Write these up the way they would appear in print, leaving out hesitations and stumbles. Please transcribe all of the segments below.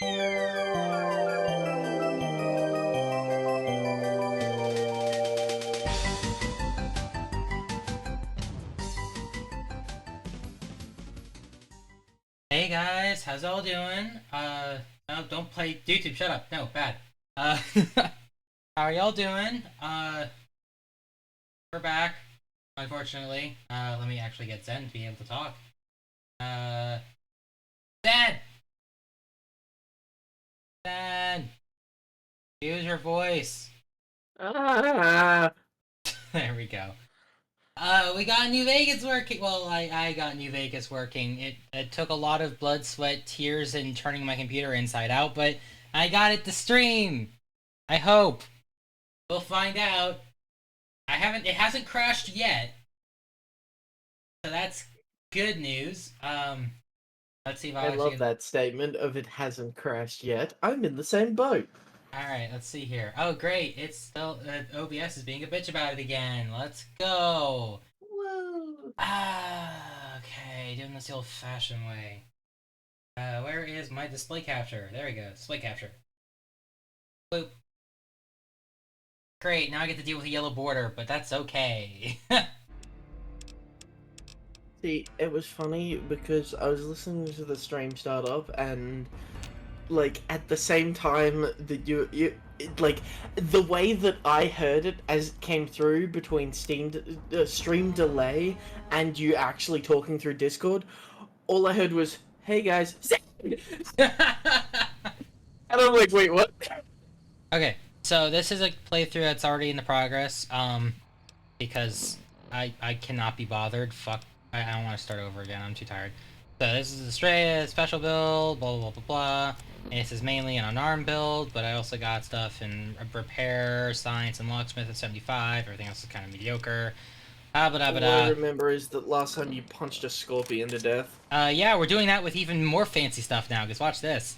Hey guys, how's all doing? No, don't play YouTube, shut up. No, bad. How are y'all doing? We're back, unfortunately. Let me actually get Zen to be able to talk. Zen! Zen! Use your voice. Ah, There we go. We got New Vegas working. Well, I got New Vegas working. It took a lot of blood, sweat, tears, and turning my computer inside out, but I got it to stream. I hope. We'll find out. It hasn't crashed yet. So that's good news. Let's see if I I love actually. that statement of it hasn't crashed yet. I'm in the same boat. Alright, let's see here. Oh, great. It's still. OBS is being a bitch about it again. Let's go. Whoa. Okay. Doing this the old fashioned way. Where is my display capture? There we go. Display capture. Boop. Great. Now I get to deal with a yellow border, but that's okay. See, it was funny because I was listening to the stream start up and, like, at the same time that like, the way that I heard it as it came through between stream delay and you actually talking through Discord, all I heard was, "Hey guys," and I'm like, "Wait, what?" Okay, so this is a playthrough that's already in the progress, because I cannot be bothered. Fuck, I don't want to start over again, I'm too tired. So this is Estrella, special build, blah blah blah blah. And this is mainly an unarmed build, but I also got stuff in repair, science, and locksmith at 75. Everything else is kind of mediocre. All I remember is that last time you punched a scorpion to death. Yeah, we're doing that with even more fancy stuff now, because watch this.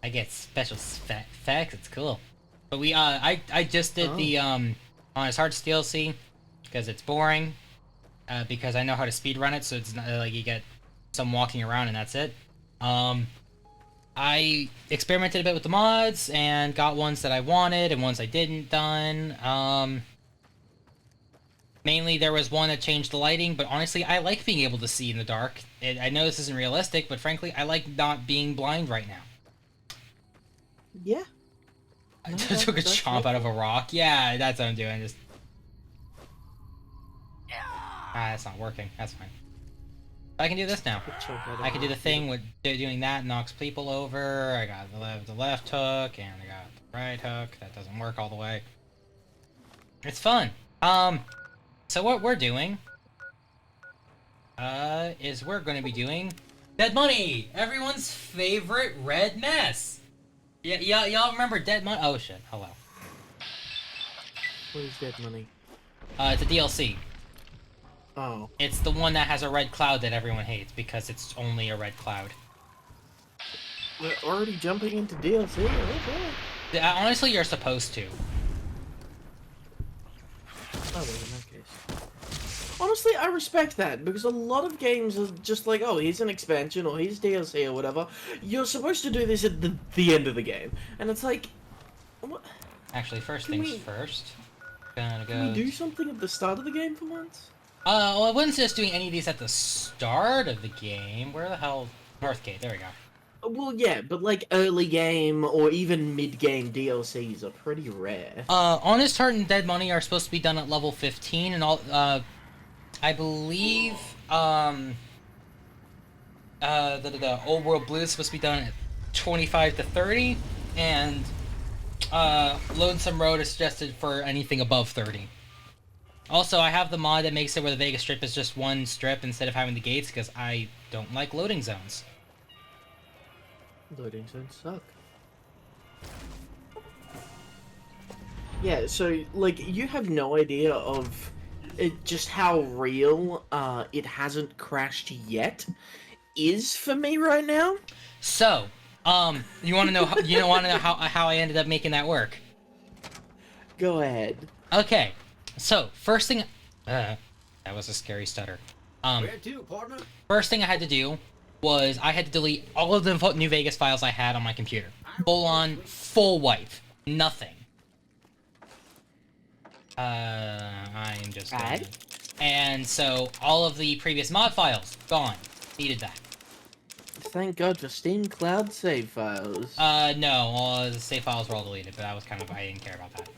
I get special effects, it's cool. But I just did the, Honest Hearts DLC, because it's boring, because I know how to speedrun it, so it's not like you get some walking around and that's it. I experimented a bit with the mods, and got ones that I wanted, and ones I didn't done. Mainly there was one that changed the lighting, but honestly, I like being able to see in the dark. I know this isn't realistic, but frankly, I like not being blind right now. Yeah. I No, just took a chomp out of a rock. Yeah, that's what I'm doing. Just that's not working. That's fine. I can do this now. I can do the thing with doing that, knocks people over. I got the left hook, and I got the right hook. That doesn't work all the way. It's fun. So what we're doing, is we're going to be doing Dead Money, everyone's favorite red mess. Yeah, y'all remember Dead Money? Oh shit, hello. What is Dead Money? It's a DLC. Oh. It's the one that has a red cloud that everyone hates because it's only a red cloud. We're already jumping into DLC? Okay. Honestly, you're supposed to. Oh, well, in that case. Honestly, I respect that, because a lot of games are just like, oh, here's an expansion, or here's DLC, or whatever. You're supposed to do this at the end of the game. And it's like... What? Actually, first Can things we- first. Gonna go... Can we do something at the start of the game for once? Well, I wouldn't suggest doing any of these at the start of the game. Where the hell... Northgate, there we go. Well, yeah, but like early game or even mid-game DLCs are pretty rare. Honest Heart and Dead Money are supposed to be done at level 15, and all, I believe, the Old World Blue is supposed to be done at 25 to 30, and, Lonesome Road is suggested for anything above 30. Also, I have the mod that makes it where the Vegas Strip is just one strip instead of having the gates, because I don't like loading zones. Loading zones suck. Yeah, so, like, you have no idea of just how real it hasn't crashed yet is for me right now. So, you want to know? You want to know how I ended up making that work? Go ahead. Okay, so first thing, that was a scary stutter. Where to, partner? First thing I had to do was I had to delete all of the New Vegas files I had on my computer. Full wipe. Nothing. I'm just gonna... And so, all of the previous mod files, gone. Needed that. Thank God for Steam Cloud save files. No, all the save files were all deleted, but that was kind of... I didn't care about that.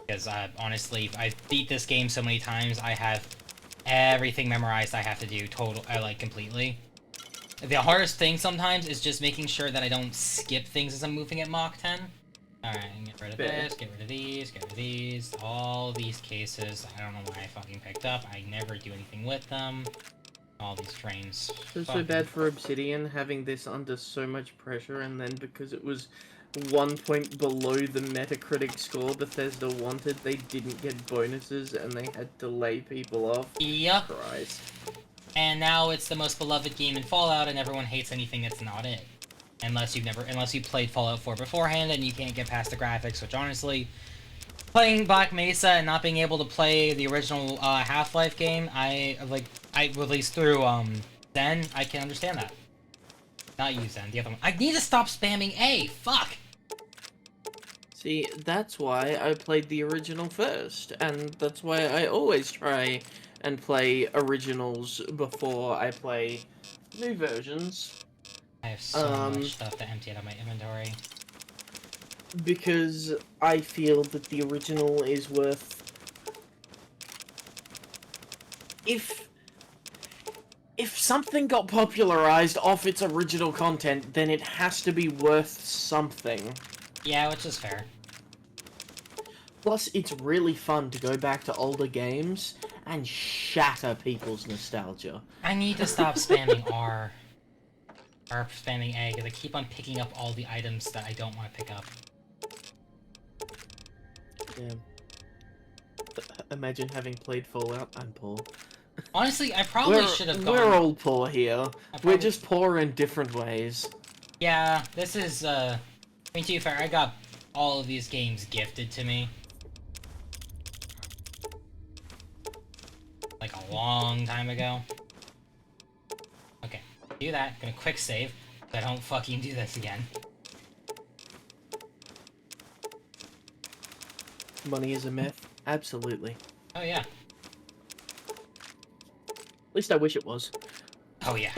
Because, honestly, I've beat this game so many times, I have everything memorized I have to do completely. The hardest thing sometimes is just making sure that I don't skip things as I'm moving at Mach 10. Alright, get rid of this, get rid of these, get rid of these. All these cases, I don't know why I fucking picked up. I never do anything with them. All these frames. It's so bad for Obsidian having this under so much pressure, and then because it was 1 point below the Metacritic score Bethesda wanted, they didn't get bonuses and they had to lay people off. Yep. Christ. And now it's the most beloved game in Fallout, and everyone hates anything that's not it. Unless you played Fallout 4 beforehand and you can't get past the graphics, which honestly, playing Black Mesa and not being able to play the original Half-Life game, I released through Zen, I can understand that. Not you, Zen, the other one. I need to stop spamming A, fuck! See, that's why I played the original first, and that's why I always try and play originals before I play new versions. I have so much stuff to empty out of my inventory. Because I feel that the original is worth... If something got popularized off its original content, then it has to be worth something. Yeah, which is fair. Plus, it's really fun to go back to older games and shatter people's nostalgia. I need to stop spamming R. Or spamming A, because I keep on picking up all the items that I don't want to pick up. Yeah. Imagine having played Fallout. I'm poor. Honestly, I probably should have gone... We're all poor here. We're just poor in different ways. Yeah, this is, I mean, to be fair, I got all of these games gifted to me. Like a long time ago. Okay, do that. Gonna quick save, so I don't fucking do this again. Money is a myth? Absolutely. Oh yeah. At least I wish it was. Oh yeah.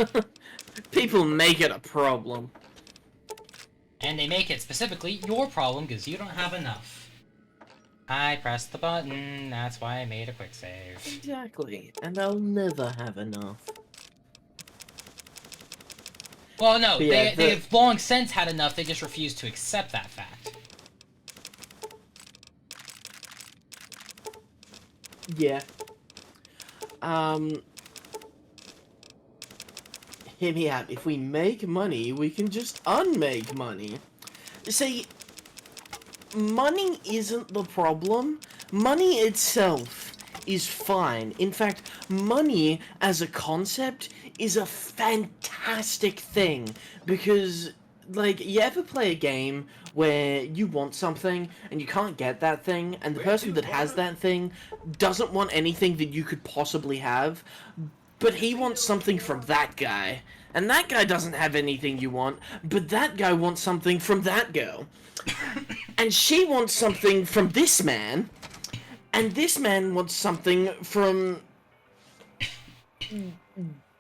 People make it a problem. And they make it specifically your problem because you don't have enough. I pressed the button, that's why I made a quick save. Exactly, and I'll never have enough. Well, no, Yeah, they've long since had enough, they just refuse to accept that fact. Yeah. Hear me out. If we make money, we can just unmake money. See, money isn't the problem. Money itself is fine. In fact, money as a concept is a fantastic thing because, like, you ever play a game where you want something and you can't get that thing, and the person that has that thing doesn't want anything that you could possibly have, but he wants something from that guy, and that guy doesn't have anything you want, but that guy wants something from that girl, and she wants something from this man, and this man wants something from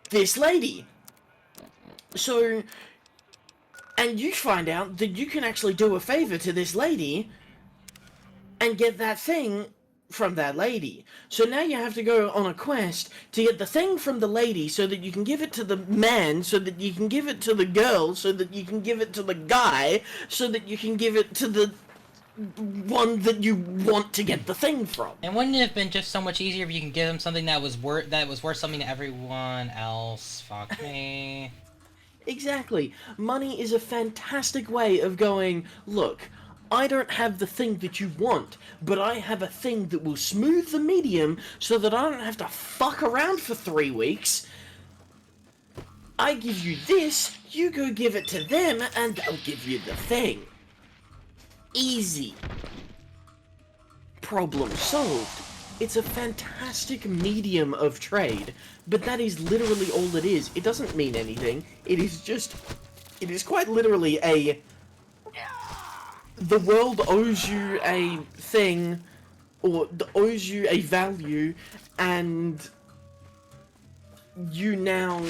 this lady. So, and you find out that you can actually do a favor to this lady and get that thing from that lady. So now you have to go on a quest to get the thing from the lady so that you can give it to the man, so that you can give it to the girl, so that you can give it to the guy, so that you can give it to the one that you want to get the thing from. And wouldn't it have been just so much easier if you can give them something that was worth something to everyone else? Fuck me. Exactly. Money is a fantastic way of going, look, I don't have the thing that you want, but I have a thing that will smooth the medium so that I don't have to fuck around for 3 weeks. I give you this, you go give it to them, and they'll give you the thing. Easy. Problem solved. It's a fantastic medium of trade, but that is literally all it is. It doesn't mean anything. It is quite literally the world owes you a thing, or owes you a value, and you now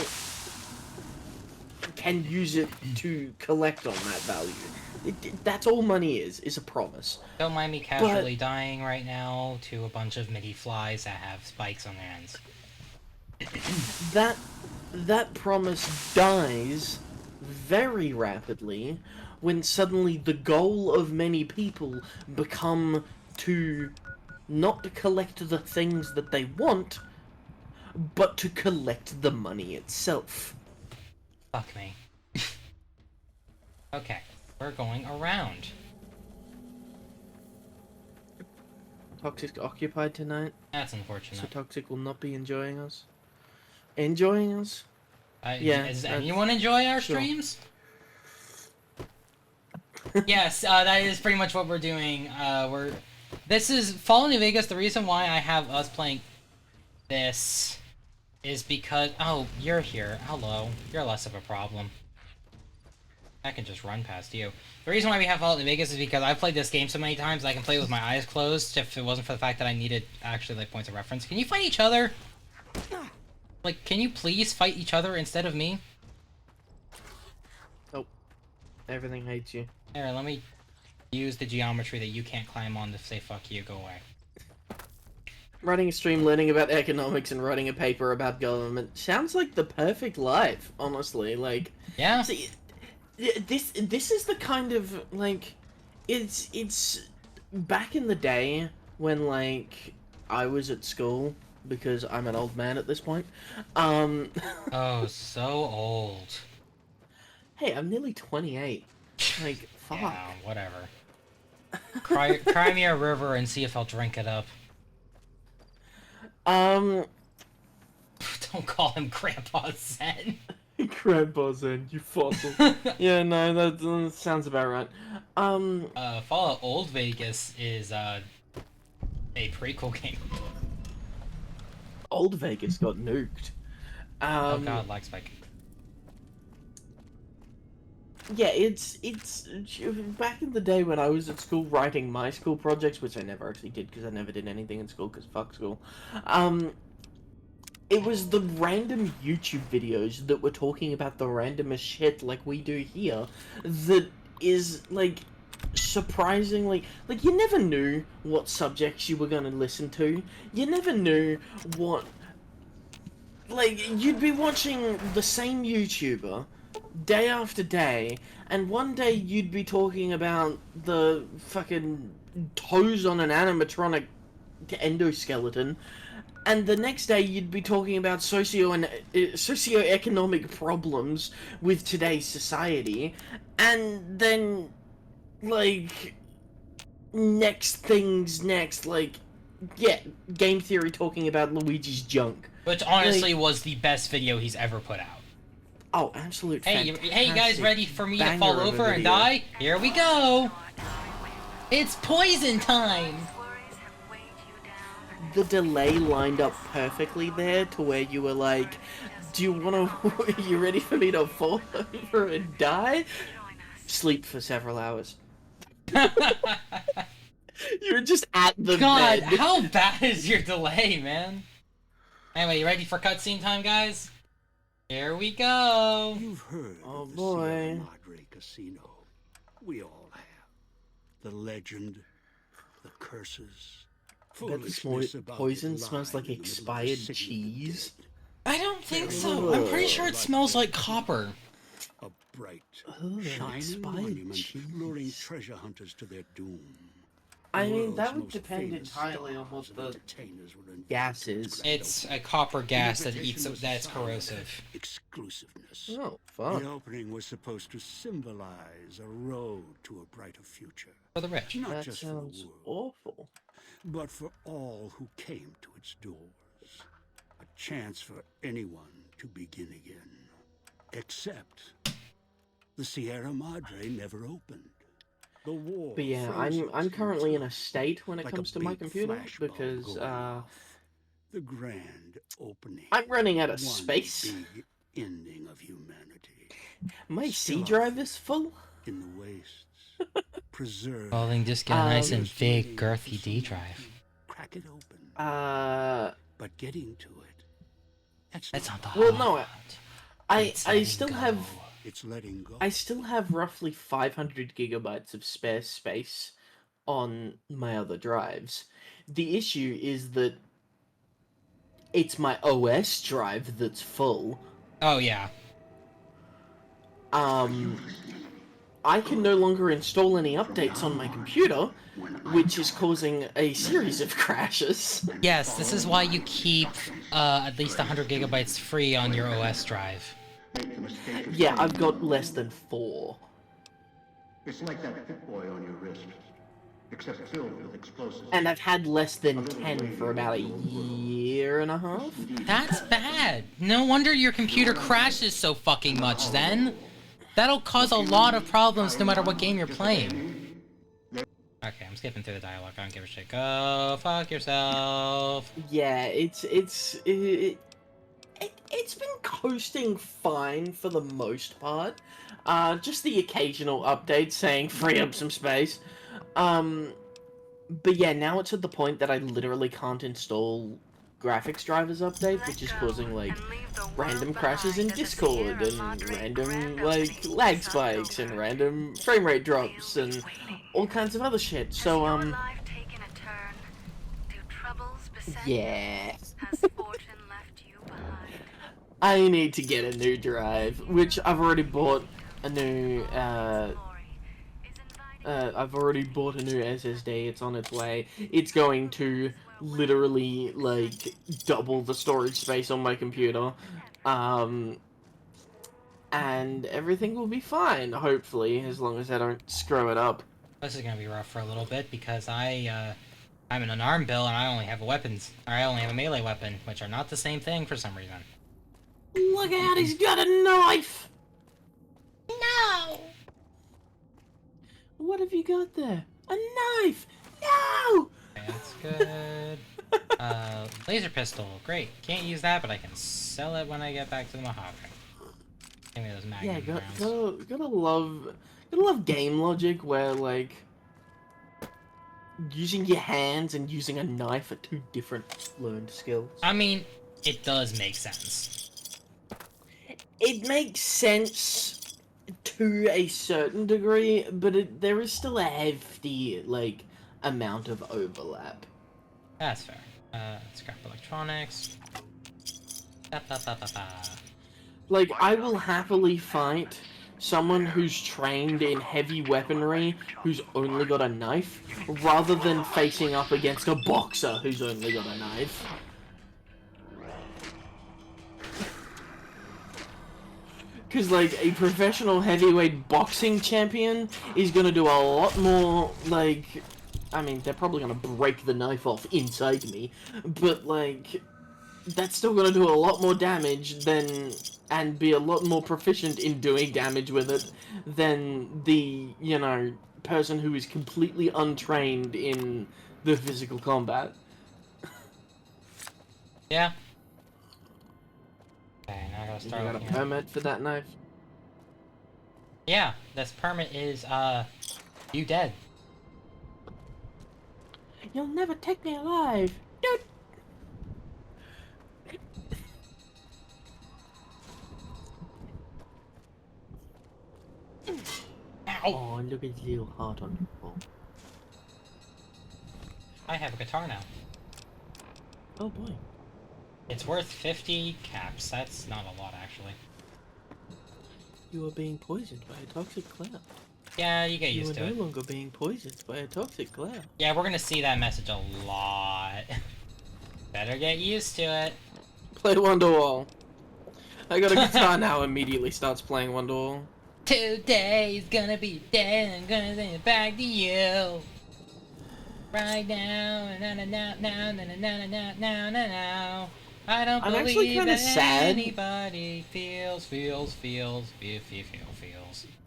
can use it to collect on that value. That's all money is a promise. Don't mind me casually dying right now to a bunch of MIDI flies that have spikes on their ends. That promise dies very rapidly when suddenly the goal of many people become to not collect the things that they want, but to collect the money itself. Fuck me. Okay, we're going around. Toxic occupied tonight, That's so unfortunate. Toxic will not be enjoying us. Enjoying us? Yeah. Does anyone enjoy our sure. streams? Yes, that is pretty much what we're doing. This is Fallout New Vegas. The reason why I have us playing this is because... Oh, you're here. Hello. You're less of a problem. I can just run past you. The reason why we have Fallout New Vegas is because I've played this game so many times I can play it with my eyes closed if it wasn't for the fact that I needed actually like points of reference. Can you fight each other? Like, can you please fight each other instead of me? Oh. Everything hates you. Here, let me use the geometry that you can't climb on to say fuck you, go away. Writing a stream, learning about economics, and writing a paper about government sounds like the perfect life, honestly. Like, Yeah? see, this is the kind of, like, it's back in the day when, like, I was at school, because I'm an old man at this point. Oh, so old. Hey, I'm nearly 28. Like, fuck. Yeah, whatever. Cry me a river and see if I'll drink it up. Don't call him Grandpa Zen. Grandpa Zen, you fossil. Yeah, no, that sounds about right. Fallout Old Vegas is, a prequel game. Old Vegas got nuked. Oh god, lag spike. Yeah, it's back in the day when I was at school writing my school projects, which I never actually did because I never did anything in school because fuck school. It was the random YouTube videos that were talking about the randomest shit like we do here that is, like, surprisingly... Like, you never knew what subjects you were gonna listen to. You never knew what... Like, you'd be watching the same YouTuber day after day, and one day you'd be talking about the fucking toes on an animatronic endoskeleton, and the next day you'd be talking about socioeconomic problems with today's society, and then, like, next, like, yeah, game theory talking about Luigi's junk. Which honestly was the best video he's ever put out. Oh, absolute hey, you guys ready for me to fall over and video. die? Here we go! It's poison time! The delay lined up perfectly there to where you were like, do you wanna... Are you ready for me to fall over and die? Sleep for several hours. You were just at the God, bed. how bad is your delay, man? Anyway, you ready for cutscene time, guys? Here we go! You've heard Oh, of the boy. Sierra Madre Casino. We all have. The legend, the curses, I bet foolishness about poison it smells lying like in the middle of expired the city cheese. dead. I don't think so. I'm pretty sure it smells like copper. A bright, Ugh, shining expired monument cheese. luring treasure hunters to their doom. I The mean, world's that would most depend famous entirely on what stars and the entertainers were invited gas to its is. grand It's opening. a copper gas The that invitation was a that's sign of corrosive. exclusiveness. Oh, fuck. The opening was supposed to symbolize a road to a brighter future. For the rich. Not That just for the sounds world, awful. but for all who came to its doors. A chance for anyone to begin again. Except the Sierra Madre never opened. The war But yeah, froze I'm us currently in a time, state when it like a comes to my big computer flashbulb because going off. The grand opening. I'm running out of One space. big ending of humanity. My Still C our drive feet is full. in the wastes. Preserved. Well, then just get a nice and Just big, waiting for girthy D someone drive. to crack it open. But getting to it, That's not the well, hard no, part. I letting still go. have It's letting go. I still have roughly 500 gigabytes of spare space on my other drives. The issue is that it's my OS drive that's full. Oh yeah. I can no longer install any updates on my computer, which is causing a series of crashes. Yes, this is why you keep at least 100 gigabytes free on your OS drive. Yeah, I've got less than 4. It's like that Pip Boy on your wrist, except filled with explosives. And I've had less than 10 for about a year and a half. That's bad. No wonder your computer crashes so fucking much then. That'll cause a lot of problems no matter what game you're playing. Okay, I'm skipping through the dialogue. I don't give a shit. Go fuck yourself. Yeah, it's been coasting fine for the most part. Just the occasional update saying free up some space. But yeah, now it's at the point that I literally can't install graphics drivers update, which is causing like random crashes in Discord and random like lag spikes and random frame rate drops and all kinds of other shit. So yeah. I need to get a new drive, which I've already bought a new SSD. It's on its way. It's going to literally like double the storage space on my computer. And everything will be fine, hopefully, as long as I don't screw it up. This is gonna be rough for a little bit because I'm an unarmed bill and I only have I only have a melee weapon, which are not the same thing for some reason. Look out, he's got a knife! No! What have you got there? A knife! No! Okay, that's good. Laser pistol, great. Can't use that, but I can sell it when I get back to the Mojave. Give me those magnum rounds. Gotta love game logic where like using your hands and using a knife are two different learned skills. I mean, it does make sense. It makes sense to a certain degree, but there is still a hefty like amount of overlap. That's fair. Scrap electronics. Like, I will happily fight someone who's trained in heavy weaponry who's only got a knife, rather than facing up against a boxer who's only got a knife. Because, like, a professional heavyweight boxing champion is gonna do a lot more, like... I mean, they're probably gonna break the knife off inside me, but, like... That's still gonna do a lot more damage than... and be a lot more proficient in doing damage with it than the, you know, person who is completely untrained in the physical combat. Yeah. Okay, now I gotta start You got a looking at... permit for that knife? Yeah, this permit is, you dead. You'll never take me alive! Dude. Ow! Oh, look at his little heart on the wall. I have a guitar now. Oh boy. It's worth 50 caps. That's not a lot, actually. You are being poisoned by a toxic cloud. Yeah, you get used to You are it. no longer being poisoned by a toxic cloud. Yeah, we're gonna see that message a lot. Better get used to it. Play Wonderwall. I got a guitar now, immediately starts playing Wonderwall. Today's gonna be the day I'm gonna send it back to you. Right now, na na na na na na na na na na. I don't I'm actually believe kinda that sad. anybody feels.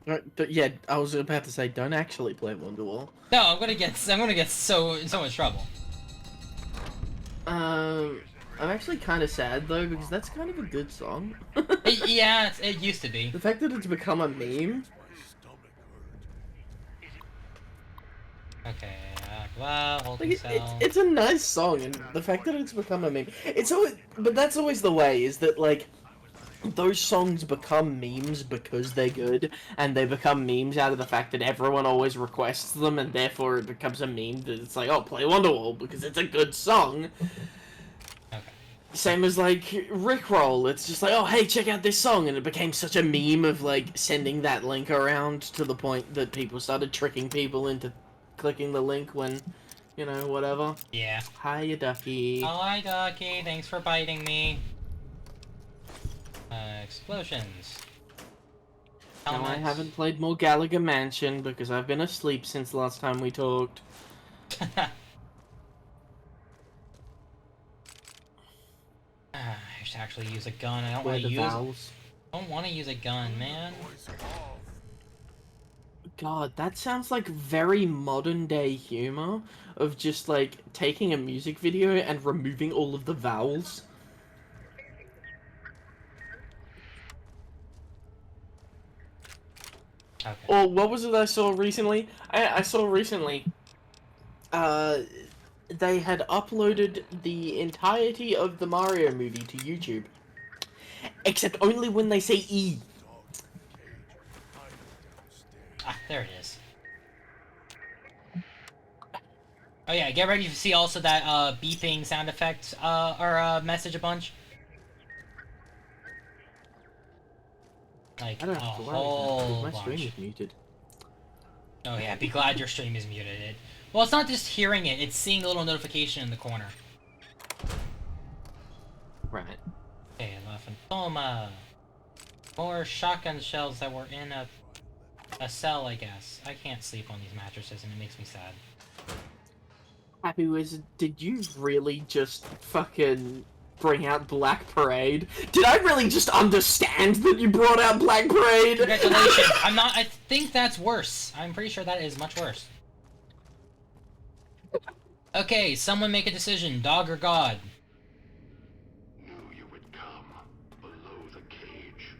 Right, but yeah, I was about to say, don't actually play Wonderwall. No, I'm gonna get so much trouble. I'm actually kind of sad though because that's kind of a good song. Yeah, it used to be. The fact that it's become a meme. Okay, well, holding Like cell. it's a nice song, and the fact that it's become a meme. It's always, but that's always the way. Is that like those songs become memes because they're good, and they become memes out of the fact that everyone always requests them, and therefore it becomes a meme that it's like, oh, play Wonderwall because it's a good song. Okay. Same as like Rickroll, it's just like, oh hey, check out this song, and it became such a meme of like sending that link around to the point that people started tricking people into clicking the link when, you know, whatever. Yeah. Hiya, Ducky. Oh, hi, Ducky. Thanks for biting me. Explosions. Now I Helmets. haven't played more Gallagher Mansion because I've been asleep since last time we talked. I should actually use a gun. I don't Where want to the use. vowels? I don't want to use a gun, man. God, that sounds like very modern day humor of just like taking a music video and removing all of the vowels. Okay. Or what was it I saw recently? I saw recently, they had uploaded the entirety of the Mario movie to YouTube. Except only when they say E. Ah, there it is. Oh yeah, get ready to see also that beeping sound effect or message a bunch. Like I a don't have to worry whole because my stream bunch. is muted. Oh yeah, be glad your stream is muted. Well, it's not just hearing it; it's seeing the little notification in the corner. Right. Okay, La Fantoma. More shotgun shells that were in a cell, I guess. I can't sleep on these mattresses, and it makes me sad. Happy Wizard, did you really just fucking bring out Black Parade? Did I really just understand that you brought out Black Parade? Congratulations! I think that's worse. I'm pretty sure that is much worse. Okay, someone make a decision. Dog or God? Knew you would come below the cage.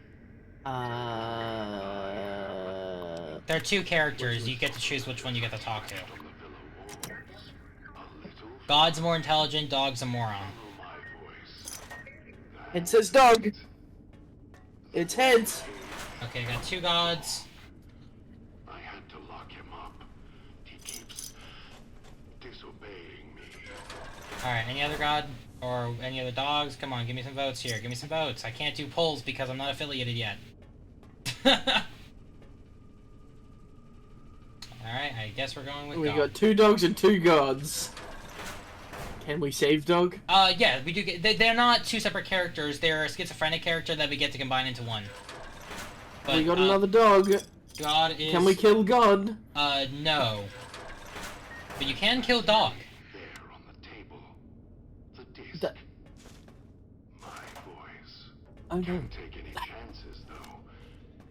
There are two characters. You get to choose which one you get to talk to. God's more intelligent, dog's a moron. It says dog. It's heads. Okay, got two gods. I had to lock him up. He keeps disobeying me. Alright, any other god? Or any other dogs? Come on, give me some votes here. Give me some votes. I can't do polls because I'm not affiliated yet. Alright, I guess we're going with We God. got two dogs and two gods. Can we save dog? Yeah, we do get... They're not two separate characters. They're a schizophrenic character that we get to combine into one. But, we got another dog. God is... Can we kill God? No. But you can kill dog. There on the table. The disc. That... My voice. Oh no. Can't take any chances, though.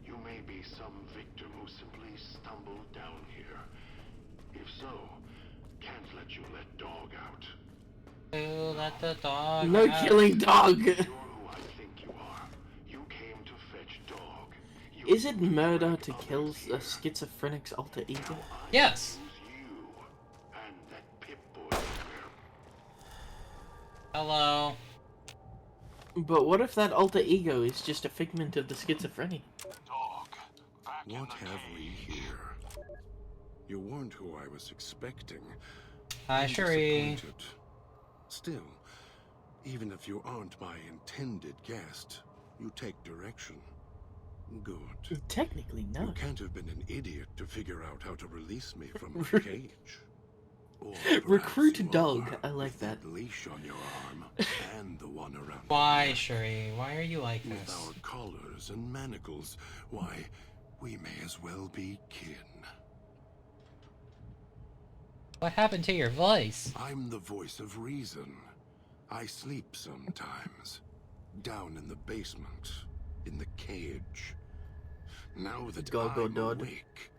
You may be some victim who simply stumbled down here. If so, can't let you let dog out. Who let the dog No out? killing dog. You're who I think you are. You came to fetch dog. You Is it murder to kill a schizophrenic's alter ego? Yes. you and that Pip-Boy. Hello. But what if that alter ego is just a figment of the schizophrenia? What have we here? You weren't who I was expecting. Hi, I'm Cherie. disappointed. Still, even if you aren't my intended guest, you take direction. Good. Technically, no. You can't have been an idiot to figure out how to release me from my cage. Or Recruit perhaps you dog. are, I like with that. leash on your arm and the one around Why, your neck. Cherie? Why are you like With this? our collars and manacles, why, we may as well be kin. What happened to your voice? I'm the voice of reason. I sleep sometimes, down in the basement, in the cage. Now that Gog or I'm Dodd? awake,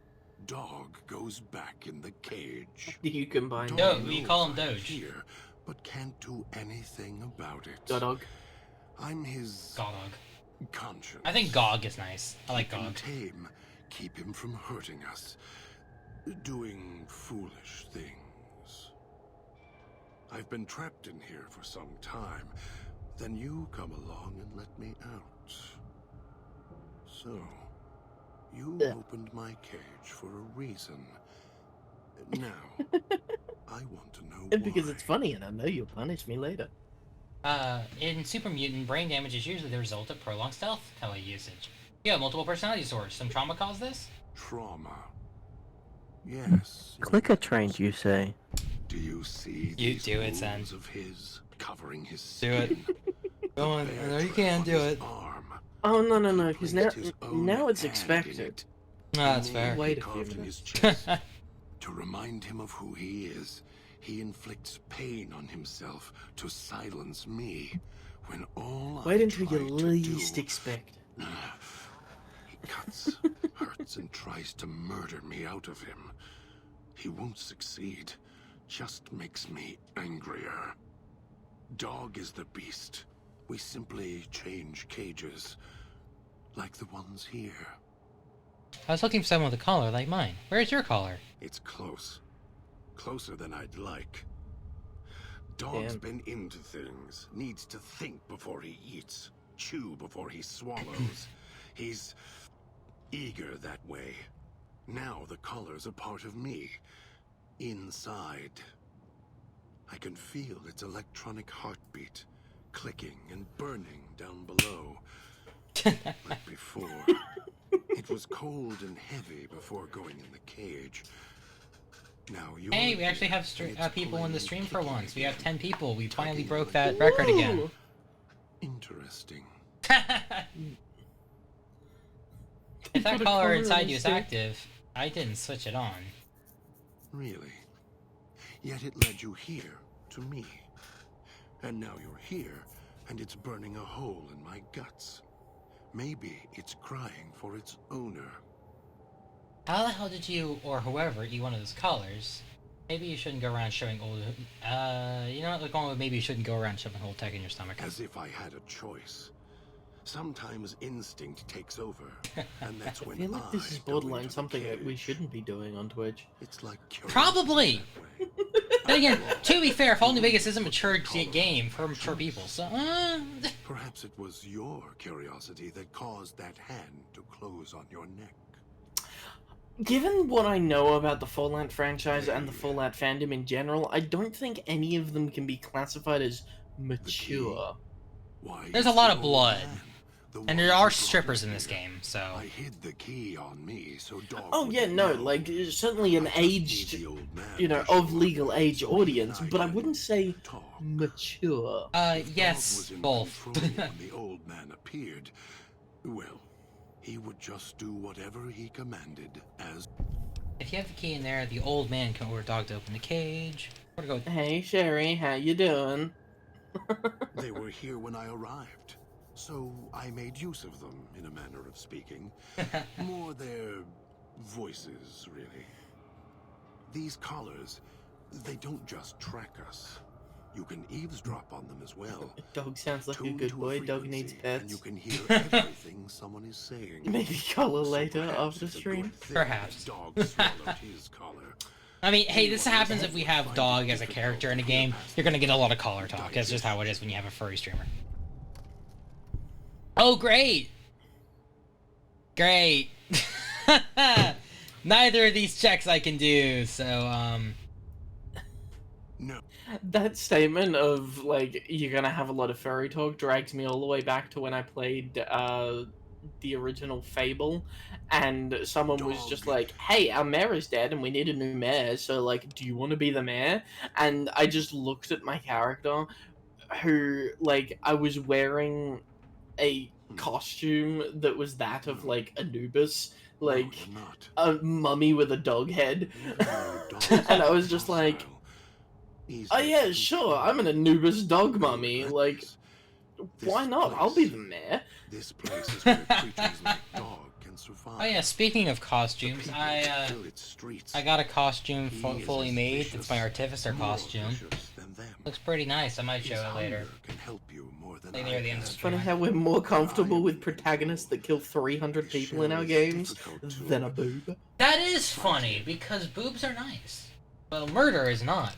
Dog goes back in the cage. Do you combine No, Dog we knows call him I'm Doge. here, but can't do anything about it. Dog? I'm his Gog. conscience. I think Gog is nice. I like Keep him Gog. tame, keep him from hurting us, doing foolish things. I've been trapped in here for some time. Then you come along and let me out. So, you opened my cage for a reason. Now, I want to know why. Because it's funny and I know you'll punish me later. In Super Mutant, brain damage is usually the result of prolonged stealth tele usage. You have multiple personality disorders. Some trauma caused this? Trauma. Yes. Clicker trained, you say? Do you see You these do it, Zen. wounds of his covering his Do it. skin? Go on. Bear I know you trap can on do his it. arm. Oh, no, He because placed his own now it's hand in expected. it. No, that's The fair. name Wait he a few carved in his minutes. chest. To remind him of who he is, he inflicts pain on himself to silence me. When all Wait I until you try to least do, expect it. he cuts, hurts, and tries to murder me out of him. He won't succeed. Just makes me angrier. Dog is the beast. We simply change cages. Like the ones here. I was looking for someone with a collar like mine. Where's your collar? It's close. Closer than I'd like. Dog's Damn. been into things. Needs to think before he eats. Chew before he swallows. He's eager that way. Now the collar's a part of me. Inside. I can feel its electronic heartbeat. Clicking and burning down below. Like before. It was cold and heavy before going in the cage. Now you're Hey, we actually here, have and it's people in pulling the and stream for kicking once. We have again. 10 people. We finally Tugging broke like- that record again. Woo! Interesting. If that Put a collar collar inside on you is stick. active, I didn't switch it on. Really? Yet it led you here, to me. And now you're here, and it's burning a hole in my guts. Maybe it's crying for its owner. How the hell did you, or whoever, eat one of those collars? Maybe you shouldn't go around showing old... you know what? Like, going with maybe you shouldn't go around shoving old tech in your stomach. As if I had a choice. Sometimes instinct takes over, and that's I when feel like this is go borderline into the something that we cage. shouldn't be doing on Twitch. It's like Probably! curiosity that way. Then again, to be fair, Fallout New Vegas is a mature game for mature people, so... Perhaps it was your curiosity that caused that hand to close on your neck. Given what I know about the Fallout franchise and the Fallout fandom in general, I don't think any of them can be classified as mature. Why, There's a it's lot the of old blood. man, the And one there who are brought strippers us in this here. game, so... I hid the key on me, so Dog Oh yeah, wouldn't no, know. like certainly an I just need aged, the old man you know, to show of legal up age so he audience, and but I can wouldn't say talk. mature. If Dog yes, was in both. control when the old man appeared, well, he would just do whatever he commanded as... If you have the key in there, the old man can order Dog to open the cage. Or to go... Hey Sherry, how you doing? They were here when I arrived, so I made use of them, in a manner of speaking. More their voices, really. These collars, they don't just track us. You can eavesdrop on them as well. Dog sounds like a Tune good to boy. Dog needs frequency, And pets. you can hear everything someone is saying. Maybe collar So later perhaps after it's a stream. good thing Perhaps. that Dog swallowed his collar. I mean, hey, this happens if we have Dog as a character in a game. You're gonna get a lot of collar talk. That's just how it is when you have a furry streamer. Oh, great! Great! Neither of these checks I can do, so, No. That statement of, like, you're gonna have a lot of furry talk drags me all the way back to when I played, the original Fable, and someone was just Dog. like, hey, our mayor is dead and we need a new mayor, so, like, do you want to be the mayor? And I just looked at my character, who, like, I was wearing a costume that was that of, like, Anubis, like, no, you're not. a mummy with a dog head. Even though dogs And I are was just like, docile, Oh yeah, sure, I'm an Anubis dog mummy, like, why not? I'll be the mayor. This place is where creatures like dog can survive. Oh yeah, speaking of costumes, I got a costume fully made. It's my artificer costume. Looks pretty nice. I might show it later. Like near the end of the It's funny stream. how we're more comfortable with protagonists that kill 300 people in our games than a boob. That is funny because boobs are nice, but murder is not.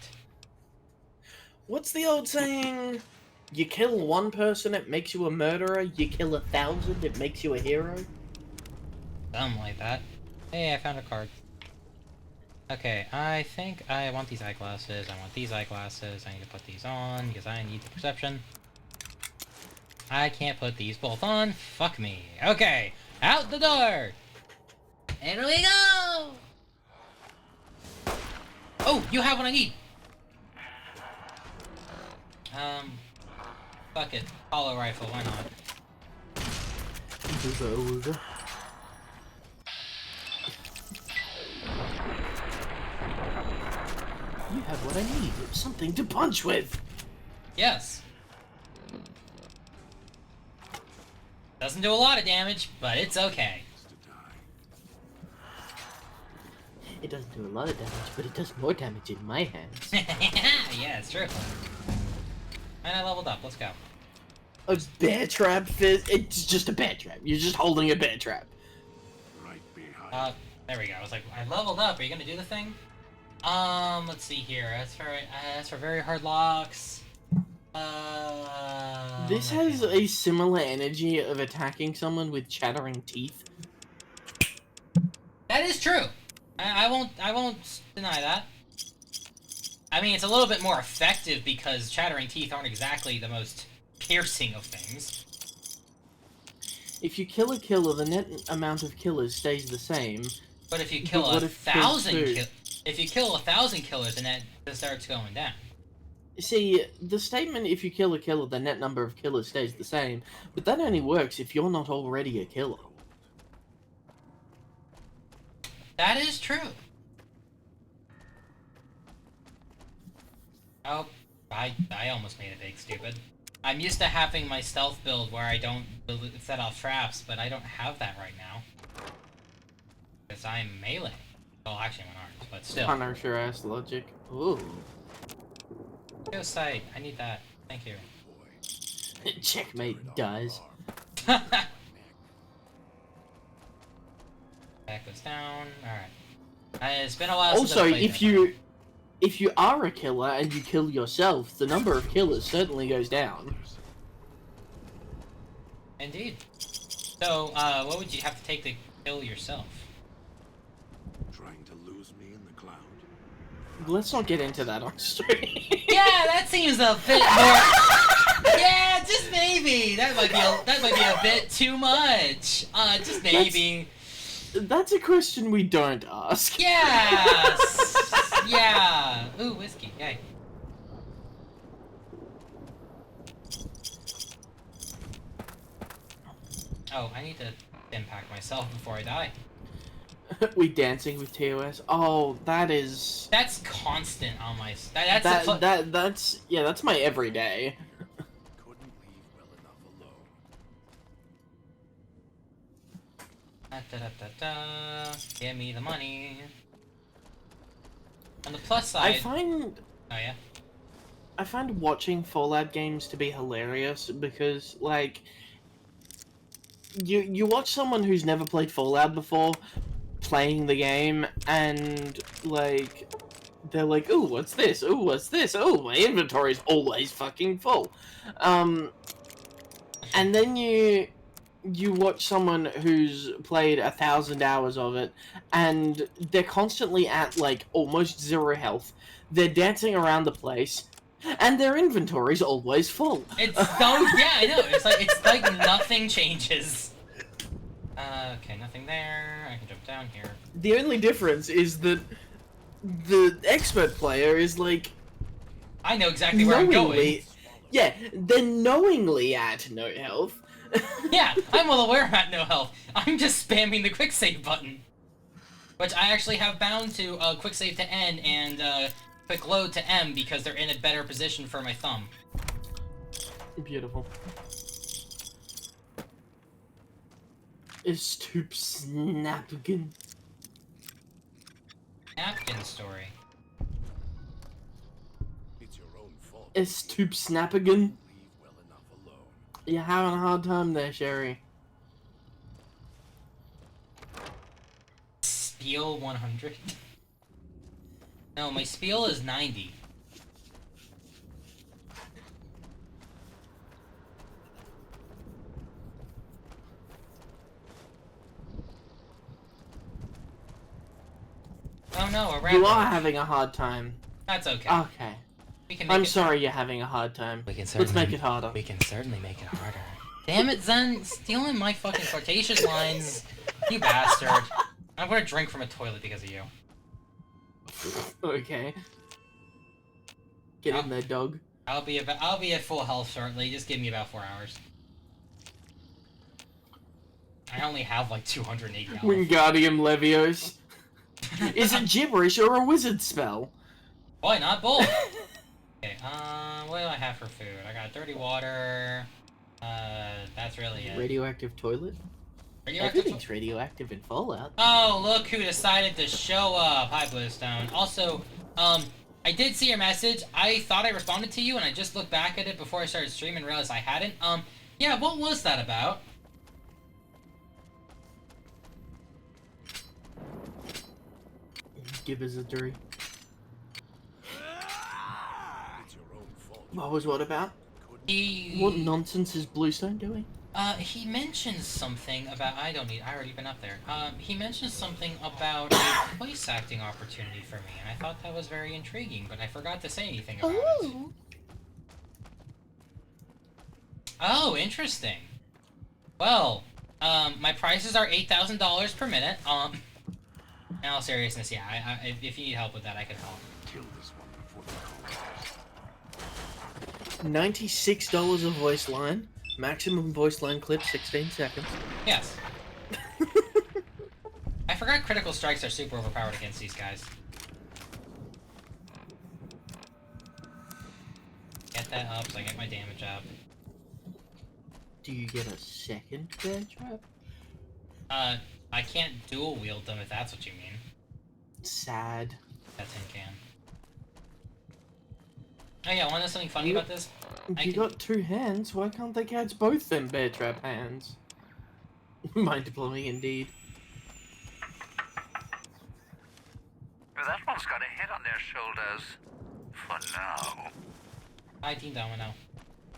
What's the old saying? You kill one person, it makes you a murderer. You kill 1,000, it makes you a hero. Something like that. Hey, I found a card. Okay, I think I want these eyeglasses. I want these eyeglasses. I need to put these on because I need the perception. I can't put these both on. Fuck me. Okay, out the door. Here we go. Oh, you have what I need. Fuck it. Hollow rifle, why not? You have what I need. Something to punch with. Yes. Doesn't do a lot of damage, but it's okay. It doesn't do a lot of damage, but it does more damage in my hands. Yeah, it's true. And I leveled up, let's go. A bear trap fizz? It's just a bear trap. You're just holding a bear trap. Right behind. There we go. I was like, I leveled up. Are you gonna do the thing? Let's see here. As for very hard locks. This has a similar energy of attacking someone with chattering teeth. That is true. I won't deny that. I mean, it's a little bit more effective because chattering teeth aren't exactly the most piercing of things. If you kill a killer, the net amount of killers stays the same. But if you kill But what if there's two? If you kill 1,000 killers, the net starts going down. See, the statement, if you kill a killer, the net number of killers stays the same, but that only works if you're not already a killer. That is true. Oh, I almost made a big stupid. I'm used to having my stealth build where I don't set off traps, but I don't have that right now. Because I'm melee. Well, actually I'm unarmed, but still. Punish your ass logic. Ooh. Go sight. I need that. Thank you. Checkmate dies. That goes down. Alright. It's been a while since Also, I've played if you are a killer and you kill yourself, the number of killers certainly goes down. Indeed. So, what would you have to take to kill yourself? Trying to lose me in the cloud. Let's not get into that on stream. Yeah, that seems a bit more. Yeah, just maybe. That might be a bit too much. Just maybe. That's a question we don't ask. Yes. Yeah. Ooh, whiskey. Yay. Oh, I need to impact myself before I die. We dancing with TOS. Oh, that is. That's constant on my. That's my everyday. Couldn't leave well enough alone. Da-da-da-da. Give me the money. On the plus side. I find Oh yeah. I find watching Fallout games to be hilarious because, like, you watch someone who's never played Fallout before playing the game, and, like, they're like, ooh, what's this? Ooh, what's this? Oh, my inventory's always fucking full. And then you watch someone who's played 1,000 hours of it, and they're constantly at, like, almost 0 health. They're dancing around the place, and their inventory's always full. It's so yeah, I know. It's like nothing changes. Okay, nothing there. I can jump down here. The only difference is that the expert player is, like, I know exactly where I'm going. Yeah, they're knowingly at no health. Yeah, I'm well aware I'm at no health. I'm just spamming the quick save button. Which I actually have bound to quick save to end and quick load to M because they're in a better position for my thumb. Beautiful. Is Toop Snapkin? Napkin story. It's your own fault. Is Toop Snappigan? Leave well enough alone. You're having a hard time there, Sherry. Spiel 100? No, my spiel is 90. Oh no, a rabbit. You are having a hard time. That's okay. Okay. We can make I'm it sorry you're having a hard time. We can Let's make it harder. We can certainly make it harder. Damn it, Zen! Stealing my fucking flirtatious lines. You bastard. I'm gonna drink from a toilet because of you. Okay. Get in there, dog. I'll be at full health shortly. Just give me about 4 hours. I only have like 280 health. Wingardium Leviosa. Is it gibberish or a wizard spell? Why not both? Okay, what do I have for food? I got dirty water. That's really it. Radioactive toilet? Radioactive Everything's radioactive in Fallout. Oh, look who decided to show up. Hi, Bluestone. Also, I did see your message. I thought I responded to you, and I just looked back at it before I started streaming and realized I hadn't. Yeah, what was that about? Give us a jury. It's your own fault. What was what about? He... What nonsense is Bluestone doing? He mentioned something about... I already been up there. He mentioned something about a voice acting opportunity for me, and I thought that was very intriguing, but I forgot to say anything about it. Oh, interesting. Well, my prices are $8,000 per minute. In all seriousness, yeah, if you need help with that, I can help. Kill this one before the call. $96 a voice line. Maximum voice line clip, 16 seconds. Yes. I forgot critical strikes are super overpowered against these guys. Get that up so I get my damage up. Do you get a second bear trap? I can't dual wield them if that's what you mean. Sad. That tin can. Oh yeah, wanna know something funny about this? If you got two hands, why can't they catch both them bear trap hands? Mind blowing indeed. That one's got a head on their shoulders. For now. Hi, Team Domino.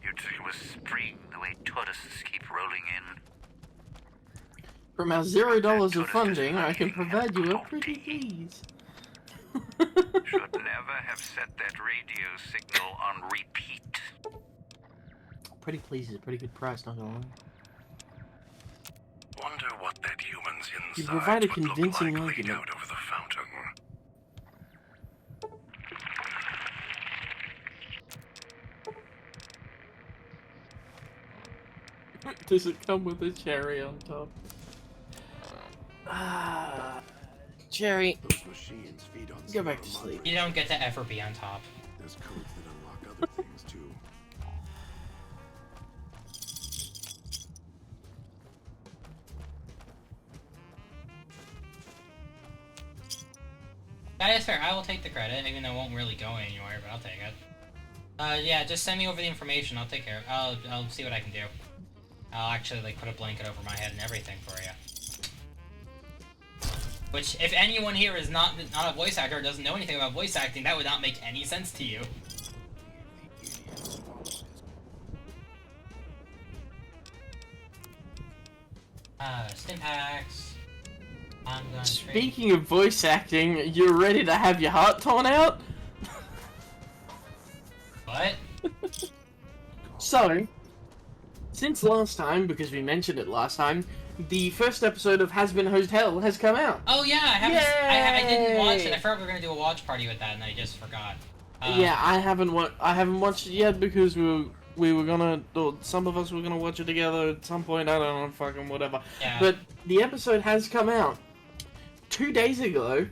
You'd think it was spring the way tourists keep rolling in. From our $0 of funding, I can provide you a pretty please. Should never have set that radio signal on repeat. Pretty please is a pretty good price, not gonna lie. Wonder what that human's You inside provide a would look convincing like laid argument. out over the fountain. Does it come with a cherry on top? Ah, cherry. Those machines feed on Go back to similar sleep. You don't get to F or B on top. There's codes that unlock other things too. That is fair. I will take the credit, even though it won't really go anywhere, but I'll take it. Yeah, just send me over the information. I'll take care of it. I'll see what I can do. I'll actually, like, put a blanket over my head and everything for you. Which, if anyone here is not a voice actor or doesn't know anything about voice acting, that would not make any sense to you. Stim packs. I'm gonna trade. Speaking of voice acting, you're ready to have your heart torn out? What? So, since last time, because we mentioned it last time, the first episode of Has Been Hotel has come out. Oh yeah, I didn't watch it. Yay! I forgot we were gonna do a watch party with that, and I just forgot. Yeah, I haven't watched it yet because we were gonna, or some of us were gonna watch it together at some point. I don't know, fucking whatever. Yeah. But the episode has come out 2 days ago,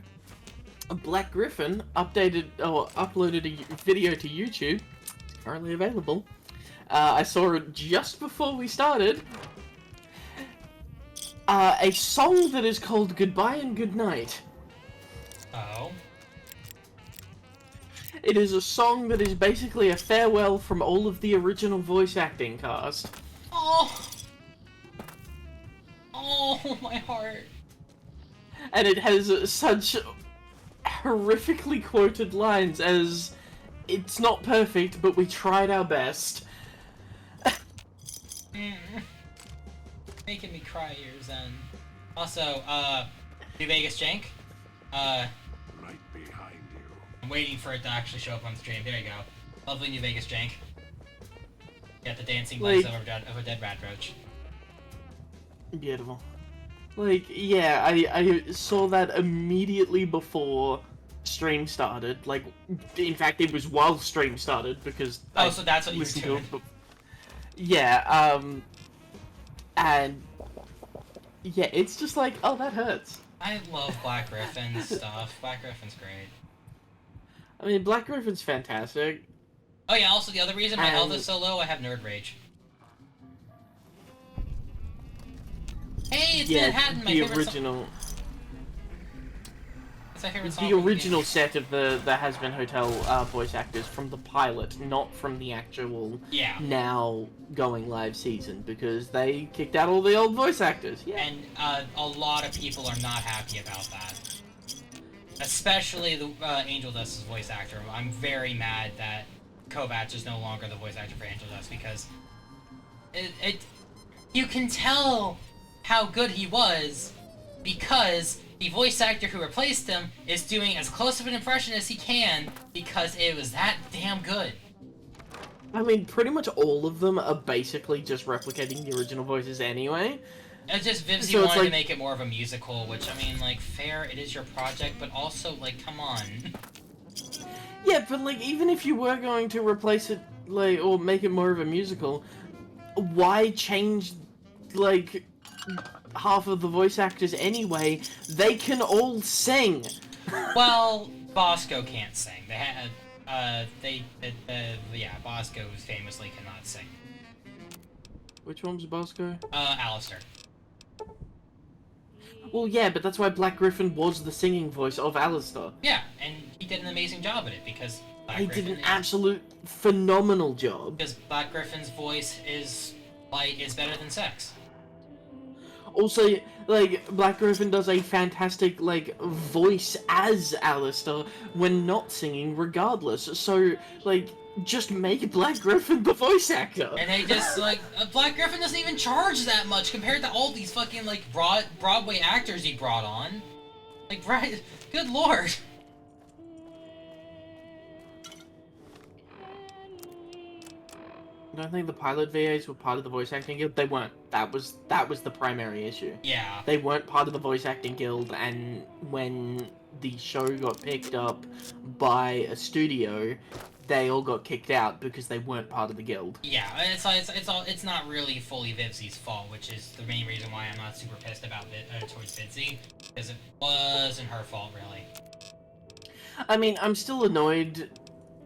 Black Griffin uploaded a video to YouTube. It's currently available. I saw it just before we started. A song that is called Goodbye and Goodnight. Oh. It is a song that is basically a farewell from all of the original voice acting cast. Oh. Oh, my heart. And it has such horrifically quoted lines as, "It's not perfect, but we tried our best." Making me cry here, Zen. Also, New Vegas Jank. Right behind you. I'm waiting for it to actually show up on the stream. There you go. Lovely New Vegas Jank. Got the dancing legs of a dead rat roach. Beautiful. Like, yeah, I saw that immediately before stream started. Like, in fact, it was while stream started, because so that's what you were doing. Yeah, and yeah, it's just like, oh, that hurts. I love Black Griffin stuff. Black Griffin's great. I mean, Black Griffin's fantastic. Oh yeah, also the other reason my health is so low, I have nerd rage. Hey, it's Manhattan, my favorite original. It's my favorite song. The original set of the Has-Been Hotel voice actors from the pilot, not from the actual now going live season, because they kicked out all the old voice actors. Yeah. And a lot of people are not happy about that. Especially the Angel Dust's voice actor. I'm very mad that Kovacs is no longer the voice actor for Angel Dust, because you can tell how good he was because the voice actor who replaced him is doing as close of an impression as he can because it was that damn good. I mean, pretty much all of them are basically just replicating the original voices anyway. It's just Vivsy wanted to make it more of a musical, which, I mean, like, fair, it is your project, but also, like, come on. Yeah, but, like, even if you were going to replace it, like, or make it more of a musical, why change, like, half of the voice actors anyway? They can all sing! Well, Bosco can't sing. Bosco famously cannot sing. Which one was Bosco? Alistair. Well, yeah, but that's why Black Griffin was the singing voice of Alistair. Yeah, and he did an amazing job at it, because He did an absolute phenomenal job. Because Black Griffin's voice is better than sex. Also, like, Black Griffin does a fantastic, like, voice as Alistair when not singing regardless. So, like, just make Black Griffin the voice actor. And they just, like, Black Griffin doesn't even charge that much compared to all these fucking, like, Broadway actors he brought on. Like, right, good lord. I don't think the pilot VAs were part of the voice acting guild. They weren't. That was the primary issue. Yeah. They weren't part of the voice acting guild, and when the show got picked up by a studio, they all got kicked out because they weren't part of the guild. Yeah, it's not really fully Vivsy's fault, which is the main reason why I'm not super pissed about towards Vivsy, because it wasn't her fault really. I mean, I'm still annoyed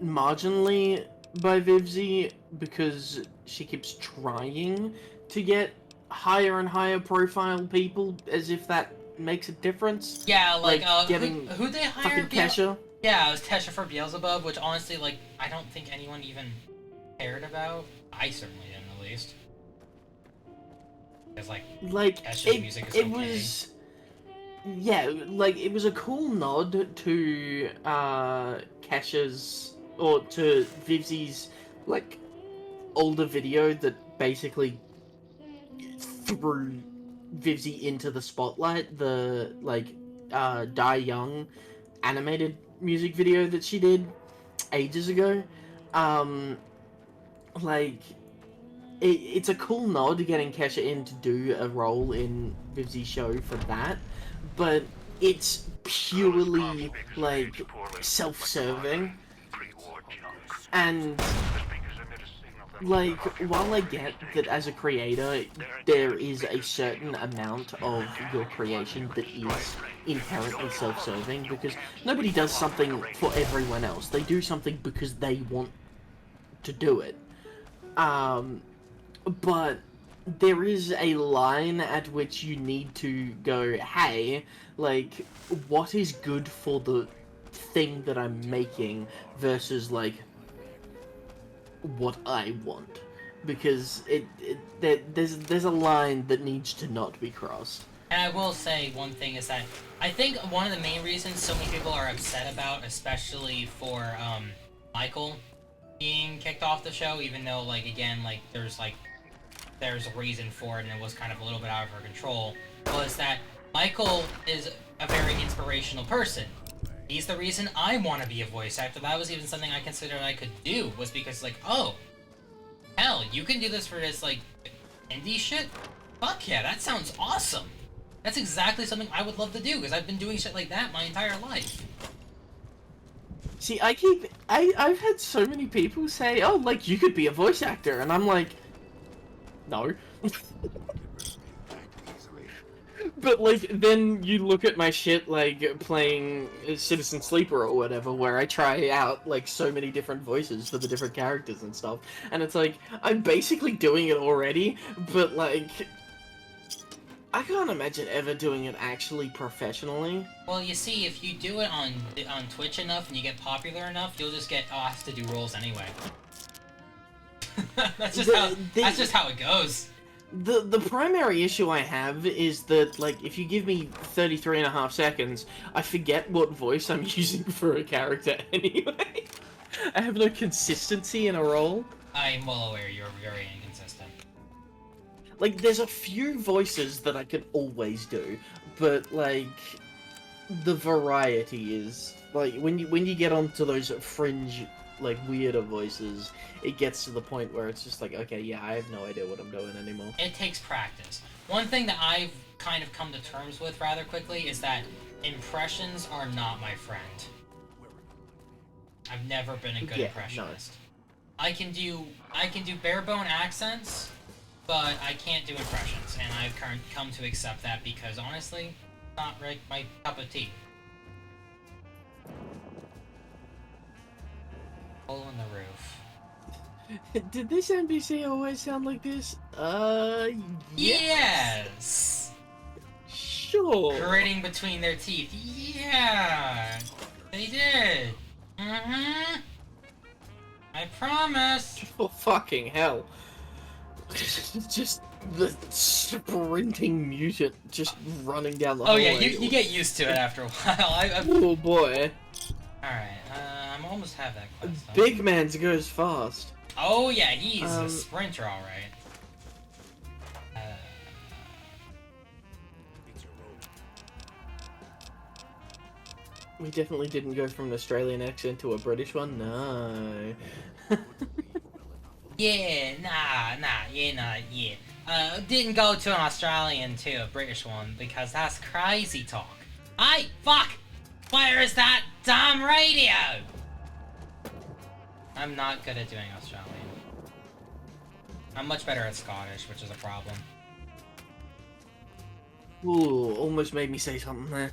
marginally by Vivsy because she keeps trying to get higher and higher profile people, as if that makes a difference. Yeah, like getting who they hired? fucking Kesha. Yeah, it was Kesha for Beelzebub, which honestly, like, I don't think anyone even cared about. I certainly didn't, at least. Because, like Kesha's music is okay. Was... Yeah, like, it was a cool nod to Kesha's, or to Vivsy's, like, older video that basically threw Vivsy into the spotlight, the, like, Die Young animated music video that she did ages ago. Like, it's a cool nod to getting Kesha in to do a role in Vivsy's show for that, but it's purely, like, self-serving. And, like, while I get that as a creator, there is a certain amount of your creation that is inherently self-serving, because nobody does something for everyone else. They do something because they want to do it. But there is a line at which you need to go, hey, like, what is good for the thing that I'm making versus, like, what I want, because there's a line that needs to not be crossed. And I will say one thing is that I think one of the main reasons so many people are upset about, especially for Michael being kicked off the show, even though, like, again, like, there's a reason for it and it was kind of a little bit out of her control, was that Michael is a very inspirational person. He's the reason I want to be a voice actor. That was even something I considered I could do, was because, like, oh, hell, you can do this for this, like, indie shit? Fuck yeah, that sounds awesome. That's exactly something I would love to do, because I've been doing shit like that my entire life. See, I've had so many people say, oh, like, you could be a voice actor, and I'm like, no. But, like, then you look at my shit, like, playing Citizen Sleeper or whatever, where I try out, like, so many different voices for the different characters and stuff, and it's like, I'm basically doing it already, but, like, I can't imagine ever doing it actually professionally. Well, you see, if you do it on Twitch enough and you get popular enough, you'll just get asked to do roles anyway. That's just how it goes. The primary issue I have is that, like, if you give me 33.5 seconds, I forget what voice I'm using for a character anyway. I have no consistency in a role. I'm well aware you're very inconsistent. Like, there's a few voices that I can always do, but, like, the variety is, like, when you get onto those fringe, like, weirder voices, it gets to the point where it's just like, okay, yeah, I have no idea what I'm doing anymore. It takes practice. One thing that I've kind of come to terms with rather quickly is that impressions are not my friend. I've never been a good impressionist. No. I can do bare bone accents, but I can't do impressions, and I've come to accept that because honestly, it's not right my cup of tea. Hole in the roof. Did this NPC always sound like this? Yes! Sure. Gritting between their teeth. Yeah! They did! Mm-hmm! I promise! Oh, fucking hell. Just the sprinting mutant just running down the hallway. Oh yeah, you get used to it after a while. Oh boy. Alright, I'm almost have that quest done. Big man's goes fast. Oh yeah, he's a sprinter, alright. We definitely didn't go from an Australian accent to a British one, no. Yeah, didn't go to an Australian to a British one, because that's crazy talk. Hey, fuck! Where is that damn radio? I'm not good at doing Australian. I'm much better at Scottish, which is a problem. Ooh, almost made me say something there.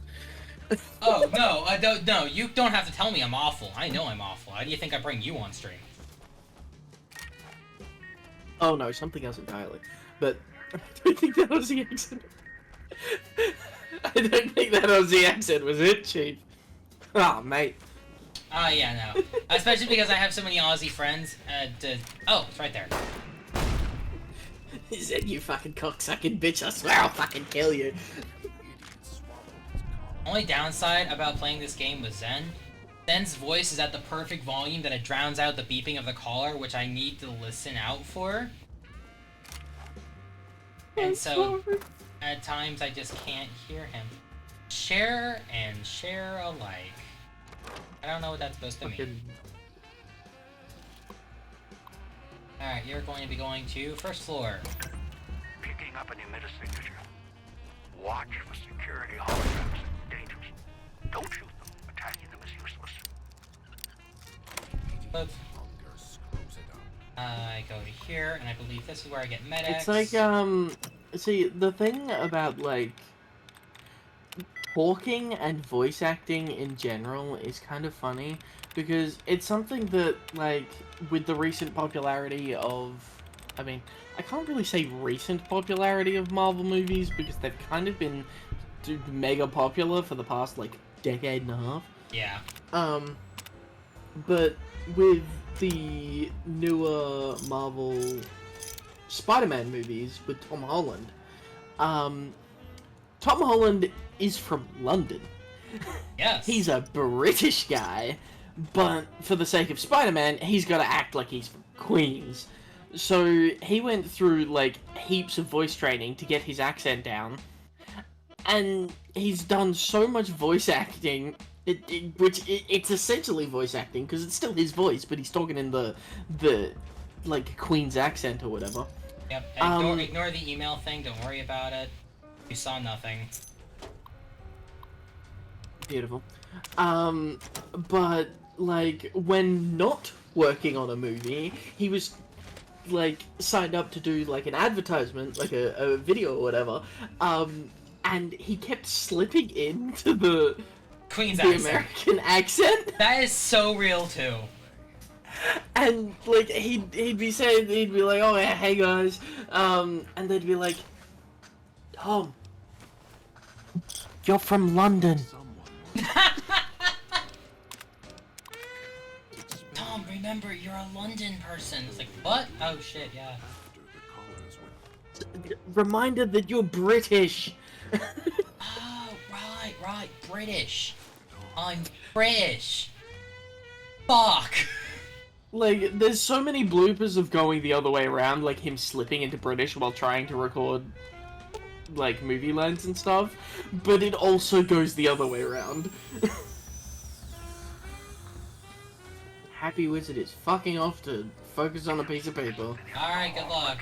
Oh, no, no, you don't have to tell me I'm awful. I know I'm awful. How do you think I bring you on stream? Oh no, something else entirely. But I don't think that was the accent. I don't think that was the accent, was it, Chief? Oh, mate. Oh, yeah, no. Especially because I have so many Aussie friends. Oh, it's right there. He said, you fucking cocksucking bitch, I swear I'll fucking kill you. Only downside about playing this game with Zen, Zen's voice is at the perfect volume that it drowns out the beeping of the caller, which I need to listen out for. And so, at times I just can't hear him. Share and share alike. I don't know what that's supposed to mean. Alright, you're going to be going to first floor. Picking up an emitter signature. Watch for security holograms. Dangerous. Don't shoot them. Attacking them is useless. But, I go to here, and I believe this is where I get medics. It's like, see, the thing about, like, talking and voice acting in general is kind of funny, because it's something that, like, with the recent popularity of, I mean, I can't really say recent popularity of Marvel movies, because they've kind of been mega popular for the past, like, decade and a half. Yeah. But with the newer Marvel Spider-Man movies with Tom Holland, Tom Holland is from London. Yes. He's a British guy, but for the sake of Spider-Man, he's got to act like he's from Queens. So he went through, like, heaps of voice training to get his accent down. And he's done so much voice acting, it's essentially voice acting, because it's still his voice, but he's talking in the like, Queen's accent or whatever. Yep. Ignore the email thing. Don't worry about it. You saw nothing. Beautiful. But, like, when not working on a movie, he was, like, signed up to do, like, an advertisement, like a video or whatever, and he kept slipping into the Queen's the accent. American accent. That is so real too. And, like, he'd be saying, he'd be like, oh, yeah, hey guys, and they'd be like, Tom, you're from London. Tom, remember, you're a London person. It's like, what? Oh shit, yeah. Reminder that you're British. Oh, right, British. I'm British. Fuck. Like, there's so many bloopers of going the other way around, like him slipping into British while trying to record, like, movie lines and stuff, but it also goes the other way around. Happy Wizard is fucking off to focus on a piece of paper. Alright, good luck.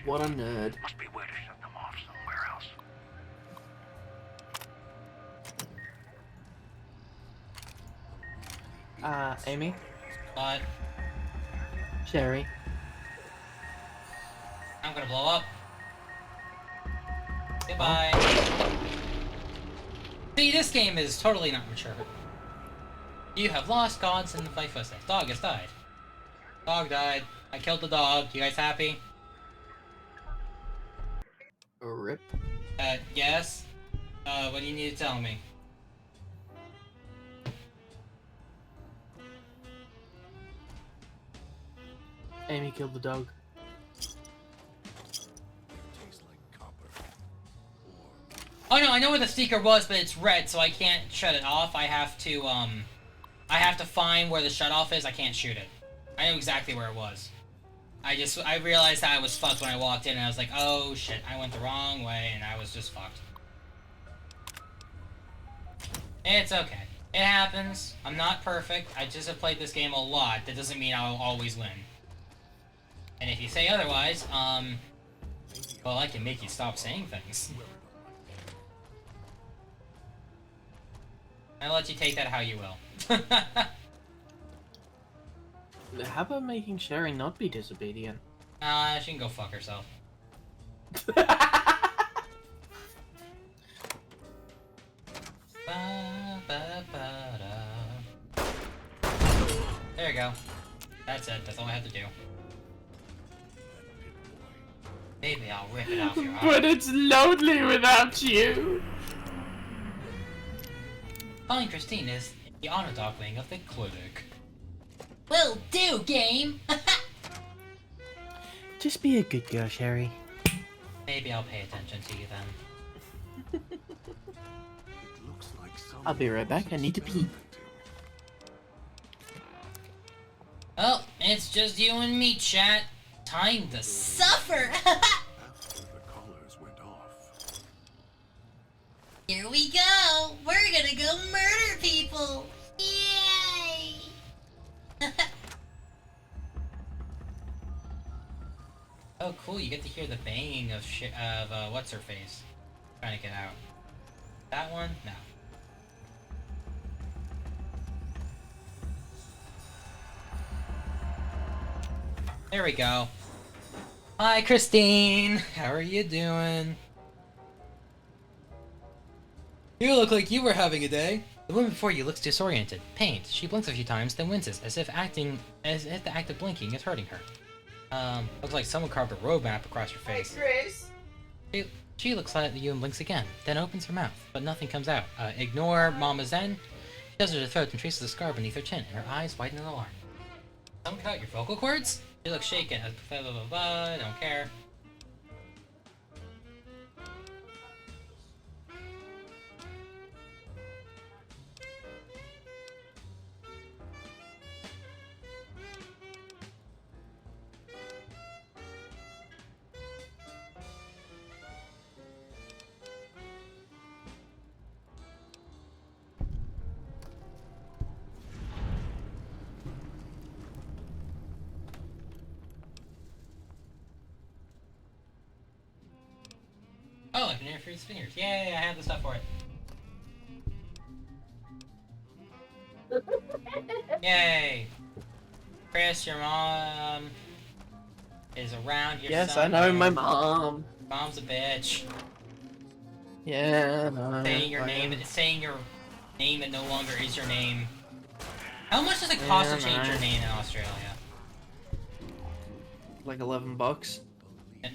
What a nerd. Must be a way to shut them off somewhere else. Amy? But Sherry? I'm gonna blow up. Goodbye. See, this game is totally not mature. You have lost gods in the fight footsteps. Dog has died. Dog died. I killed the dog. You guys happy? Rip. Yes? What do you need to tell me? Amy killed the dog. Oh no, I know where the speaker was, but it's red, so I can't shut it off. I have to find where the shut off is. I can't shoot it. I know exactly where it was. I realized that I was fucked when I walked in, and I was like, oh shit, I went the wrong way, and I was just fucked. It's okay. It happens. I'm not perfect. I just have played this game a lot. That doesn't mean I'll always win. And if you say otherwise, well, I can make you stop saying things. I'll let you take that how you will. How about making Sherry not be disobedient? She can go fuck herself. There you go. That's it. That's all I have to do. Maybe I'll rip it off your arm. But it's lonely without you! Calling Christine is the honor dog wing of the clinic. Will do, game! Just be a good girl, Sherry. Maybe I'll pay attention to you then. I'll be right back. I need to pee. Oh, it's just you and me, chat. Time to suffer! After the collars went off. Here we go! We're gonna go murder people! Yay! Oh, cool, you get to hear the banging of what's-her-face. Trying to get out. That one? No. There we go. Hi, Christine. How are you doing? You look like you were having a day. The woman before you looks disoriented, pained. She blinks a few times, then winces, as if the act of blinking is hurting her. Looks like someone carved a road map across your face. Hi, Chris. She looks at you and blinks again, then opens her mouth, but nothing comes out. Ignore Mama Zen. She does her throat and traces the scar beneath her chin, and her eyes widen in alarm. Someone cut your vocal cords? She looks shaken. Blah, blah, blah, blah, don't care. Oh, I can interfere with fingers. Yay, I have the stuff for it. Yay! Chris, your mom is around here Yes, I somewhere. know my mom. Mom's a bitch. Yeah, no. Saying your name that no longer is your name. How much does it cost to change your name in Australia? Like $11.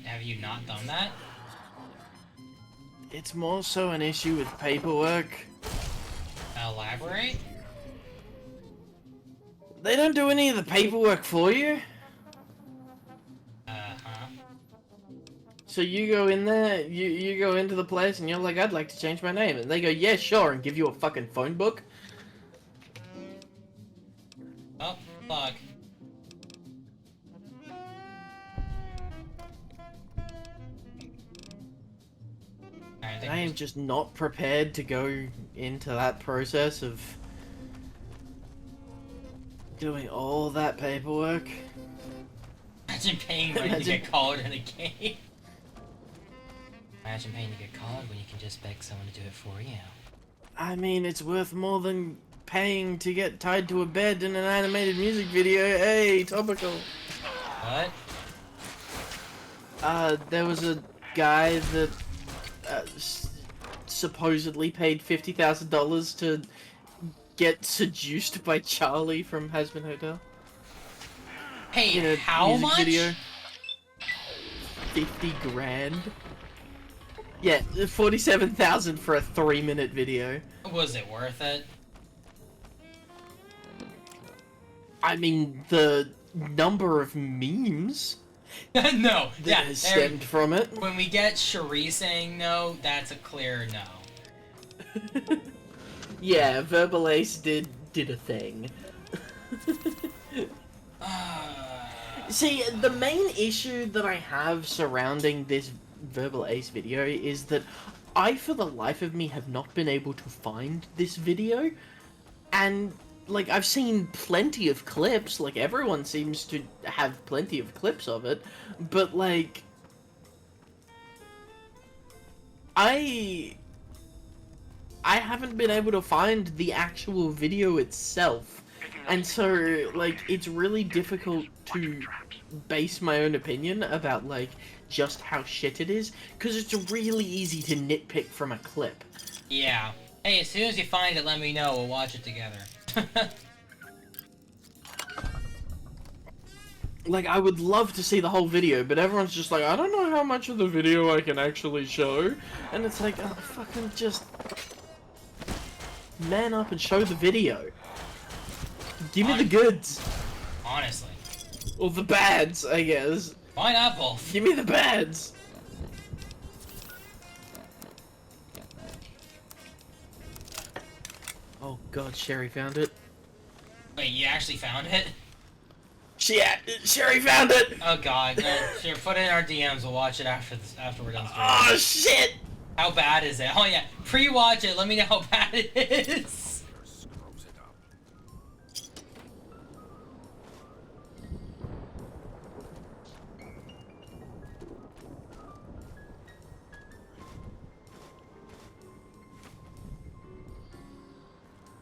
Have you not done that? It's more so an issue with paperwork. Elaborate? They don't do any of the paperwork for you. Uh-huh. So you go in there, you go into the place and you're like, I'd like to change my name. And they go, yeah, sure, and give you a fucking phone book. Oh, fuck. Alright, I am just not prepared to go into that process of doing all that paperwork. Imagine paying money to get collared in a game. Imagine paying to get collared when you can just beg someone to do it for you. I mean, it's worth more than paying to get tied to a bed in an animated music video. Hey, topical. What? There was a guy that supposedly paid $50,000 to get seduced by Charlie from Hazbin Hotel. Hey, In a how music much? video. 50 grand. Yeah, 47,000 for a 3-minute video. Was it worth it? I mean, the number of memes No. that Yeah. has stemmed from it. When we get Cherie saying no, that's a clear no. Yeah, Verbal Ace did a thing. See, the main issue that I have surrounding this Verbal Ace video is that I, for the life of me, have not been able to find this video. And, like, I've seen plenty of clips, like, everyone seems to have plenty of clips of it, but, like, I haven't been able to find the actual video itself. And so, like, it's really difficult to base my own opinion about, like, just how shit it is, because it's really easy to nitpick from a clip. Yeah. Hey, as soon as you find it, let me know. We'll watch it together. Like, I would love to see the whole video, but everyone's just like, I don't know how much of the video I can actually show. And it's like, oh, fucking just man up and show the video. Give me the goods. Honestly. Or the bads, I guess. Why not both? Give me the bads. Oh god, Sherry found it. Wait, you actually found it? Sherry found it! Oh god, sure, put it in our DMs, we'll watch it after we're done streaming. Oh shit! How bad is it? Oh yeah, pre-watch it, let me know how bad it is! Screws it up.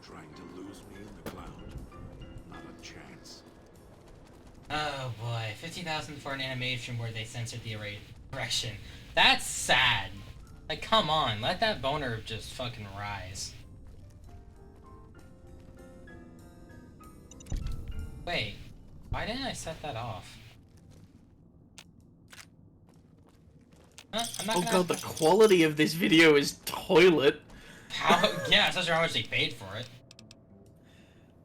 Trying to lose me in the cloud? Not a chance. Oh boy, 50,000 for an animation where they censored the erection. That's sad. Like, come on, let that boner just fucking rise. Wait, why didn't I set that off? Huh? I'm not Oh gonna god, the quality of this video is toilet. How? Yeah, especially how much they paid for it.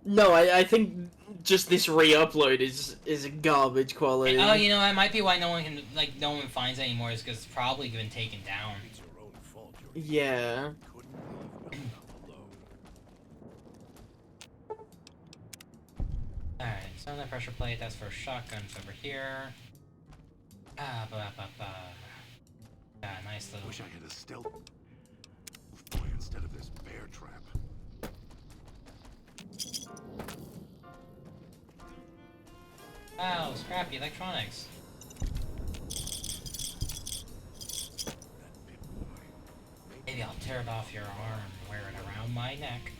No, I think just this re-upload is garbage quality. Oh, you know, that might be why no one finds it anymore, is because it's probably been taken down. It's your own fault. Yeah. Couldn't leave yourself alone. Alright, so the pressure plate, that's for shotguns over here. Nice little... Wish I had a stealth boy instead of this bear trap. Wow, scrappy electronics. Maybe I'll tear it off your arm and wear it around my neck.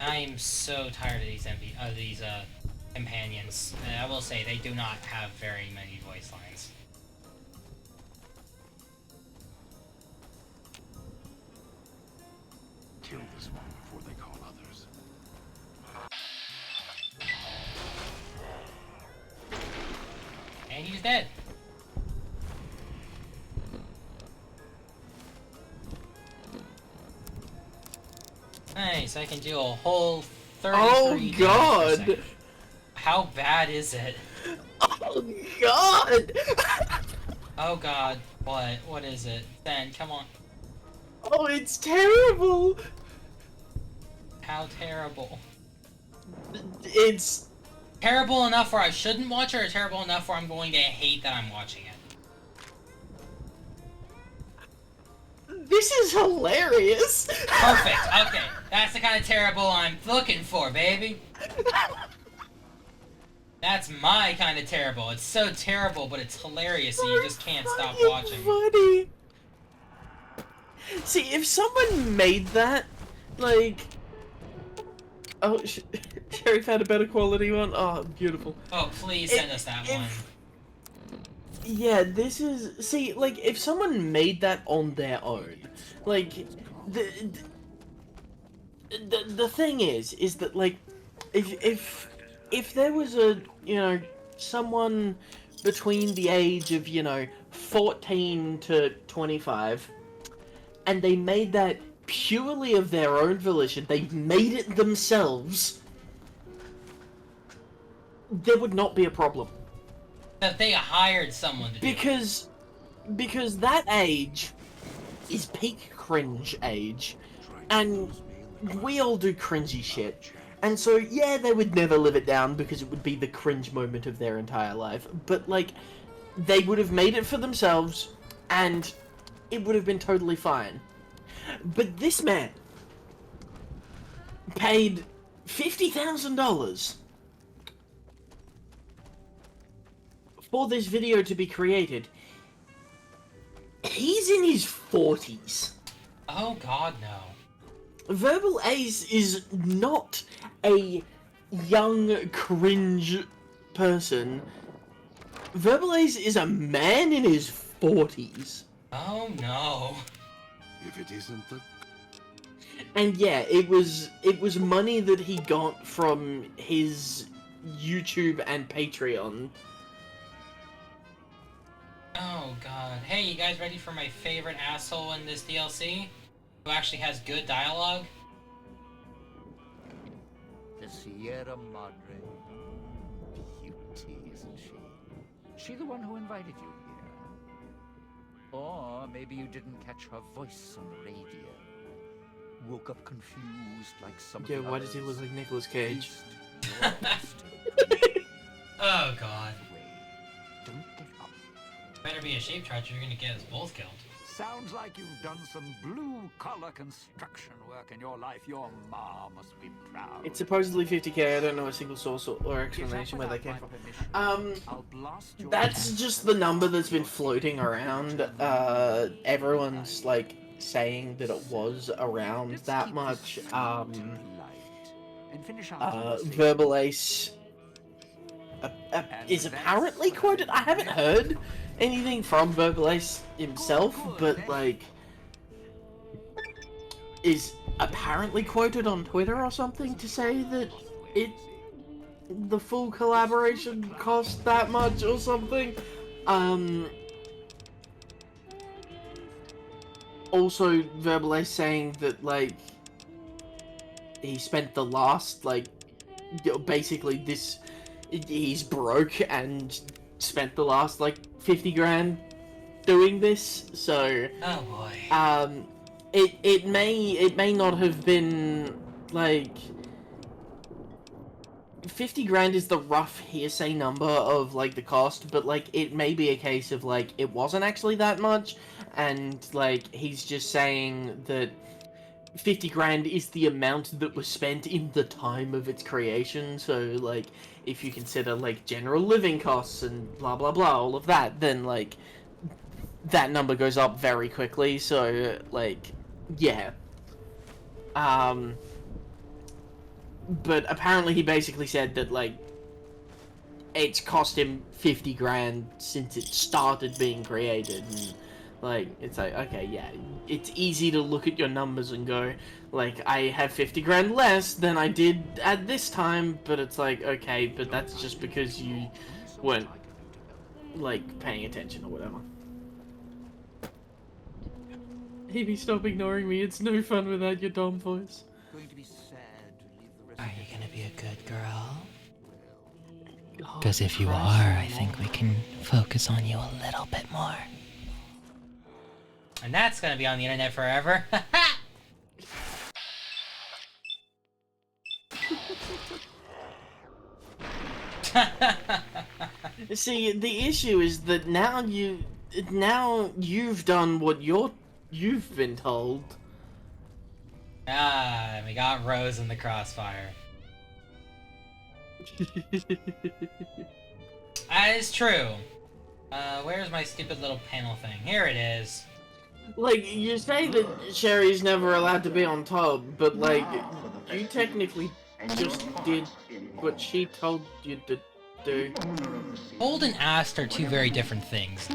I'm so tired of these companions. And I will say, they do not have very many voice lines. Kill this one before they call others. And he's dead. Nice, I can do a whole 33 Oh damage per god! second. How bad is it? Oh god! Oh god, what? What is it? Ben, come on. Oh, it's terrible! How terrible. It's... Terrible enough where I shouldn't watch it, or terrible enough where I'm going to hate that I'm watching it? This is hilarious! Perfect, okay. That's the kind of terrible I'm looking for, baby. That's my kind of terrible. It's so terrible, but it's hilarious, so you just can't stop watching. Funny. See, if someone made that, like... Oh, Sherry found a better quality one? Oh, beautiful. Oh, please send us that one. Yeah, this is... See, like, if someone made that on their own, like, the thing is that, like, if there was a, you know, someone between the age of, you know, 14 to 25, and they made that purely of their own volition, they made it themselves, there would not be a problem. That they hired someone to do it. Because that age is peak cringe age, and we all do cringy shit. And so, yeah, they would never live it down because it would be the cringe moment of their entire life. But, like, they would have made it for themselves, and it would have been totally fine. But this man paid $50,000 for this video to be created. He's in his 40s. Oh god, no. Verbal Ace is not a young, cringe person. Verbal Ace is a man in his 40s. Oh no. If it isn't the... And yeah, it was money that he got from his YouTube and Patreon. Oh god. Hey, you guys ready for my favorite asshole in this DLC? Who actually has good dialogue? The Sierra Madre. Beauty, isn't she? She the one who invited you here? Or maybe you didn't catch her voice on the radio. Woke up confused like some Yeah, why does he look like Nicolas Cage? Oh god. Don't get up. Better be a shape charger, you're gonna get us both killed. Sounds like you've done some blue-collar construction work in your life. Your ma must be proud. It's supposedly 50k, I don't know a single source or explanation where that came from. I'll blast your That's just the number that's been floating around. Everyone's, like, saying that it was around Just that keep much. this sweet and light, and finish out your Verbal Ace is apparently quoted. I haven't heard anything from Verbal Ace himself, but like is apparently quoted on Twitter or something to say that the full collaboration cost that much or something. Also, Verbal Ace saying that like he spent the last basically this he's broke and spent the last 50 grand doing this, so Oh boy. it may not have been 50 grand is the rough hearsay number of the cost, but it may be a case of it wasn't actually that much, and he's just saying that 50 grand is the amount that was spent in the time of its creation. So if you consider general living costs and blah blah blah, all of that, then that number goes up very quickly. So yeah. But apparently he basically said that it's cost him 50 grand since it started being created, and it's okay, yeah, it's easy to look at your numbers and go, I have 50 grand less than I did at this time, but it's okay, but that's just because you weren't, paying attention or whatever. Evie, stop ignoring me, it's no fun without your dumb voice. Are you gonna be a good girl? Because if you are, I think we can focus on you a little bit more. And that's gonna be on the internet forever. See, the issue is that now you've done what you've been told. Ah, we got Rose in the crossfire. That is true. Where's my stupid little panel thing? Here it is. You say that Sherry's never allowed to be on top, but you technically just did what she told you to do. Old and asked are two very different things.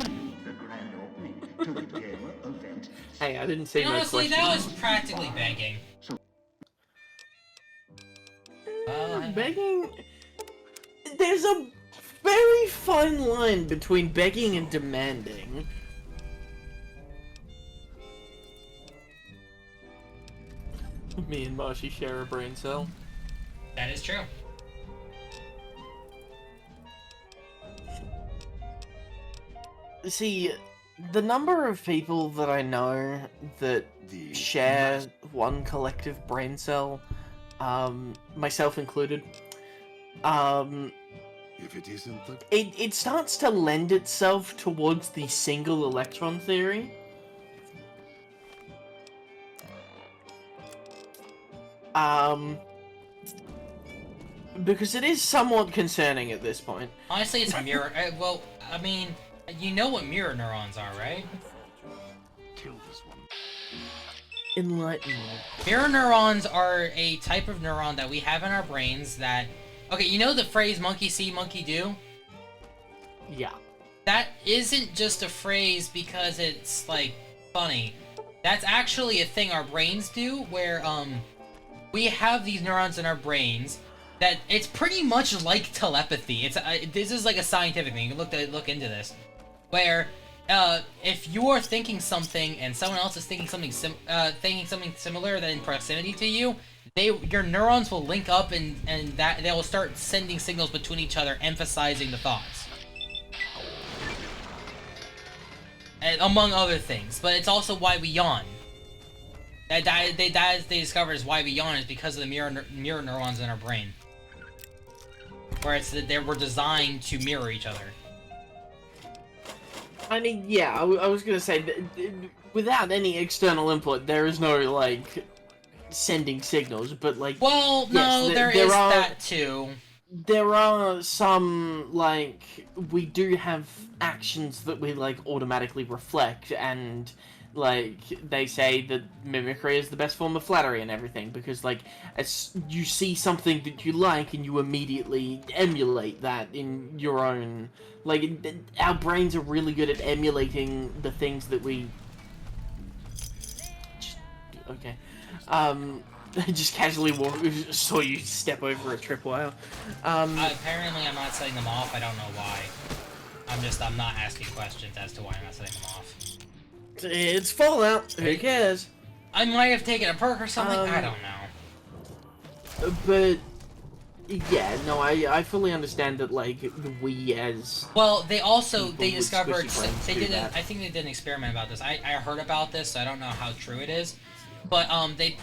Hey, I didn't say no Honestly, question. that was practically begging. Begging... There's a very fine line between begging and demanding. Me and Marshy share a brain cell. That is true. See, the number of people that I know that share one collective brain cell, myself included, If it isn't the... it starts to lend itself towards the single electron theory. Because it is somewhat concerning at this point. Honestly, it's a mirror. Well, I mean, you know what mirror neurons are, right? Kill this one. Enlighten me. Mirror neurons are a type of neuron that we have in our brains that... Okay, you know the phrase monkey see, monkey do? Yeah. That isn't just a phrase because it's, funny. That's actually a thing our brains do, where, we have these neurons in our brains that it's pretty much like telepathy. It's this is a scientific thing. You can look into this, where if you're thinking something and someone else is thinking something similar that in proximity to you, your neurons will link up and that they will start sending signals between each other, emphasizing the thoughts, and among other things. But it's also why we yawn. That they discovered is why we yawn is because of the mirror neurons in our brain. Where it's that they were designed to mirror each other. I mean, yeah, I was gonna say, without any external input, there is no, sending signals, but, Well, no, yes, there is that too. There are some, we do have actions that we, automatically reflect, and like, they say that mimicry is the best form of flattery and everything, because, like, as you see something that you like and you immediately emulate that in your own... Like, our brains are really good at emulating the things that we... Okay. I just casually saw you step over a tripwire. Apparently I'm not setting them off, I don't know why. I'm not asking questions as to why I'm not setting them off. It's Fallout. Who cares? I might have taken a perk or something. I don't know. But yeah, no, I fully understand that. Like we as well, they with discovered squishy brains they do did that. I think they did an experiment about this. I heard about this, so I don't know how true it is. But they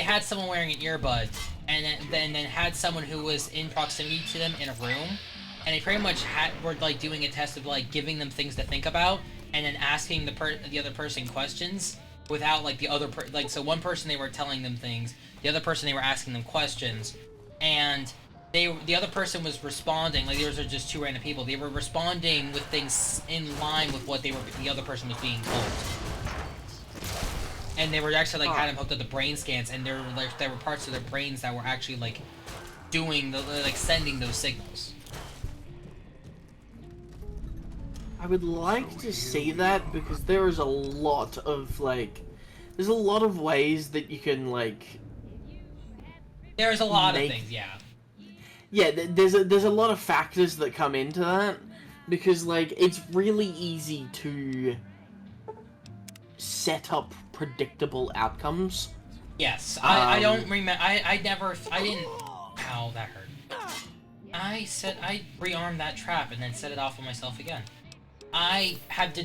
had someone wearing an earbud, and then had someone who was in proximity to them in a room, and they pretty much were like doing a test of like giving them things to think about, and then asking the other person questions without like the other so one person they were telling them things, the other person they were asking them questions, and the other person was responding like these are just two random people. They were responding with things in line with what the other person was being told. And they were actually like had them hooked up to brain scans, and there were parts of their brains that were actually like doing sending those signals. I would like to see that because there is a lot of there's a lot of ways that you can There's a lot of things, yeah. Yeah, there's a lot of factors that come into that because it's really easy to set up predictable outcomes. Yes, I don't remember. I didn't. Ow, that hurt. I rearmed that trap and then set it off on myself again. I have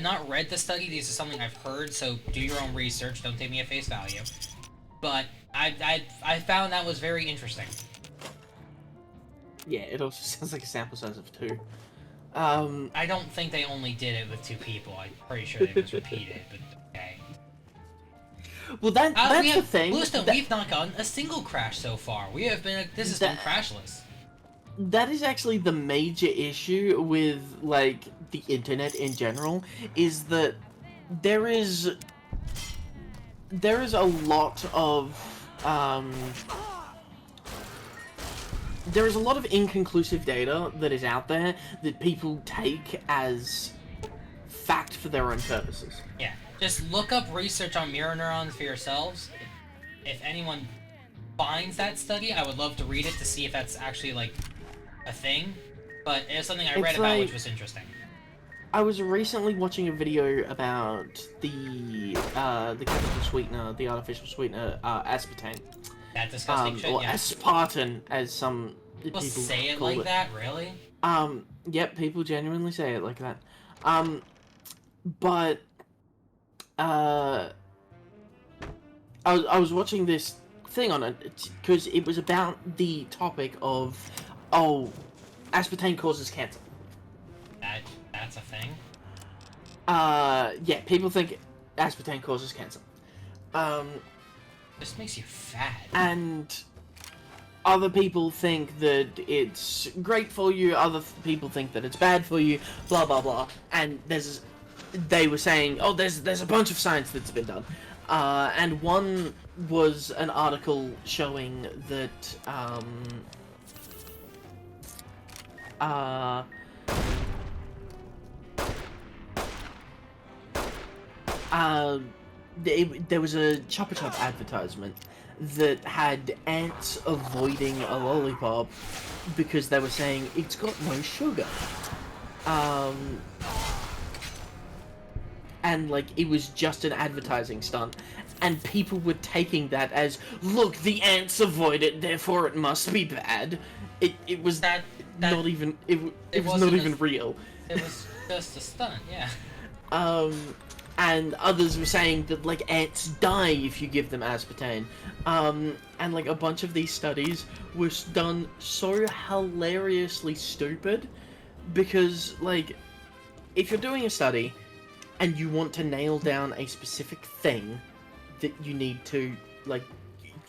not read the study. This is something I've heard. So do your own research. Don't take me at face value. But I found that was very interesting. Yeah, it also sounds like a sample size of 2. I don't think they only did it with 2 people. I'm pretty sure they just repeated, but okay. Well, that's the thing. Bluestone, we've not gotten a single crash so far. This has been crashless. That is actually the major issue with the internet in general, is that there is a lot of inconclusive data that is out there that people take as fact for their own purposes. Yeah, just look up research on mirror neurons for yourselves. If anyone finds that study, I would love to read it to see if that's actually a thing. But it's something I read about which was interesting. I was recently watching a video about the chemical sweetener, the artificial sweetener, aspartame. That disgusting shit, or yeah. aspartame, as some people say it call like that, really? Yep, people genuinely say it like that. But I was watching this thing on it because it was about the topic of aspartame causes cancer. That's a thing? Yeah, people think aspartame causes cancer. This makes you fat. And other people think that it's great for you, other people think that it's bad for you, blah blah blah. And they were saying, there's a bunch of science that's been done. And one was an article showing that there was a Chopper Chop advertisement that had ants avoiding a lollipop because they were saying it's got no sugar. And it was just an advertising stunt, and people were taking that as, look, the ants avoid it, therefore it must be bad. It was not even it was not even real. It was just a stunt, yeah. And others were saying that ants die if you give them aspartame. And a bunch of these studies were done so hilariously stupid because if you're doing a study and you want to nail down a specific thing that you need to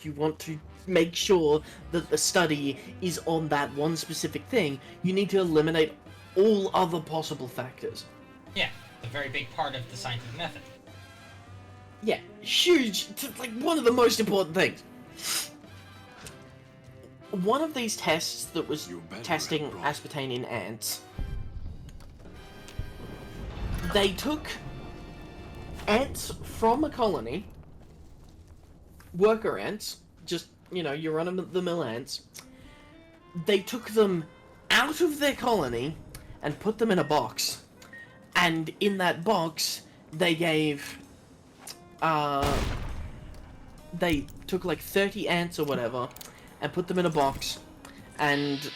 you want to make sure that the study is on that one specific thing, you need to eliminate all other possible factors. Yeah, a very big part of the scientific method. Yeah, huge, like one of the most important things. One of these tests that was You better testing have brought- aspartame in ants, they took ants from a colony, worker ants, just, you know, your run-of-the-mill ants, they took them out of their colony and put them in a box. And in that box, they gave, they took like 30 ants or whatever, and put them in a box, and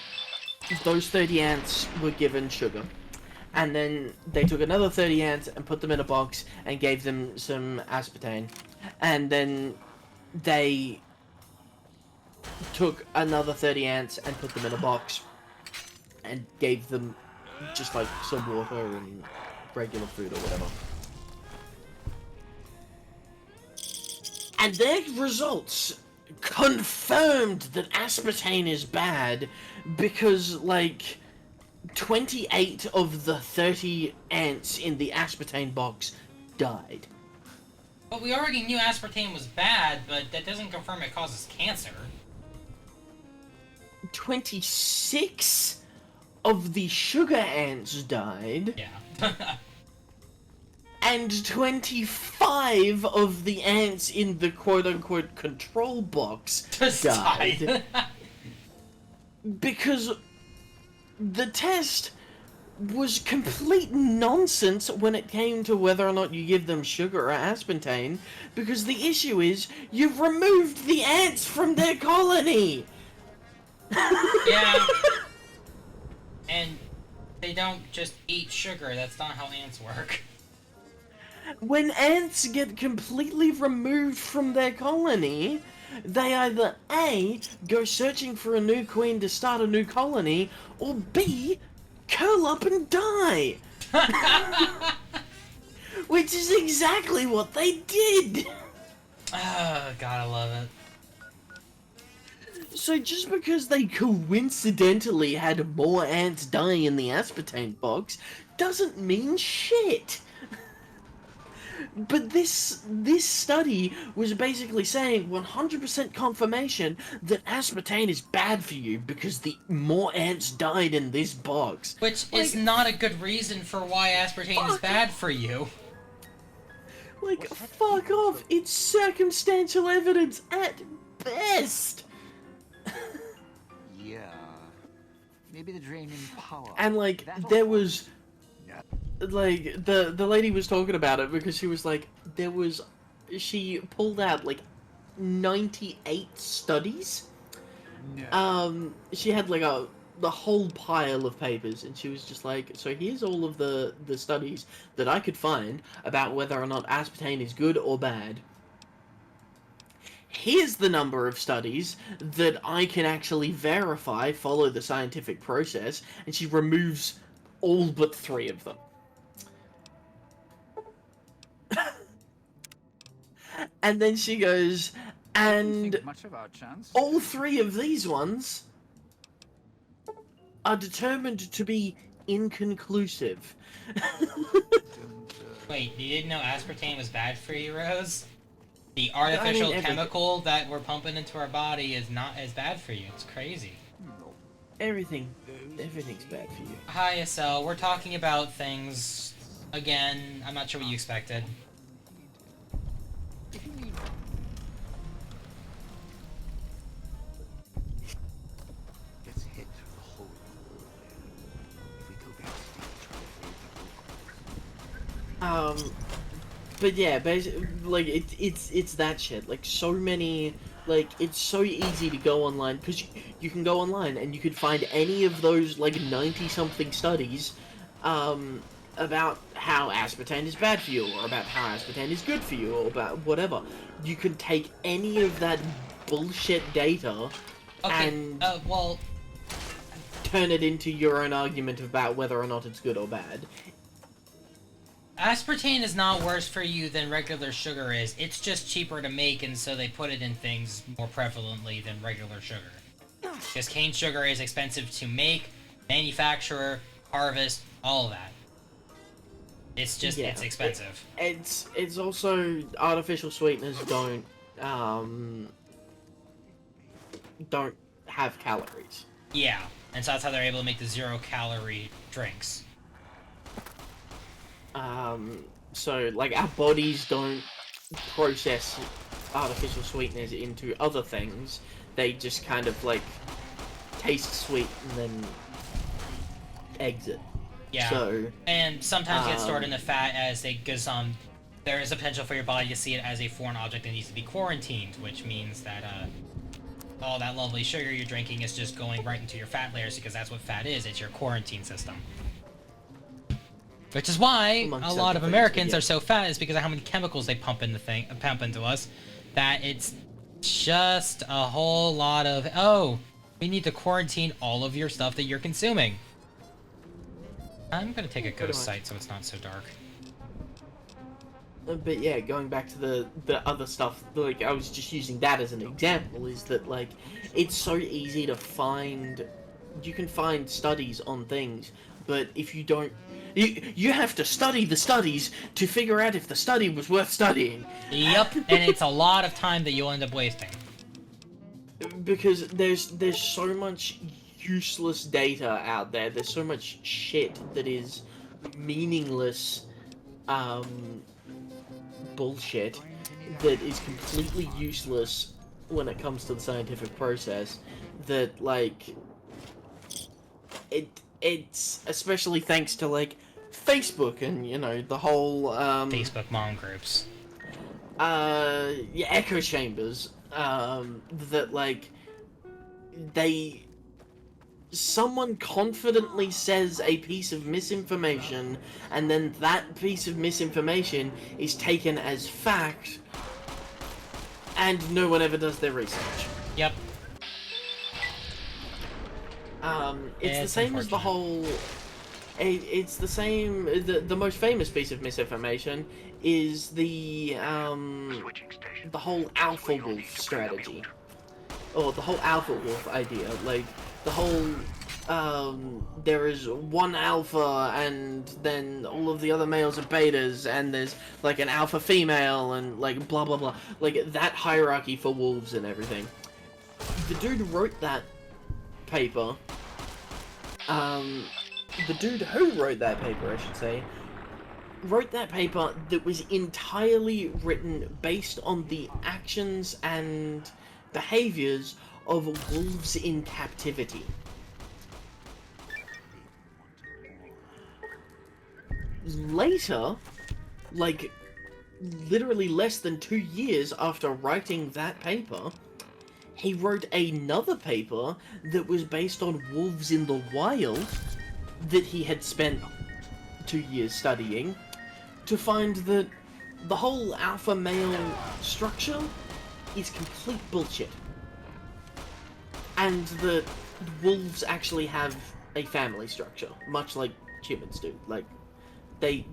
those 30 ants were given sugar. And then they took another 30 ants and put them in a box and gave them some aspartame. And then they took another 30 ants and put them in a box and gave them just like some water and regular food or whatever. And their results confirmed that aspartame is bad because, like, 28 of the 30 ants in the aspartame box died. But we already knew aspartame was bad, but that doesn't confirm it causes cancer. 26 of the sugar ants died. Yeah. And 25 of the ants in the quote-unquote control box Just died. Because the test was complete nonsense when it came to whether or not you give them sugar or aspartame, because the issue is, you've removed the ants from their colony! Yeah. And they don't just eat sugar, that's not how ants work. When ants get completely removed from their colony, they either A, go searching for a new queen to start a new colony, or B, curl up and die! Which is exactly what they did! Oh, God, I love it. So just because they coincidentally had more ants die in the aspartame box, doesn't mean shit! But this study was basically saying 100% confirmation that aspartame is bad for you because the more ants died in this box. Which is not a good reason for why aspartame is bad for you. Like, fuck off! It's circumstantial evidence at best! Yeah. Maybe the drain in power. And like, That'll there work. was... Like, the lady was talking about it because she was like, she pulled out like 98 studies. No. She had like the whole pile of papers, and she was just like, so here's all of the studies that I could find about whether or not aspartame is good or bad. Here's the number of studies that I can actually verify follow the scientific process, and she removes all but 3 of them. And then she goes, and Think much of our chance. all 3 of these ones are determined to be inconclusive. Wait, you didn't know aspartame was bad for you, Rose? The artificial chemical that we're pumping into our body is not as bad for you. It's crazy. Everything's bad for you. Hi, SL. We're talking about things. Again, I'm not sure what you expected. Gets hit through the whole. If we go backstage, But yeah, basically, like, it's that shit. Like, so many, like, it's so easy to go online, because you can go online and you could find any of those, like, 90-something studies, about how aspartame is bad for you, or about how aspartame is good for you, or about whatever. You can take any of that bullshit data and well, turn it into your own argument about whether or not it's good or bad. aspartame is not worse for you than regular sugar is. It's just cheaper to make, and so they put it in things more prevalently than regular sugar. Because cane sugar is expensive to make, manufacture, harvest, all of that. It's just it's expensive. It's also artificial sweeteners don't have calories. Yeah, and so that's how they're able to make the 0-calorie drinks. So like our bodies don't process artificial sweeteners into other things. They just kind of like taste sweet and then exit. Yeah, So, and sometimes get stored in the fat because there is a potential for your body to see it as a foreign object that needs to be quarantined, which means that all that lovely sugar you're drinking is just going right into your fat layers because that's what fat is. It's your quarantine system. Which is why a lot of Americans are so fat, is because of how many chemicals they pump into us. That it's just a whole lot of, oh, we need to quarantine all of your stuff that you're consuming. I'm gonna take a ghost site so it's not so dark. But yeah, going back to the other stuff, like I was just using that as an example, is that like it's so easy to find. You can find studies on things, but if you don't, you have to study the studies to figure out if the study was worth studying. Yep, and it's a lot of time that you'll end up wasting. Because there's so much useless data out there. There's so much shit that is meaningless, bullshit that is completely useless when it comes to the scientific process. That like it's especially thanks to like Facebook and the whole Facebook mom groups. Yeah, echo chambers. That like someone confidently says a piece of misinformation, and then that piece of misinformation is taken as fact, and no one ever does their research. Yep. It's the same as the whole. It's the same. The most famous piece of misinformation is the whole alpha wolf strategy, or the whole alpha wolf idea. Like the whole there is one alpha, and then all of the other males are betas, and there's like an alpha female, and like blah blah blah. Like that hierarchy for wolves and everything. The dude wrote that paper. The dude who wrote that paper, I should say, wrote that paper that was entirely written based on the actions and behaviors of wolves in captivity. Later, like literally less than 2 years after writing that paper, he wrote another paper that was based on wolves in the wild that he had spent 2 years studying, to find that the whole alpha male structure is complete bullshit. And that wolves actually have a family structure, much like humans do. Like, they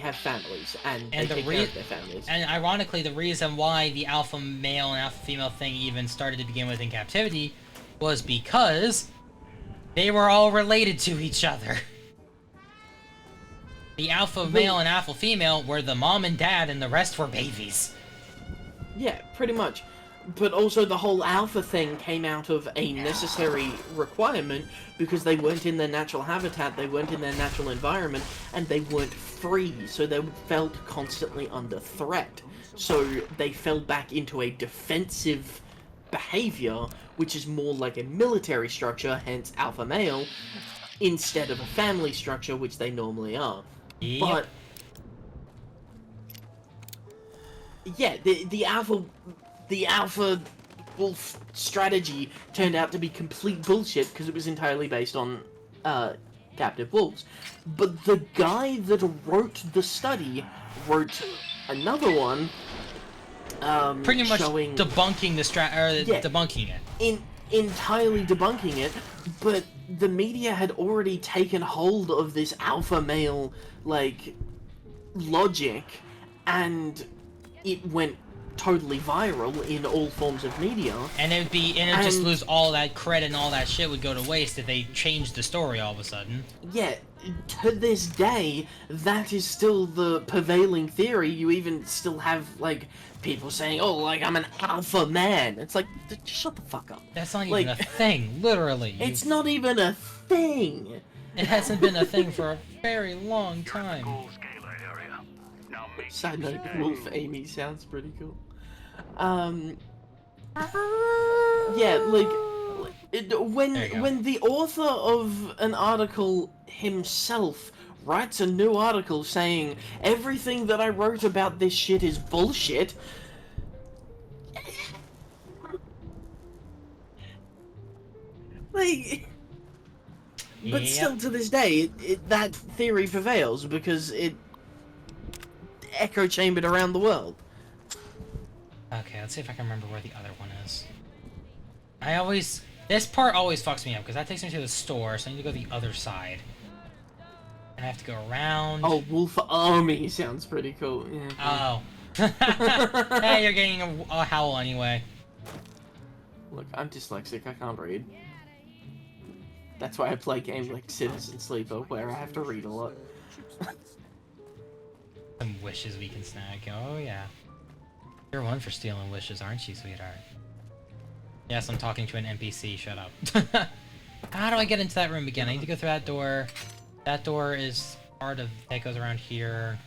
have families, and they take care of their families. And ironically, the reason why the alpha male and alpha female thing even started to begin with in captivity was because they were all related to each other. The alpha male and alpha female were the mom and dad, and the rest were babies. Yeah, pretty much. But also the whole alpha thing came out of a necessary requirement because they weren't in their natural habitat, they weren't in their natural environment, and they weren't free, so they felt constantly under threat. So they fell back into a defensive behavior, which is more like a military structure, hence alpha male, instead of a family structure, which they normally are. Yep. But yeah, the alpha wolf strategy turned out to be complete bullshit because it was entirely based on captive wolves. But the guy that wrote the study wrote another one, pretty much showing, debunking debunking it. Entirely debunking it, but the media had already taken hold of this alpha male like logic, and it went totally viral in all forms of media. And it would just lose all that credit, and all that shit would go to waste if they changed the story all of a sudden. Yeah, to this day, that is still the prevailing theory. You even still have, like, people saying, oh, like, I'm an alpha man. It's like, shut the fuck up. That's not Like, even a thing, literally. It's not even a thing. It hasn't been a thing for a very long time. Side note, Wolf Amy sounds pretty cool. Yeah, like, when the author of an article himself writes a new article saying everything that I wrote about this shit is bullshit, like, but still to this day, that theory prevails because it echo chambered around the world. Okay, let's see if I can remember where the other one is. This part always fucks me up, because that takes me to the store, so I need to go the other side. And I have to go around. Oh, Wolf Army sounds pretty cool. Yeah. Oh. Hey, you're getting a howl anyway. Look, I'm dyslexic, I can't read. That's why I play games like Citizen Sleeper, where I have to read a lot. Some wishes we can snag. Oh, yeah. You're one for stealing wishes, aren't you, sweetheart? Yes, I'm talking to an NPC, shut up. How do I get into that room again? I need to go through that door. That door is part of... that goes around here.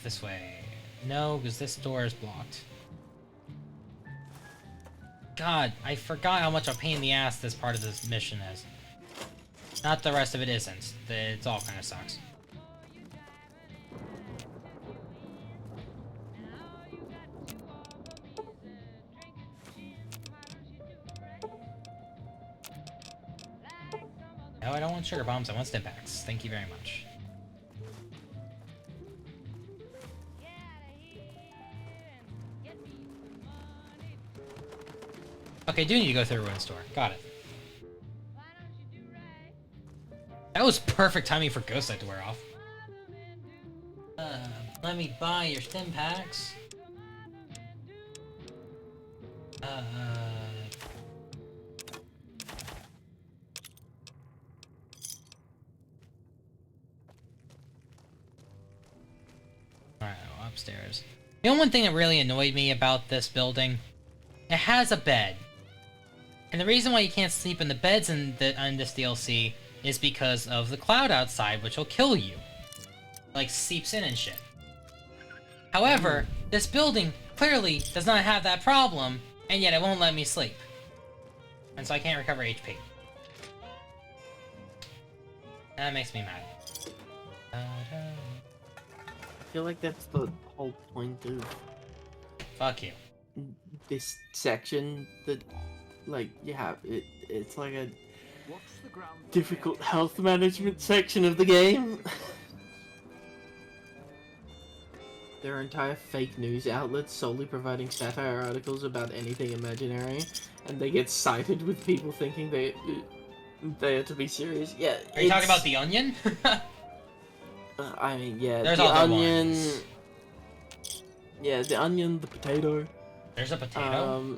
This way. No, because this door is blocked. God, I forgot how much a pain in the ass this part of this mission is. Not the rest of it isn't. It's all kind of sucks. No, I don't want sugar bombs, I want stim packs. Thank you very much. Okay, do need to go through a ruin store. Got it. That was perfect timing for Ghost Light to wear off. Let me buy your stim packs. Alright, upstairs. You know one thing that really annoyed me about this building? It has a bed. And the reason why you can't sleep in the beds in this DLC is because of the cloud outside, which will kill you. Like, seeps in and shit. However, this building clearly does not have that problem, and yet it won't let me sleep. And so I can't recover HP. That makes me mad. I feel like that's the whole point of Fuck you. this section, that, like, you have it's like a difficult health management section of the game. There are entire fake news outlets solely providing satire articles about anything imaginary, and they get cited with people thinking they are to be serious. Yeah. Are you talking about The Onion? I mean, yeah, There's The other Onion. ones. Yeah, The Onion, The Potato. There's a potato?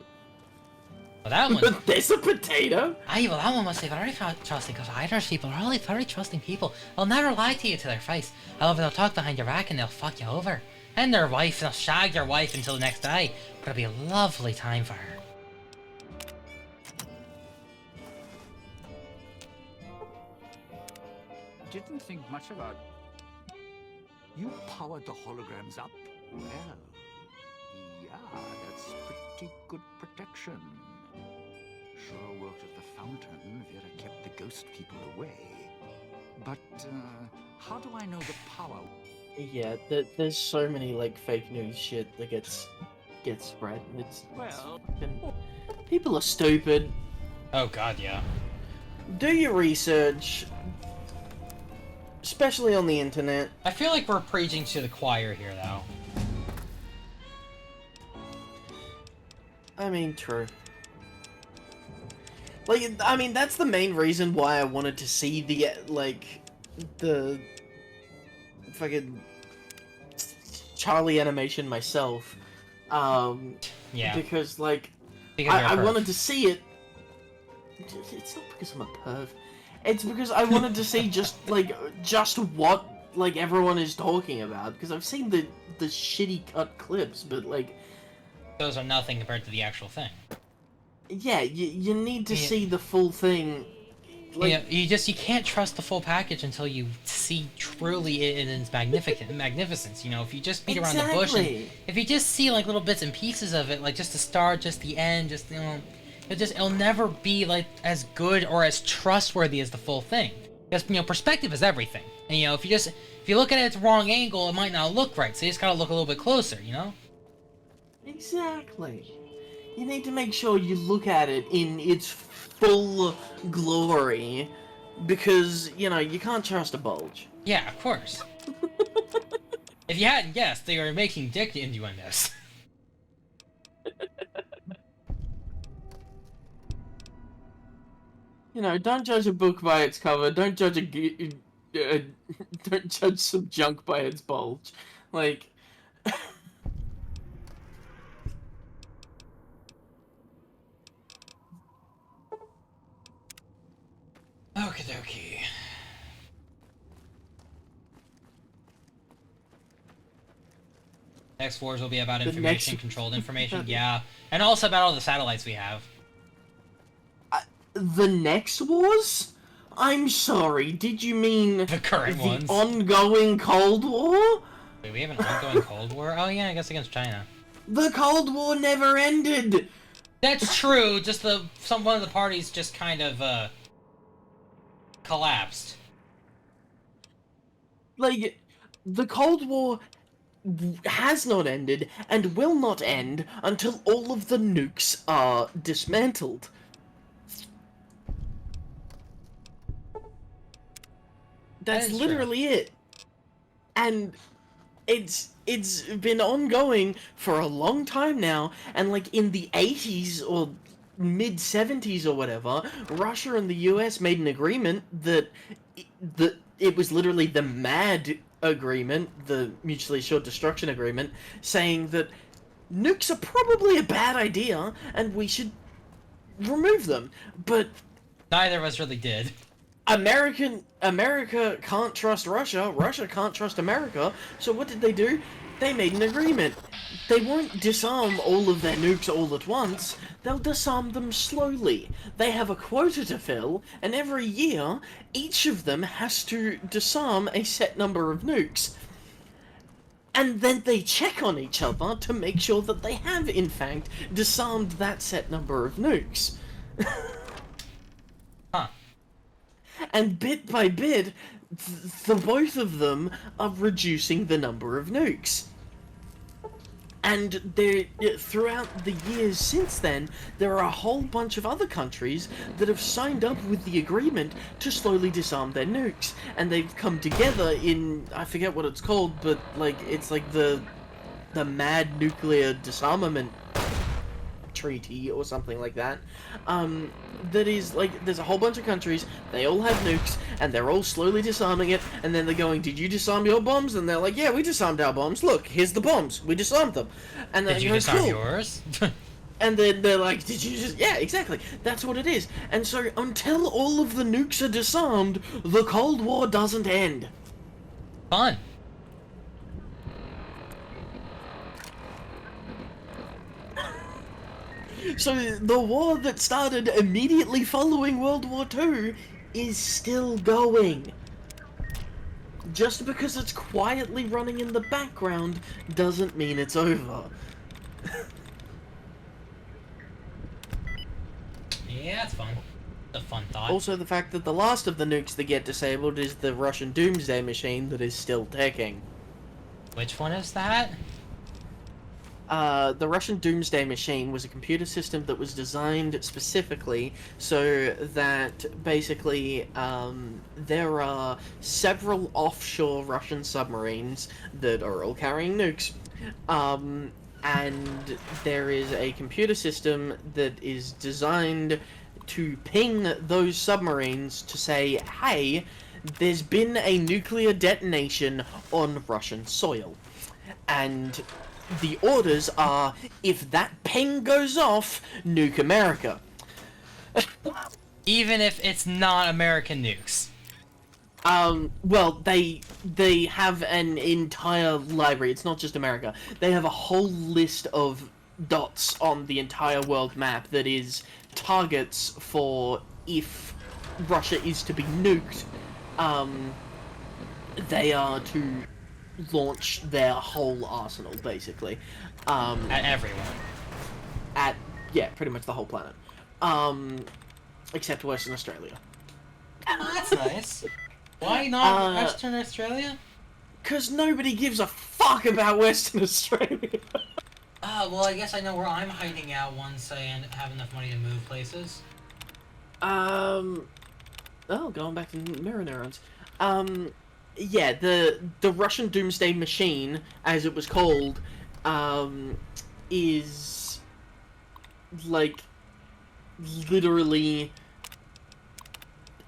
Well, that one... There's a potato? Aye, well, that one must be very trusting, because Irish people are only very trusting people. They'll never lie to you to their face. However, they'll talk behind your back and they'll fuck you over. And their wife, they'll shag your wife until the next day. But it'll be a lovely time for her. Didn't think much about... You powered the holograms up? Well, yeah, that's pretty good protection. Sure worked at the fountain. Vera kept the ghost people away. But, how do I know the power... Yeah, there's so many, like, fake news shit that gets spread. It's fucking... People are stupid. Oh god, yeah. Do your research. Especially on the internet. I feel like we're preaching to the choir here, though. I mean, true. Like, I mean, that's the main reason why I wanted to see the, like, the... fucking... Charlie animation myself, Yeah. because like Because you're a I perv. wanted to see it. It's not because I'm a perv. It's because I wanted to see just what like everyone is talking about, because I've seen the shitty cut clips, but like Those are nothing compared to the actual thing. yeah, you need to Yeah. see the full thing. Like, You know, you can't trust the full package until you see truly it in its magnificence. You know, if you just beat around the bush, and exactly. if you just see like little bits and pieces of it, like just the start, just the end, just it'll never be like as good or as trustworthy as the full thing. Because perspective is everything, and if you look at it at the wrong angle, it might not look right. So you just gotta look a little bit closer. Exactly. You need to make sure you look at it in its full glory, because, you can't trust a bulge. Yeah, of course. If you hadn't guessed, they are making dick innuendos. Don't judge a book by its cover, don't judge don't judge some junk by its bulge. Like... Okie dokie. Next wars will be about information, controlled information, yeah. And also about all the satellites we have. The next wars? I'm sorry, did you mean The current ones. ongoing Cold War? Wait, we have an ongoing Cold War? Oh yeah, I guess against China. The Cold War never ended! That's true, just one of the parties just kind of, collapsed. Like, the Cold War has not ended and will not end until all of the nukes are dismantled. That's literally it. And it's been ongoing for a long time now, and like in the 80s or mid 70s or whatever, Russia and the US made an agreement that it was literally the MAD agreement, the mutually assured destruction agreement, saying that nukes are probably a bad idea and we should remove them. But neither of us really did. America can't trust Russia, Russia can't trust America, so what did they do? They made an agreement. They won't disarm all of their nukes all at once, they'll disarm them slowly. They have a quota to fill, and every year, each of them has to disarm a set number of nukes. And then they check on each other to make sure that they have, in fact, disarmed that set number of nukes. Huh. And bit by bit, the both of them are reducing the number of nukes. And throughout the years since then, there are a whole bunch of other countries that have signed up with the agreement to slowly disarm their nukes. And they've come together in, I forget what it's called, but like it's like the MAD Nuclear Disarmament Treaty or something like that. That is like, there's a whole bunch of countries, they all have nukes, and they're all slowly disarming it, and then they're going, did you disarm your bombs? And they're like, yeah, we disarmed our bombs, look, here's the bombs, we disarmed them. And Did you disarm yours? And then they're like, did you just... Yeah, exactly, that's what it is. And so, until all of the nukes are disarmed, the Cold War doesn't end. Fun. So the war that started immediately following World War II is still going. Just because it's quietly running in the background doesn't mean it's over. Yeah, it's fun. It's a fun thought. Also, the fact that the last of the nukes that get disabled is the Russian Doomsday Machine that is still ticking. Which one is that? The Russian Doomsday Machine was a computer system that was designed specifically so that basically there are several offshore Russian submarines that are all carrying nukes, and there is a computer system that is designed to ping those submarines to say, hey, there's been a nuclear detonation on Russian soil. And the orders are, if that ping goes off, nuke America. Even if it's not American nukes. Well, they have an entire library. It's not just America. They have a whole list of dots on the entire world map that is targets for if Russia is to be nuked. They are to launch their whole arsenal, basically. At everyone. Yeah, pretty much the whole planet. Except Western Australia. Oh, that's nice. Why not Western Australia? Because nobody gives a fuck about Western Australia. Well, I guess I know where I'm hiding out once I have enough money to move places. Oh, going back to mirror neurons. Yeah, the Russian Doomsday Machine, as it was called, is like literally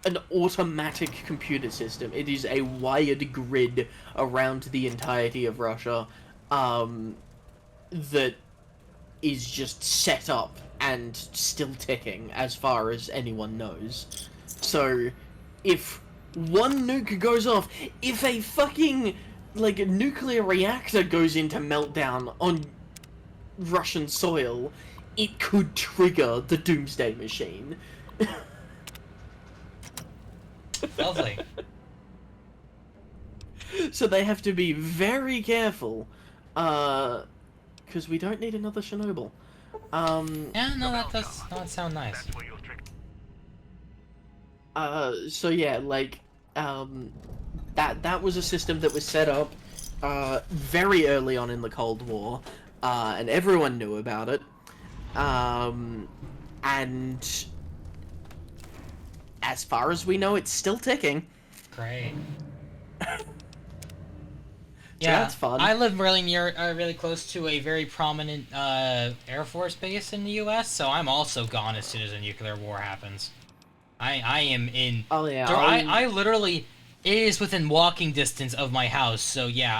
an automatic computer system. It is a wired grid around the entirety of Russia, that is just set up and still ticking as far as anyone knows. So, if one nuke goes off, if a fucking, like, a nuclear reactor goes into meltdown on Russian soil, it could trigger the Doomsday Machine. Lovely. So they have to be very careful, because we don't need another Chernobyl. Yeah, no, that does not sound nice. So yeah, like, that was a system that was set up, very early on in the Cold War, and everyone knew about it, and as far as we know, it's still ticking. Great. So Yeah, that's fun. I live really near, really close to a very prominent Air Force base in the U.S., so I'm also gone as soon as a nuclear war happens. I am in. Oh yeah. I literally, it is within walking distance of my house, so yeah,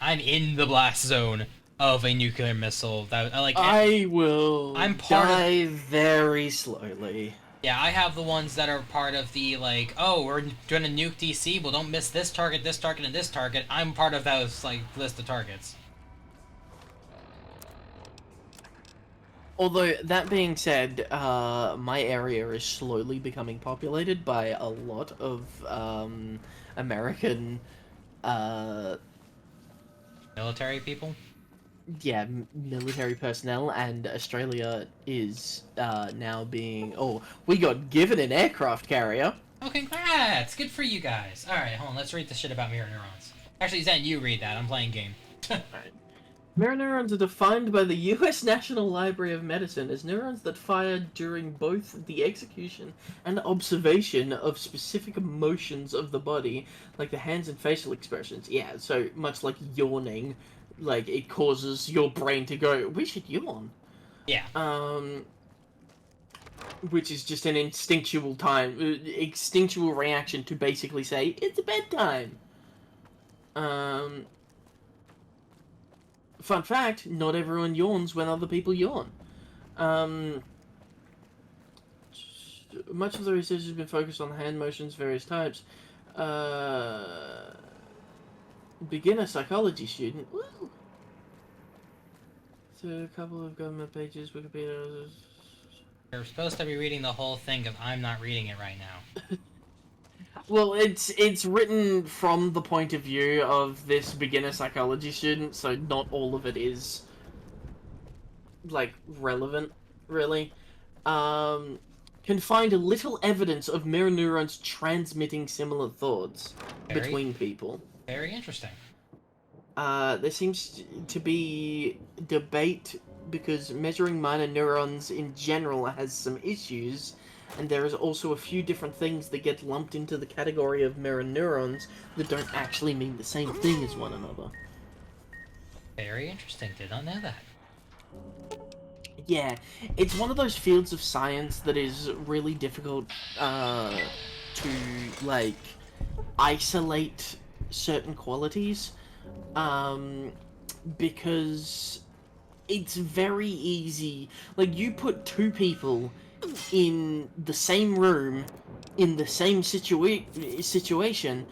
I'm in the blast zone of a nuclear missile. That like I will. I'm part of. die very slowly. Yeah, I have the ones that are part of the, like, oh, we're doing a nuke DC, well, don't miss this target, and this target. I'm part of those, like, list of targets. Although, that being said, my area is slowly becoming populated by a lot of, American, Military people? yeah, military personnel, and Australia is, now being... Oh, we got given an aircraft carrier! Oh, congrats! Good for you guys. Alright, hold on, let's read the shit about mirror neurons. Actually, Zen, you read that. I'm playing game. Alright. Mirror neurons are defined by the U.S. National Library of Medicine as neurons that fire during both the execution and observation of specific emotions of the body, like the hands and facial expressions. Yeah, so much like yawning, like it causes your brain to go, we should yawn. Yeah. Which is just an instinctual reaction to basically say, it's bedtime. Fun fact, not everyone yawns when other people yawn. Much of the research has been focused on hand motions, various types. Beginner psychology student. Woo! So a couple of government pages, Wikipedia... You're supposed to be reading the whole thing, because I'm not reading it right now. Well, it's written from the point of view of this beginner psychology student, so not all of it is, like, relevant, really. Can find little evidence of mirror neurons transmitting similar thoughts between people. Very interesting. There seems to be debate because measuring minor neurons in general has some issues, and there is also a few different things that get lumped into the category of mirror neurons that don't actually mean the same thing as one another. Very interesting. Did not know that. Yeah, it's one of those fields of science that is really difficult to, like, isolate certain qualities. because it's very easy. Like, you put two people in the same room, in the same situation,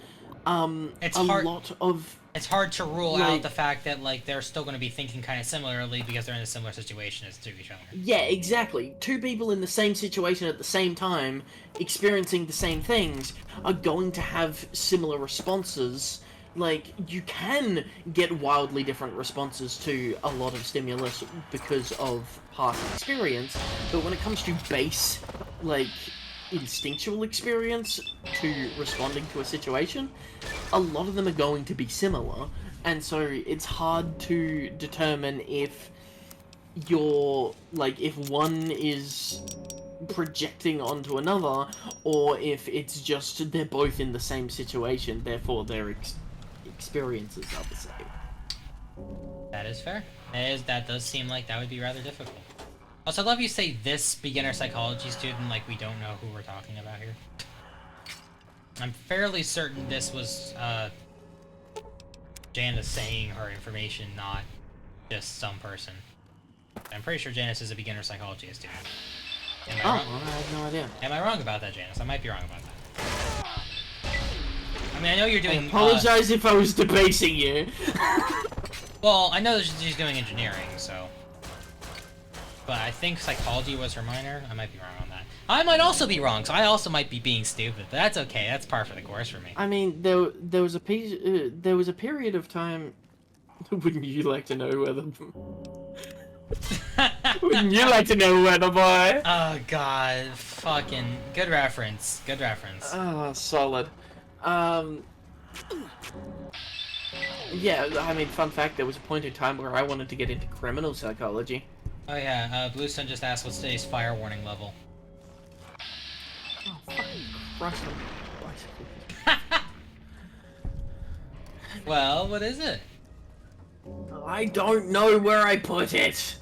It's a hard. lot of, It's hard to rule out like, the fact that like they're still going to be thinking kind of similarly because they're in a similar situation as to each other. yeah, exactly. Two people in the same situation at the same time, experiencing the same things, are going to have similar responses. Like, you can get wildly different responses to a lot of stimulus because of past experience, but when it comes to base, like, instinctual experience to responding to a situation, a lot of them are going to be similar, and so it's hard to determine if you're, like, if one is projecting onto another, or if it's just they're both in the same situation, therefore their experiences are the same. That is fair. That does seem like that would be rather difficult. Also, I love you say this beginner psychology student like we don't know who we're talking about here. I'm fairly certain this was Janice saying her information, not just some person. I'm pretty sure Janice is a beginner psychology student. Am I wrong? I have no idea. Am I wrong about that, Janice? I might be wrong about that. I mean, I know you're doing. I apologize if I was debasing you. Well, I know that she's doing engineering, so. But I think psychology was her minor. I might be wrong on that. I might also be wrong, so I also might be being stupid. But that's okay. That's par for the course for me. I mean, there was a period of time. Wouldn't you like to know where the? Wouldn't you like to know where the boy? Oh god, fucking good reference. Good reference. Oh, solid. Yeah, I mean, fun fact, there was a point in time where I wanted to get into criminal psychology. Oh yeah, Bluestone just asked what's today's fire warning level. Oh, fucking Christ. Well, what is it? I don't know where I put it!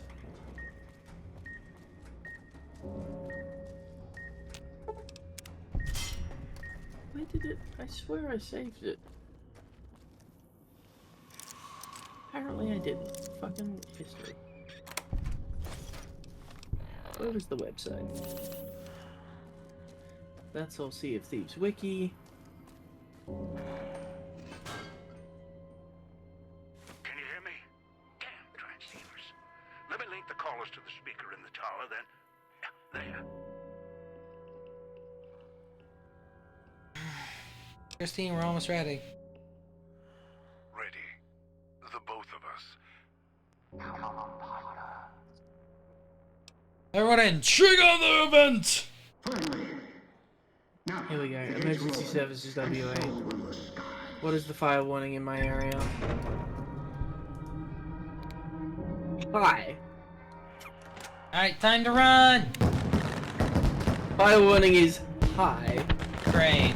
Where did it? I swear I saved it. Apparently I didn't. Fucking history. Where was the website? That's all Sea of Thieves wiki. Can you hear me? Damn transceivers. Let me link the callers to the speaker in the tower, then. Yeah, there. Christine, we're almost ready. Ready. The both of us. Everyone in, trigger the event! Here we go. Emergency services WA. What is the fire warning in my area? Hi. Alright, time to run! Fire warning is hi. Great.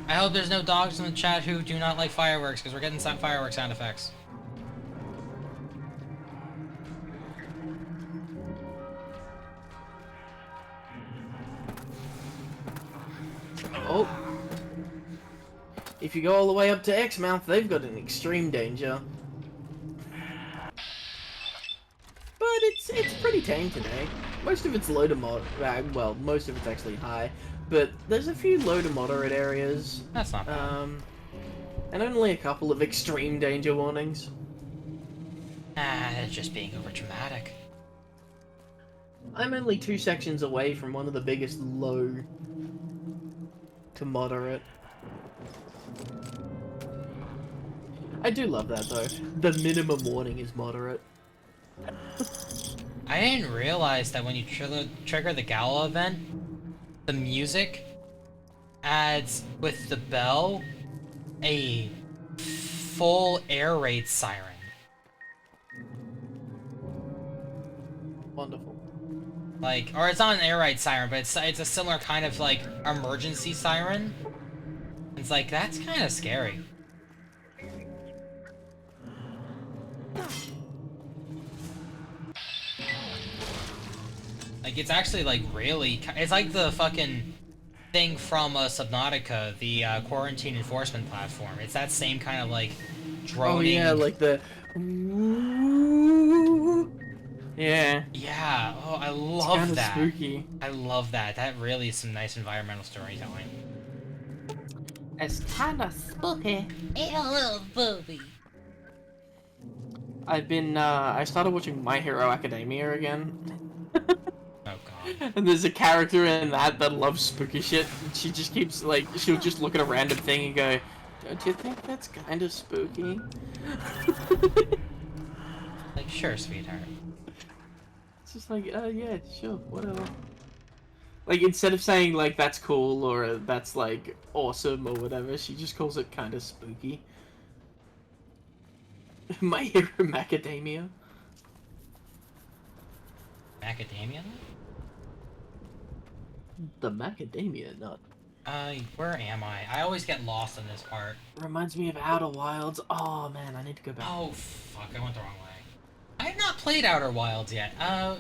I hope there's no dogs in the chat who do not like fireworks, because we're getting some fireworks sound effects. Oh. If you go all the way up to Exmouth, they've got an extreme danger. But it's pretty tame today. Most of it's low to moderate. Well, most of it's actually high. But there's a few low to moderate areas. That's not bad. And only a couple of extreme danger warnings. It's just being overdramatic. I'm only 2 sections away from one of the biggest low to moderate. I do love that though. The minimum warning is moderate. I didn't realize that when you trigger the gala event, the music adds, with the bell, a full air raid siren. Wonderful. Like, or it's not an air raid siren, but it's a similar kind of, like, emergency siren. It's like, that's kind of scary. Like, it's actually, like, really... It's like the fucking... thing from Subnautica, the quarantine enforcement platform. It's that same kind of like droning. Oh yeah, like the. Yeah. Yeah. Oh, I It's love kind of that. spooky. I love that. That really is some nice environmental storytelling. It's kind of spooky. It's a little spooky. I started watching My Hero Academia again. Oh god. And there's a character in that loves spooky shit. And she just keeps, like, she'll just look at a random thing and go, don't you think that's kind of spooky? Like, sure, sweetheart. It's just like, yeah, sure, whatever. Like, instead of saying, like, that's cool or that's, like, awesome or whatever, she just calls it kind of spooky. My Hero Macadamia. Macadamia? The macadamia nut. Where am I? I always get lost in this part. Reminds me of Outer Wilds. Oh man, I need to go back. Oh, fuck, I went the wrong way. I have not played Outer Wilds yet.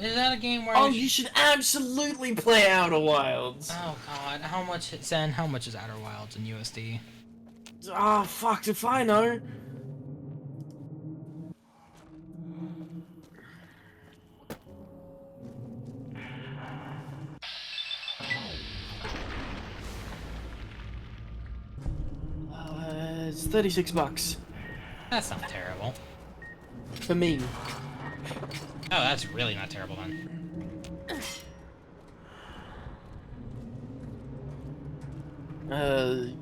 Is that a game where Oh, you should absolutely play Outer Wilds. Oh god, how much, Zen, how much is Outer Wilds in USD? Oh, fuck, if I know. It's $36 That's not terrible. for me. Oh, that's really not terrible then.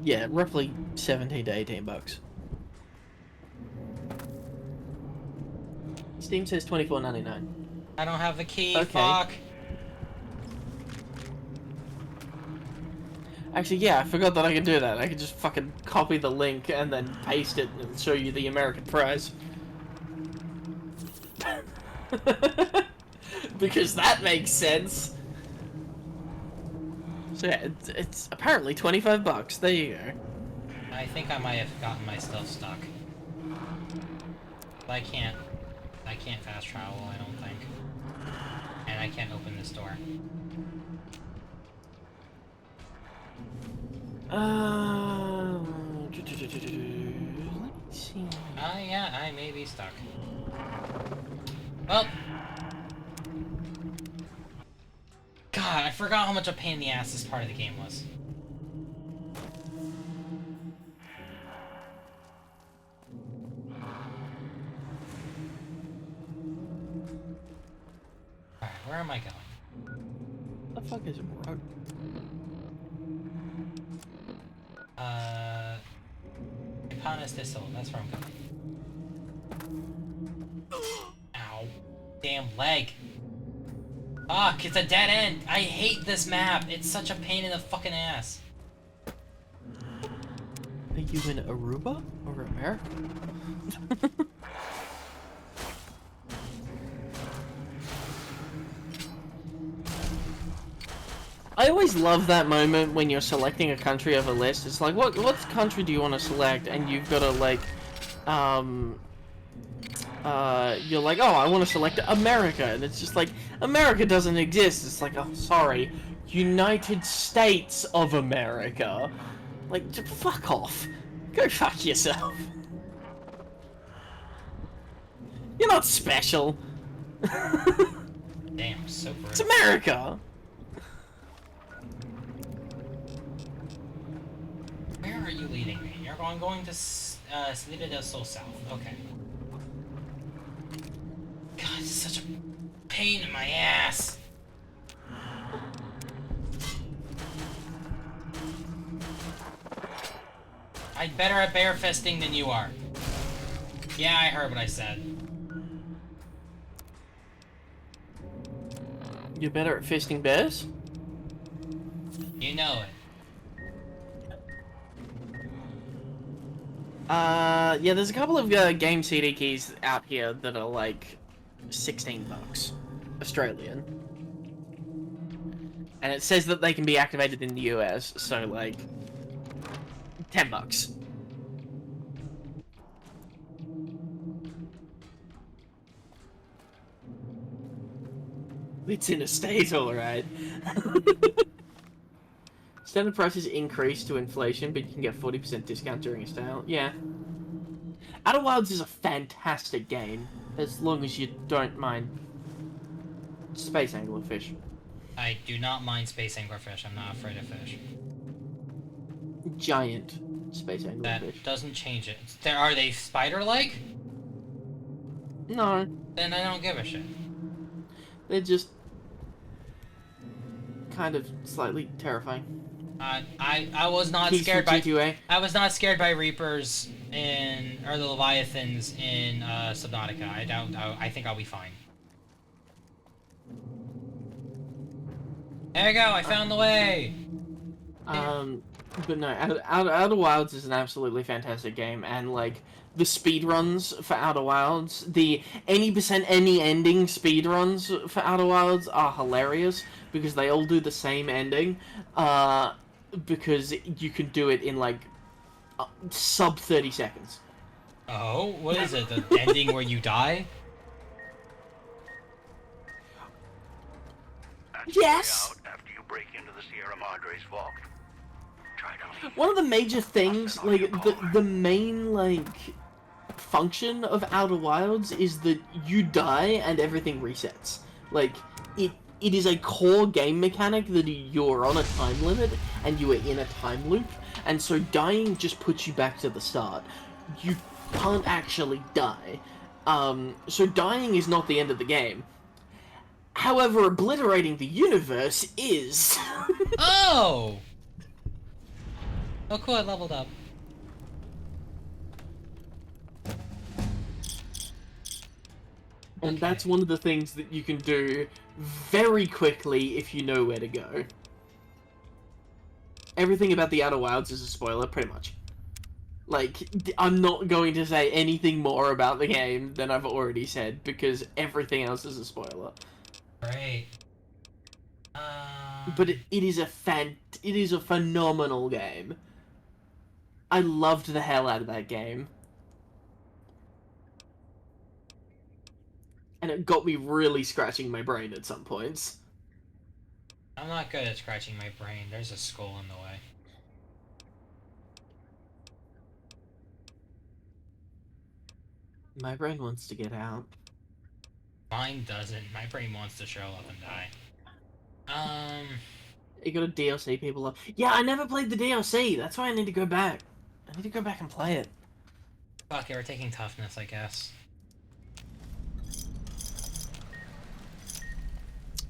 Yeah, roughly 17 to 18 bucks. Steam says $24.99. I don't have the key, Okay. fuck. Actually, yeah, I forgot that I could do that. I could just fucking copy the link and then paste it and show you the American price. Because that makes sense. So yeah, it's apparently 25 bucks. There you go. I think I might have gotten my stuff stuck. But I can't fast travel, I don't think. And I can't open this door. Let me see. Yeah, I may be stuck. Well. God, I forgot how much a pain in the ass this part of the game was. Alright, where am I going? The fuck is it, bro? Eponus Thistle, that's where I'm going. Ow. Damn leg. Fuck, it's a dead end. I hate this map. It's such a pain in the fucking ass. Are you in Aruba or America? I always love that moment when you're selecting a country of a list. It's like, what country do you want to select? And you've got to, like, you're like, oh, I want to select America. And it's just like, America doesn't exist. It's like, oh, sorry. United States of America. Like, fuck off. Go fuck yourself. You're not special. Damn, so rude. It's America. Where are you leading me? I'm going to Salida del Sol South. Okay. God, it's such a pain in my ass. I'm better at bear fisting than you are. Yeah, I heard what I said. You're better at fisting bears? You know it. Yeah, there's a couple of game CD keys out here that are like 16 bucks Australian. And it says that they can be activated in the US, so like 10 bucks. It's in a state, alright. Standard prices increase to inflation, but you can get 40% discount during a sale. Yeah. Outer Wilds is a fantastic game, as long as you don't mind space anglerfish. I do not mind space anglerfish. I'm not afraid of fish. Giant space That anglerfish. doesn't change it. Are they spider-like? No, Then I don't give a shit. they're just kind of slightly terrifying. I was not Keys scared for by G2A. I was not scared by Reapers or the Leviathans in Subnautica. I think I'll be fine. There you go. I found the way. But no, Outer Wilds is an absolutely fantastic game, and like the speedruns for Outer Wilds, the any percent any ending speedruns for Outer Wilds are hilarious because they all do the same ending, because you can do it in like sub 30 seconds. Oh, what is it? The ending where you die? Yes. After you break into the Sierra Madre's vault. Try to leave. One of the major things, like the main like function of Outer Wilds is that you die and everything resets. Like it is a core game mechanic that you're on a time limit and you are in a time loop, and so dying just puts you back to the start. You can't actually die. So dying is not the end of the game. However, obliterating the universe is. Oh! Oh, cool, I leveled up. And that's one of the things that you can do very quickly if you know where to go. Everything about the Outer Wilds is a spoiler, pretty much. Like, I'm not going to say anything more about the game than I've already said, because everything else is a spoiler. Great. But it is a phenomenal game. I loved the hell out of that game. And it got me really scratching my brain at some points. I'm not good at scratching my brain. There's a skull in the way. My brain wants to get out. Mine doesn't. My brain wants to show up and die. You gotta DLC people up. Yeah, I never played the DLC. That's why I need to go back. I need to go back and play it. Fuck it, we're taking toughness, I guess.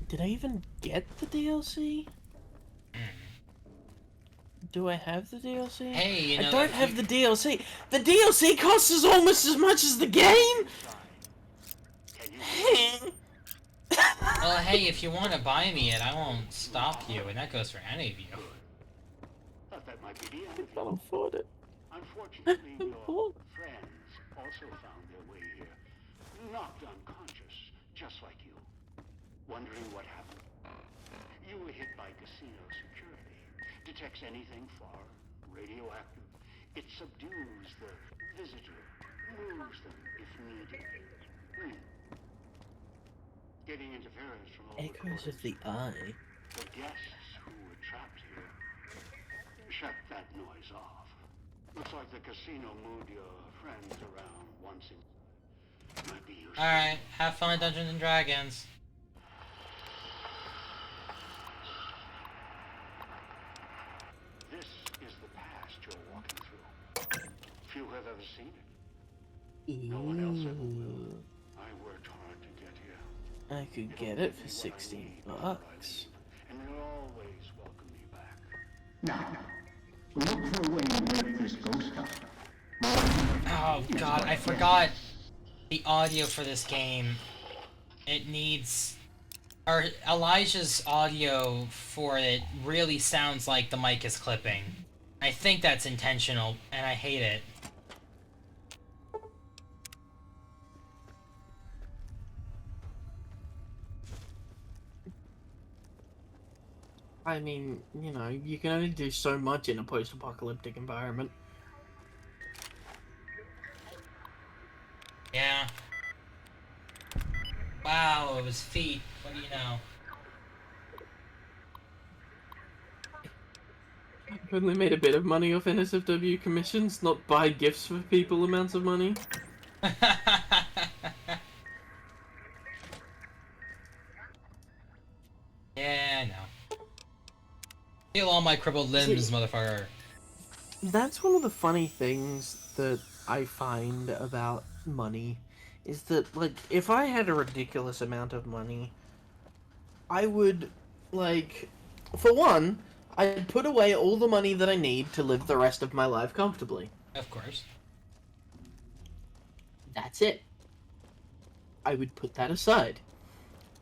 Did I even get the DLC? Do I have the DLC? Hey, you know, I don't have the DLC. The DLC costs us almost as much as the game. Well, hey, if you want to buy me it, I won't stop you, and that goes for any of you. Thought that might be the end I of it. can't afford it. Unfortunately, your friends also found their way here, knocked unconscious, just like you. Wondering what happened? You were hit by casino security. Detects anything far, radioactive. It subdues the visitor, moves them if needed. Getting interference from all Echoes of the the Eye. The guests who were trapped here shut that noise off. Looks like the casino moved your friends around once in. Might be useful. Alright, have fun at Dungeons and Dragons. This is the past you're walking through. Few have ever seen it. No one else ever will. I worked hard to get here. I could get it for 16 bucks. And you'll always welcome me back. Now, look for a way to break this ghost up. Oh god, I forgot the audio for this game. It needs... Or Elijah's audio for it really sounds like the mic is clipping. I think that's intentional, and I hate it. I mean, you know, you can only do so much in a post-apocalyptic environment. Yeah. Wow, it was feet. What do you know? Only made a bit of money off NSFW commissions, not buy gifts for people amounts of money. Yeah, no. Feel all my crippled limbs, motherfucker. That's one of the funny things that I find about money, is that, like, if I had a ridiculous amount of money, I would, like, for one, I'd put away all the money that I need to live the rest of my life comfortably. Of course. That's it. I would put that aside.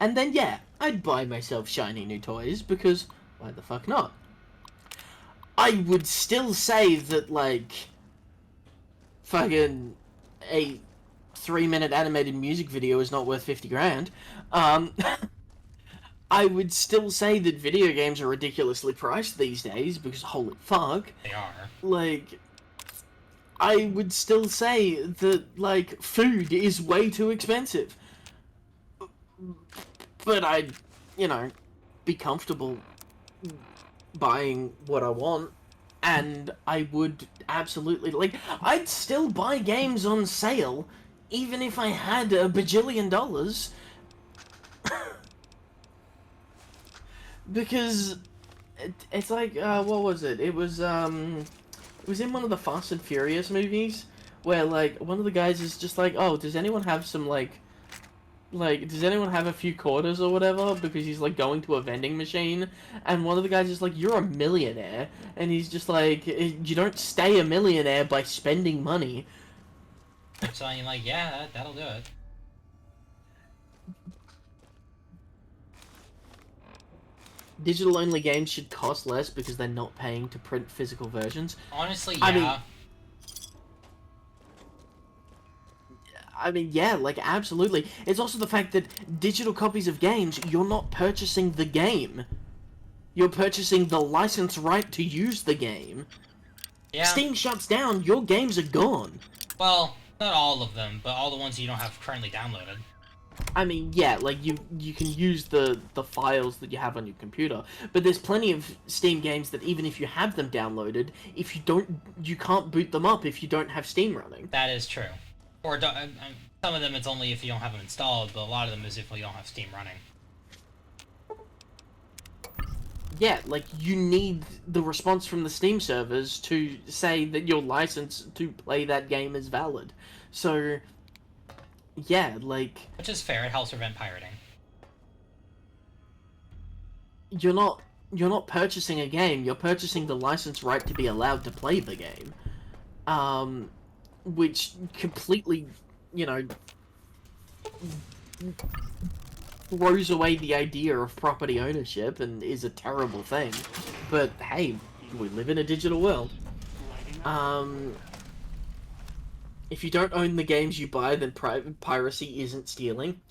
And then, yeah, I'd buy myself shiny new toys, because why the fuck not? I would still say that, like, fucking a 3-minute animated music video is not worth 50 grand. I would still say that video games are ridiculously priced these days, because holy fuck. They are. Like, I would still say that, like, food is way too expensive. But I'd, you know, be comfortable buying what I want, and I would absolutely, like, I'd still buy games on sale, even if I had a bajillion dollars. Because it's like, what was it? It was in one of the Fast and Furious movies, where, like, one of the guys is just like, oh, does anyone have some, like, does anyone have a few quarters or whatever? Because he's, like, going to a vending machine, and one of the guys is like, you're a millionaire, and he's just like, you don't stay a millionaire by spending money. So I'm like, yeah, that'll do it. Digital-only games should cost less because they're not paying to print physical versions. Honestly, yeah. I mean, yeah, like, absolutely. It's also the fact that digital copies of games, you're not purchasing the game. You're purchasing the license right to use the game. Yeah. Steam shuts down, your games are gone. Well, not all of them, but all the ones you don't have currently downloaded. I mean, yeah, like, you can use the files that you have on your computer, but there's plenty of Steam games that even if you have them downloaded, if you can't boot them up if you don't have Steam running. That is true. Or some of them it's only if you don't have them installed, but a lot of them is if you don't have Steam running. Yeah, like, you need the response from the Steam servers to say that your license to play that game is valid. So, yeah, like... Which is fair, it helps prevent pirating. You're not purchasing a game, you're purchasing the license right to be allowed to play the game. Which completely, you know, throws away the idea of property ownership and is a terrible thing. But hey, we live in a digital world. If you don't own the games you buy, then piracy isn't stealing.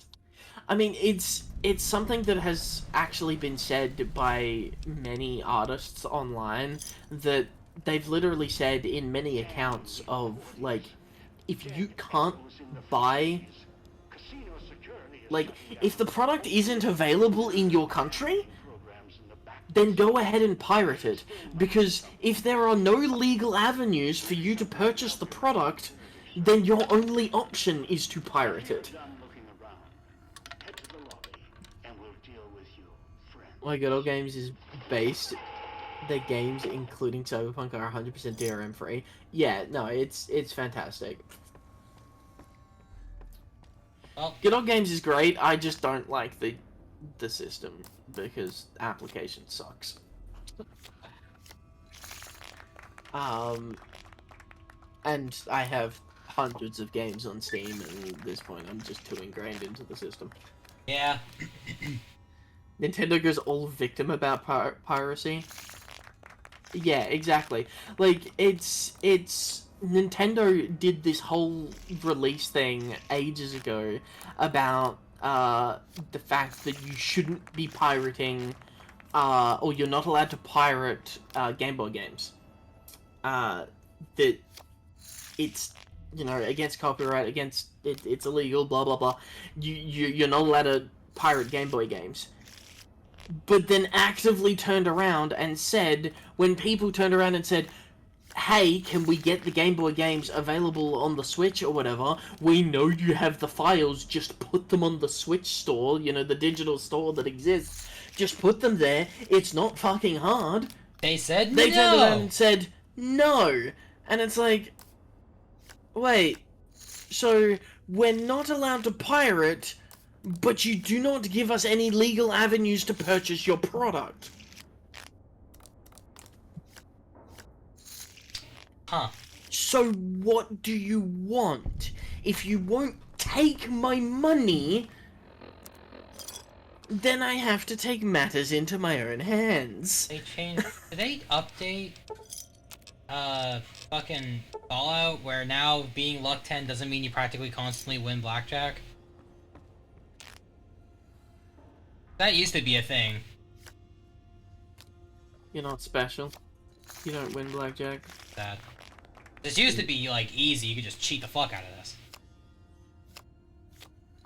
I mean, it's something that has actually been said by many artists online, that they've literally said in many accounts of, like, if you can't buy, like, if the product isn't available in your country, then go ahead and pirate it. Because if there are no legal avenues for you to purchase the product, then your only option is to pirate it. Like, Good Old Games is based... The games, including Cyberpunk, are 100% DRM free. Yeah, no, it's fantastic. Well, Good Old Games is great. I just don't like the system because application sucks. And I have hundreds of games on Steam, and at this point, I'm just too ingrained into the system. yeah. Nintendo goes all victim about piracy. Yeah, exactly. Like, it's Nintendo did this whole release thing ages ago about the fact that you shouldn't be pirating, or you're not allowed to pirate Game Boy games. That it's, you know, against copyright, it's illegal, blah blah blah. You're not allowed to pirate Game Boy games. but then actively turned around and said, when people turned around and said, hey, can we get the Game Boy games available on the Switch or whatever? We know you have the files, just put them on the Switch store, you know, the digital store that exists. Just put them there, it's not fucking hard. They said They no! turned around and said, no! And it's like, wait, so we're not allowed to pirate, but you do not give us any legal avenues to purchase your product. Huh. So what do you want? If you won't take my money, then I have to take matters into my own hands. They changed... Did they update... fucking Fallout, where now being luck 10 doesn't mean you practically constantly win blackjack? That used to be a thing. You're not special. You don't win blackjack. That. This used to be, like, easy. You could just cheat the fuck out of this.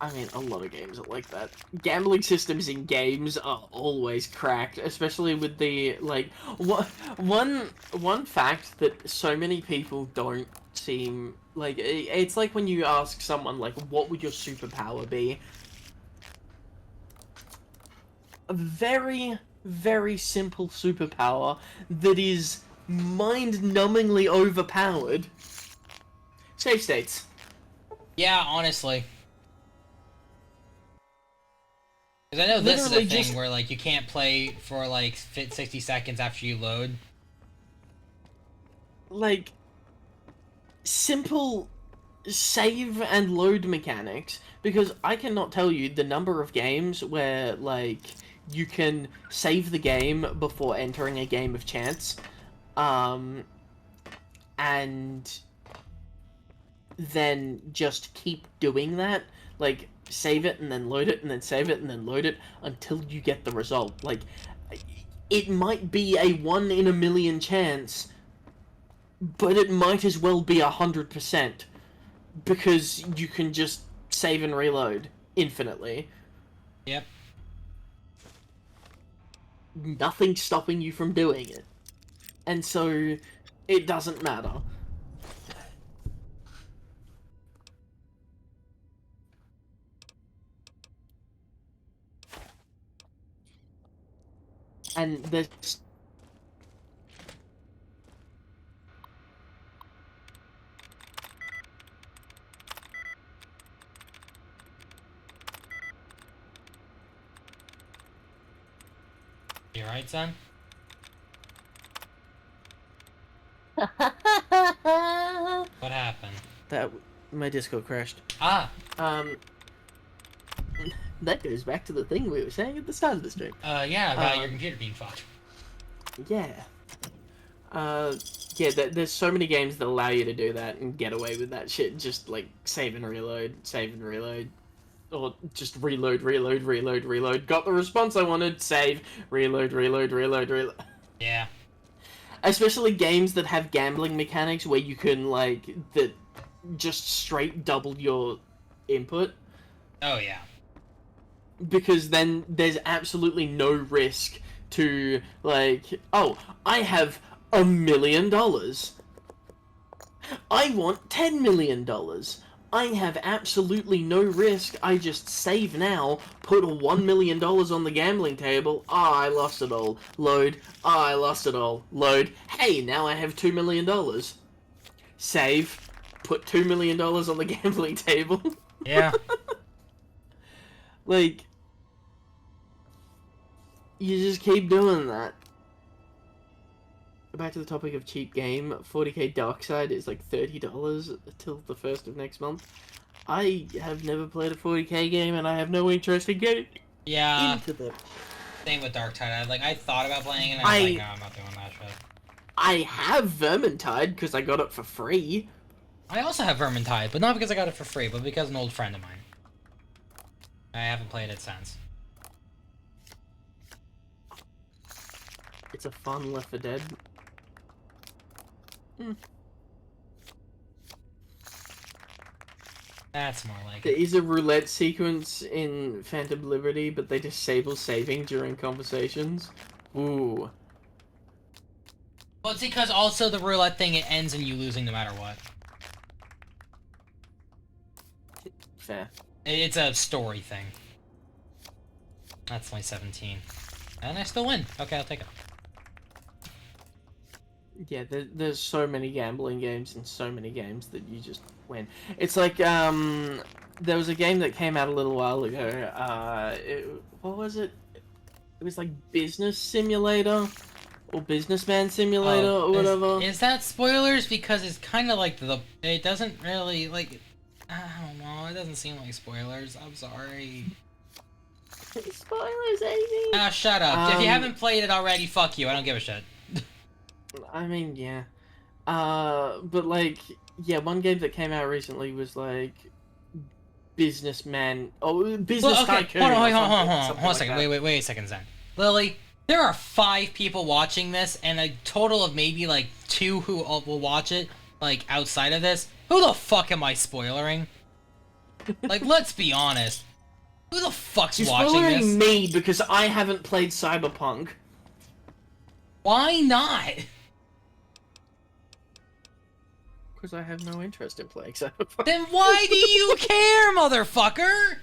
I mean, a lot of games are like that. Gambling systems in games are always cracked, especially with the, like, one fact that so many people don't seem, like, it's like when you ask someone, like, what would your superpower be? A very, very simple superpower that is mind-numbingly overpowered. Save states. Yeah, honestly. Because I know this Literally is a thing just... where, like, you can't play for, like, 60 seconds after you load. Like, simple save and load mechanics, because I cannot tell you the number of games where, like, you can save the game before entering a game of chance, and then just keep doing that, like, save it and then load it and then save it and then load it until you get the result. Like, it might be a 1 in a million chance, but it might as well be 100%, because you can just save and reload infinitely. Yep. Nothing's stopping you from doing it. And so, it doesn't matter. And there's... You alright, son? What happened? That... my Discord crashed. Ah! That goes back to the thing we were saying at the start of the stream. Yeah, about your computer being fucked. Yeah. Yeah, there's so many games that allow you to do that and get away with that shit. Just, like, save and reload, or just reload, reload, reload, reload. Got the response I wanted, save, reload, reload, reload, reload. Yeah. Especially games that have gambling mechanics where you can, like, that just straight double your input. Oh, yeah. Because then there's absolutely no risk to, like, oh, I have $1 million. I want $10 million. I have absolutely no risk. I just save now, put $1 million on the gambling table. Ah, I lost it all. Load. Ah, I lost it all. Load. Hey, now I have $2 million. Save. Put $2 million on the gambling table. Yeah. Like, you just keep doing that. Back to the topic of cheap game, 40k Darkside is like $30 till the 1st of next month. I have never played a 40k game and I have no interest in getting into them. Same with Darktide. I thought about playing it and I was like, no, I'm not doing that shit. I have Vermintide because I got it for free. I also have Vermintide, but not because I got it for free, but because an old friend of mine. I haven't played it since. It's a fun Left 4 Dead. That's more like There it. is a roulette sequence in Phantom Liberty, but they disable saving during conversations. Ooh. Well, it's because also the roulette thing, it ends in you losing no matter what. Fair. It's a story thing. That's my 17. And I still win. Okay, I'll take it. Yeah, there's so many gambling games and so many games that you just win. It's like, there was a game that came out a little while ago, what was it? It was like Business Simulator, or Businessman Simulator, or whatever. Is that spoilers? Because it's kind of like it doesn't really, like, I don't know, it doesn't seem like spoilers. I'm sorry. Spoilers, Amy! Ah, shut up. If you haven't played it already, fuck you. I don't give a shit. I mean, yeah. But like, yeah, one game that came out recently was like Businessman. Oh, Business Tycoon. Hold on or hold something a like second. that. Wait a second, Zen. Lily, there are 5 people watching this, and a total of maybe like 2 who will watch it, like, outside of this. Who the fuck am I spoilering? Like, let's be honest. Who the fuck's You're watching spoiling this? me because I haven't played Cyberpunk. Why not? Because I have no interest in playing Cyberpunk. Then why do you care, motherfucker?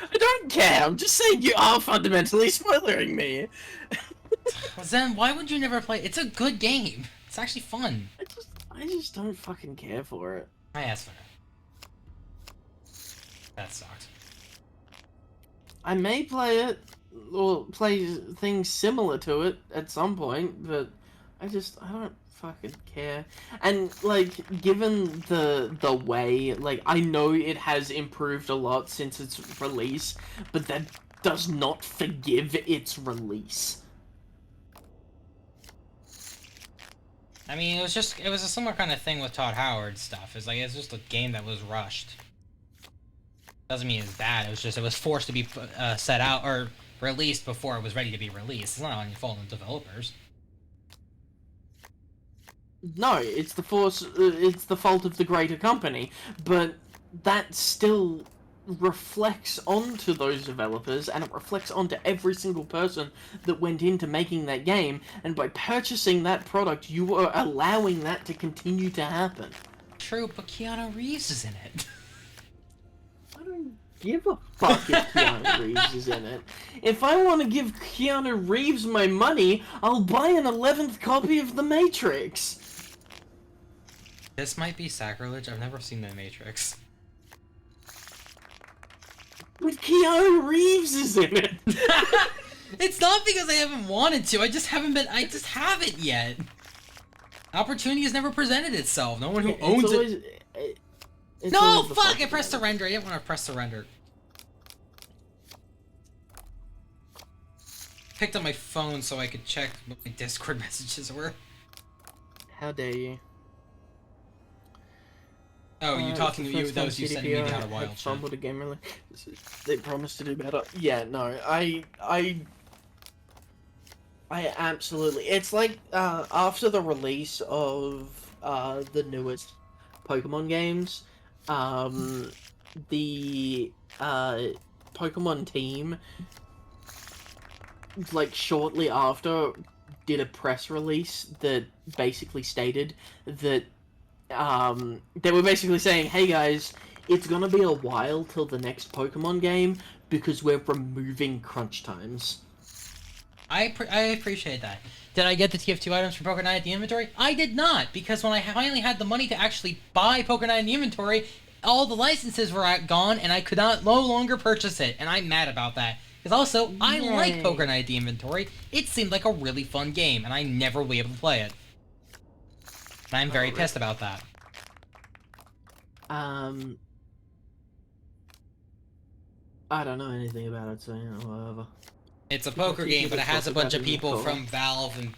I don't care. I'm just saying you are fundamentally spoiling me. Zen, why would you never play? It's a good game. It's actually fun. I just don't fucking care for it. I asked for it. That sucks. I may play it, or play things similar to it at some point, but I don't fucking care. And, like, given the way, like, I know it has improved a lot since its release, but that does not forgive its release. I mean, it was a similar kind of thing with Todd Howard stuff. It's like, it's just a game that was rushed. Doesn't mean it's bad, it was forced to be set out, or released before it was ready to be released. It's not on your fault of the developers. No, it's the fault of the greater company, but that still reflects onto those developers, and it reflects onto every single person that went into making that game, and by purchasing that product, you are allowing that to continue to happen. True, but Keanu Reeves is in it. I don't give a fuck if Keanu Reeves is in it. If I want to give Keanu Reeves my money, I'll buy an 11th copy of The Matrix. This might be sacrilege. I've never seen The Matrix. But Keanu Reeves is in it. It's not because I haven't wanted to. I just haven't yet. Opportunity has never presented itself. No one who owns it. No, fuck! I pressed surrender. I didn't want to press surrender. Picked up my phone so I could check what my Discord messages were. How dare you? Oh, you talking to you? First time Those you sent me the CDPR Outer Wild had shit. fumbled a game release. They promised to do better. Yeah, no, I absolutely. It's like after the release of the newest Pokemon games, the Pokemon team, like shortly after, did a press release that basically stated that they were basically saying, hey guys, it's gonna be a while till the next Pokemon game because we're removing crunch times. I appreciate that. Did I get the TF2 items from Poker 9 at the inventory? I did not, because when I finally had the money to actually buy Poker 9 in the inventory, all the licenses were gone and I could no longer purchase it, and I'm mad about that. Because also, I like Poker 9 at the inventory. It seemed like a really fun game, and I never will be able to play it. And I'm very pissed about that. I don't know anything about it, so, you know, whatever. It's a poker game, but it has a bunch of people from Valve and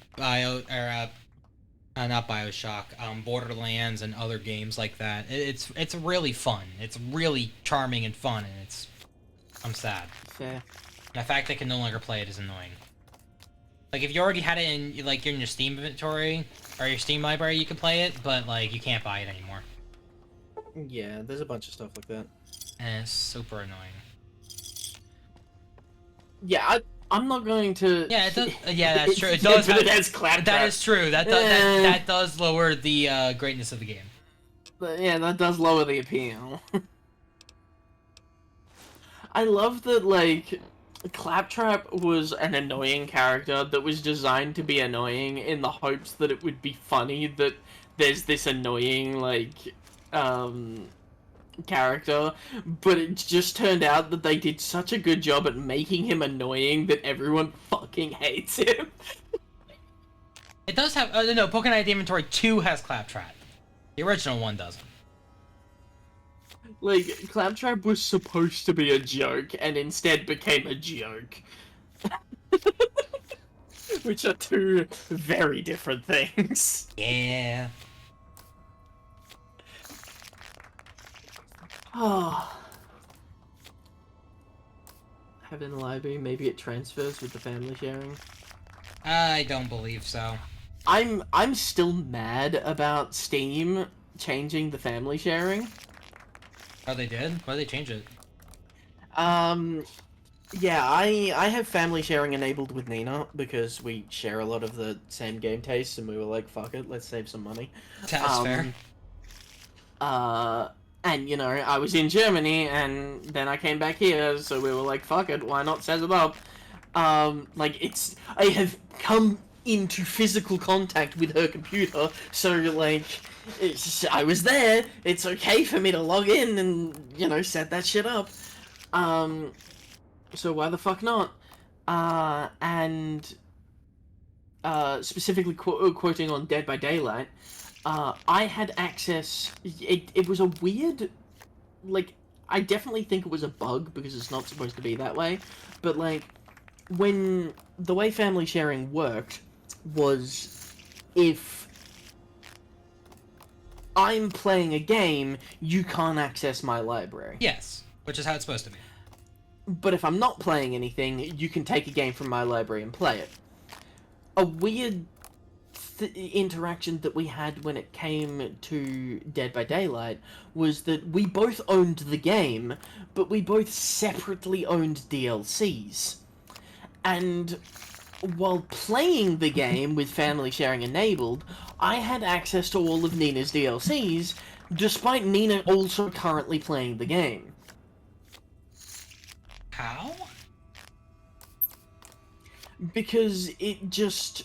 not Bioshock, Borderlands and other games like that. It's really fun. It's really charming and fun, and I'm sad. Fair. The fact I can no longer play it is annoying. Like, if you already had it in, like, in your Steam inventory, or your Steam library, you can play it, but, like, you can't buy it anymore. Yeah, there's a bunch of stuff like that. And it's super annoying. Yeah, I'm not going to. Yeah, it does. Yeah, that's true. It Yeah, does. but it has claptrap. That is true. That does lower the greatness of the game. But yeah, that does lower the appeal. I love that, like, Claptrap was an annoying character that was designed to be annoying in the hopes that it would be funny that there's this annoying, like, character, but it just turned out that they did such a good job at making him annoying that everyone fucking hates him. It does have. No, Pokemon ID Inventory 2 has Claptrap. The original one doesn't. Like, Claptrap was supposed to be a joke, and instead became a joke. Which are two very different things. Yeah. Oh. Have it in the library, maybe it transfers with the family sharing. I don't believe so. I'm still mad about Steam changing the family sharing. Oh, they did? Why did they change it? Yeah, I have family sharing enabled with Nina because we share a lot of the same game tastes, and we were like, fuck it, let's save some money. That's fair. And, you know, I was in Germany, and then I came back here, so we were like, fuck it, why not set it up? Like, I have come into physical contact with her computer, so, like, I was there, it's okay for me to log in and, you know, set that shit up. So why the fuck not? Specifically quoting on Dead by Daylight, I had access. It was a weird, like, I definitely think it was a bug because it's not supposed to be that way. But like, when the way family sharing worked was if I'm playing a game, you can't access my library. Yes, which is how it's supposed to be. But if I'm not playing anything, you can take a game from my library and play it. A weird interaction that we had when it came to Dead by Daylight was that we both owned the game, but we both separately owned DLCs. And while playing the game with family sharing enabled, I had access to all of Nina's DLCs, despite Nina also currently playing the game. How? Because it just...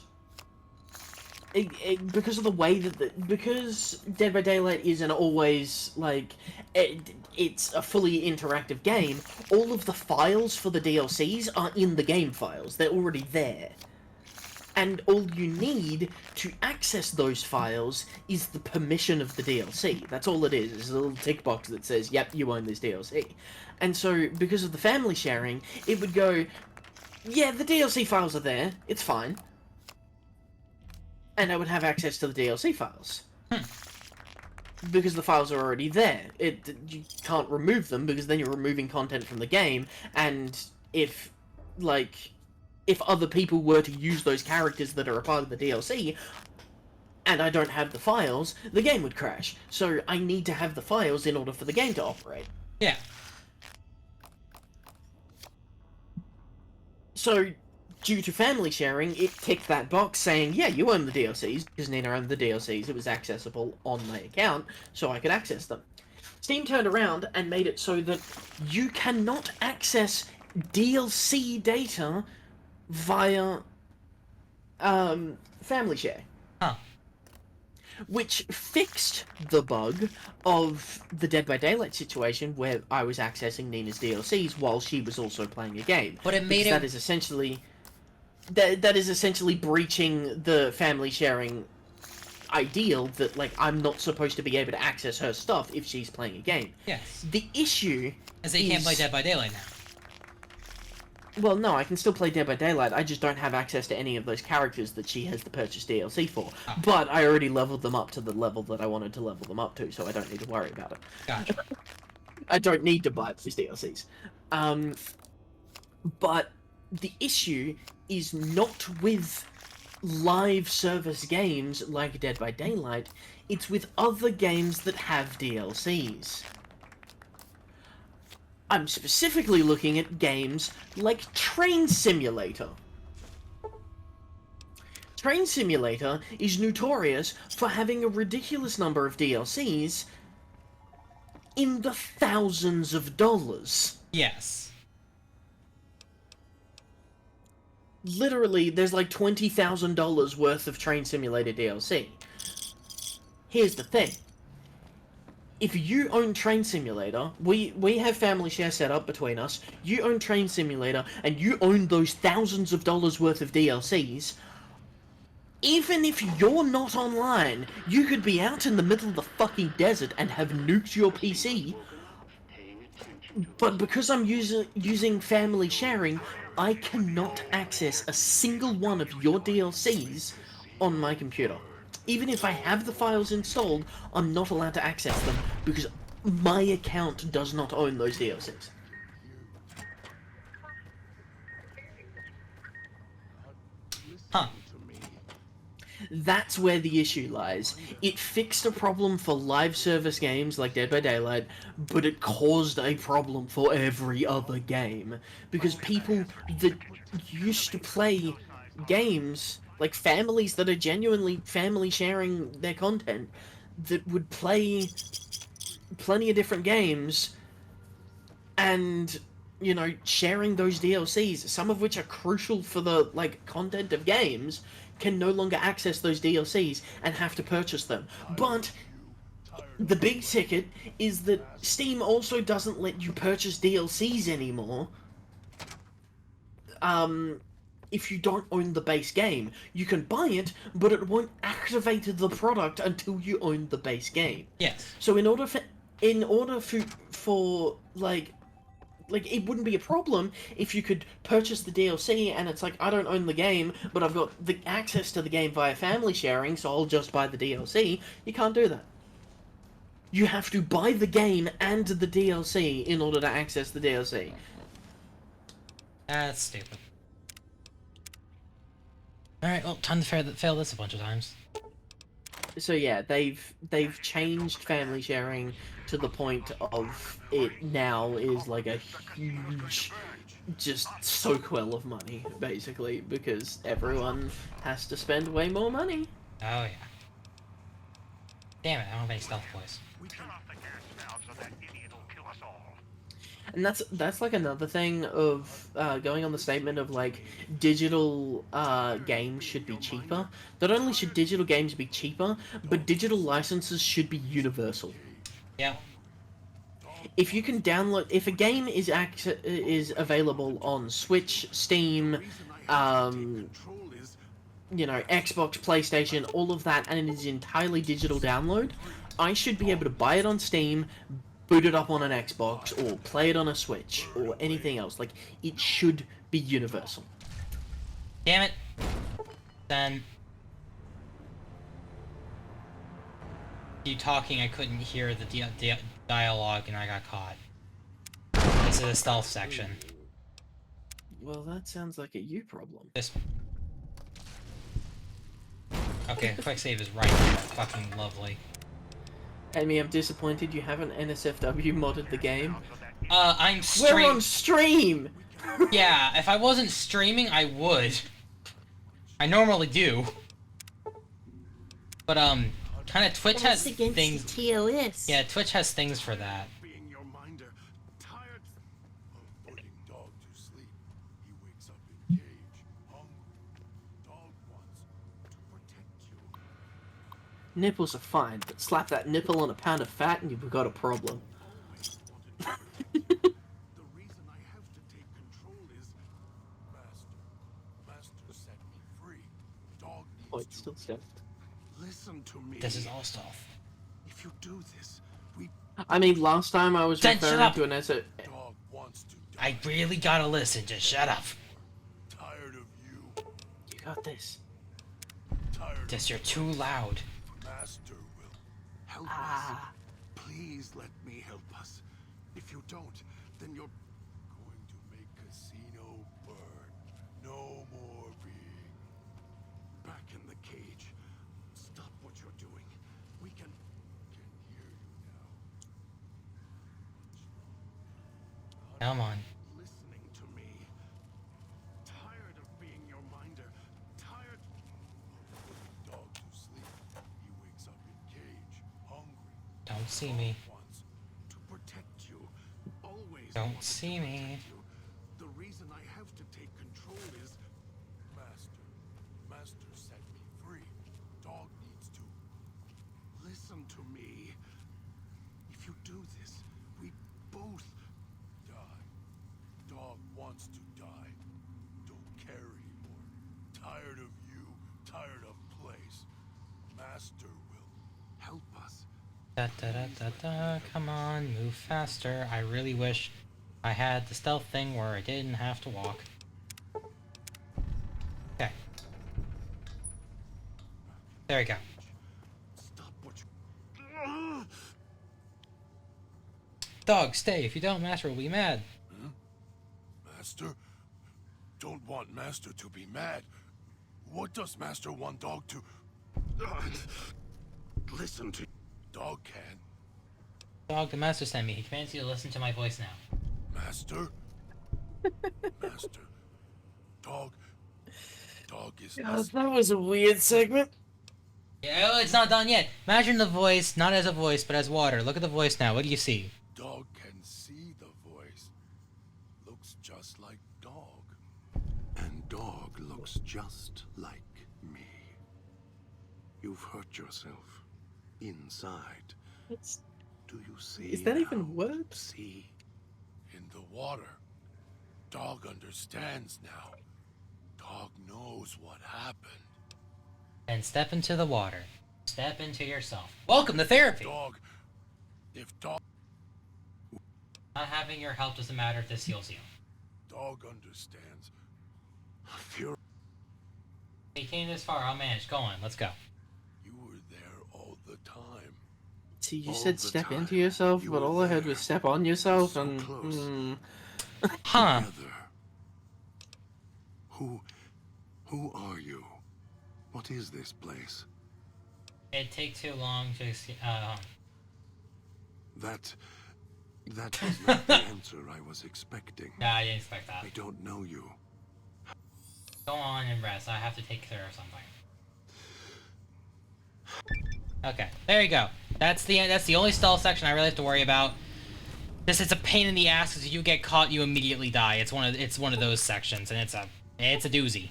because of the way that... because Dead by Daylight isn't always, like... it's a fully interactive game, all of the files for the DLCs are in the game files. They're already there. And all you need to access those files is the permission of the DLC. That's all it is. It's a little tick box that says, yep, you own this DLC. And so, because of the family sharing, it would go, yeah, the DLC files are there, it's fine. And I would have access to the DLC files. Because the files are already there. You can't remove them, because then you're removing content from the game, and if other people were to use those characters that are a part of the DLC, and I don't have the files, the game would crash. So I need to have the files in order for the game to operate. Yeah. So, due to family sharing, it ticked that box saying, yeah, you own the DLCs, because Nina owned the DLCs, it was accessible on my account, so I could access them. Steam turned around and made it so that you cannot access DLC data via family share. Huh. Which fixed the bug of the Dead by Daylight situation where I was accessing Nina's DLCs while she was also playing a game. But it made it... that is essentially... That is essentially breaching the family sharing ideal that, like, I'm not supposed to be able to access her stuff if she's playing a game. Yes. The issue As they can't play Dead by Daylight now. Well, no, I can still play Dead by Daylight, I just don't have access to any of those characters that she has the purchase DLC for. Oh. But I already leveled them up to the level that I wanted to level them up to, so I don't need to worry about it. Gotcha. I don't need to buy these DLCs. But the issue is not with live service games like Dead by Daylight, it's with other games that have DLCs. I'm specifically looking at games like Train Simulator. Train Simulator is notorious for having a ridiculous number of DLCs in the thousands of dollars. Yes. Literally, there's like $20,000 worth of Train Simulator DLC. Here's the thing. If you own Train Simulator, we have family share set up between us, you own Train Simulator, and you own those thousands of dollars worth of DLCs, even if you're not online, you could be out in the middle of the fucking desert and have nuked your PC, but because I'm using family sharing, I cannot access a single one of your DLCs on my computer. Even if I have the files installed, I'm not allowed to access them because my account does not own those DLCs. Huh. That's where the issue lies. It fixed a problem for live service games like Dead by Daylight, but it caused a problem for every other game. Because people that used to play games, like families that are genuinely family sharing their content, that would play plenty of different games and, you know, sharing those DLCs, some of which are crucial for the, like, content of games, can no longer access those DLCs and have to purchase them. But the big ticket is that Steam also doesn't let you purchase DLCs anymore. If you don't own the base game. You can buy it, but it won't activate the product until you own the base game. Yes. So in order for like it wouldn't be a problem if you could purchase the DLC and it's like, I don't own the game, but I've got the access to the game via family sharing, so I'll just buy the DLC. You can't do that. You have to buy the game and the DLC in order to access the DLC. That's stupid. Alright, well, time to fail this a bunch of times. So yeah, they've changed family sharing to the point of it now is like a huge just soak well of money, basically, because everyone has to spend way more money. Oh yeah. Damn it, I don't have any stealth boys. And that's like another thing of going on the statement of like digital games should be cheaper. Not only should digital games be cheaper, but digital licenses should be universal. Yeah. If you can download, if a game is available on Switch, Steam, you know, Xbox, PlayStation, all of that, and it is entirely digital download, I should be able to buy it on Steam, boot it up on an Xbox, or play it on a Switch, or anything else. Like, it should be universal. Damn it. Then... you talking, I couldn't hear the dialogue and I got caught. This is a stealth section. Well, that sounds like a you problem. This... okay, quick save is right here. Fucking lovely. Amy, I'm disappointed you haven't NSFW modded the game. I'm We're on stream! Yeah, if I wasn't streaming, I would. I normally do. But, kinda Twitch has things... TOS. Yeah, Twitch has things for that. Being your minder, tired of putting dog to sleep. He wakes up in cage, hungry. Dog wants to protect you. Nipples are fine, but slap that nipple on a pound of fat and you've got a problem. The reason I have to take control is Master set me free. Dog needs Oh, it's still stuffed. listen to me. This is all stealth. If you do this, we I mean, last time I was Then shut referring up. to an SF... dog wants to die. I really gotta listen, just shut up. Tired of you. You got this. Tired Just you're too loud. of Master will help Ah. us. Please let me help us. If you don't, then you're going to make Casino burn. No more being bad. Come on. listening to me. Tired of being your minder. Tired. Dog to sleep. He wakes up in cage, hungry. Don't see me. Wants to protect you. Always Don't wanted to see me. protect you. The reason I have to take control is Master. Master set me free. Dog needs to listen to me. If you do this, we both die. Dog wants to die. Don't care anymore. Tired of you. Tired of place. Master will help us. Da da da da da. Come on, move faster. I really wish I had the stealth thing where I didn't have to walk. Okay. There we go. Stop what you... Dog, stay. If you don't, Master will be mad. Master? Don't want Master to be mad. What does Master want Dog to... Listen to... Dog can. Dog, the Master sent me. He commands you to listen to my voice now. Master? Master. Dog. Dog is... That was a weird segment. Yeah, oh, it's not done yet. Imagine the voice, not as a voice, but as water. Look at the voice now. What do you see? Dog can see the voice. Looks just like Dog. And Dog looks just like me. You've hurt yourself. Inside. It's, Do you see? is that now? even words? See? In the water. Dog understands now. Dog knows what happened. And step into the water. Step into yourself. Welcome to therapy. Dog. If Dog... Not having your help doesn't matter if this heals you. Dog understands. Fury. You came this far, I'll manage. Go on, let's go. You were there all the time. See, you All said the step time. into yourself, You but were all I heard there. was step on yourself, So and close. Huh. Together. Who are you? What is this place? It'd take too long to That was not the answer I was expecting. Yeah, I didn't expect that. I don't know you. Go on and rest. I have to take care of something. Okay, there you go. That's the only stealth section I really have to worry about. This is a pain in the ass because if you get caught, you immediately die. It's one of those sections, and it's a doozy.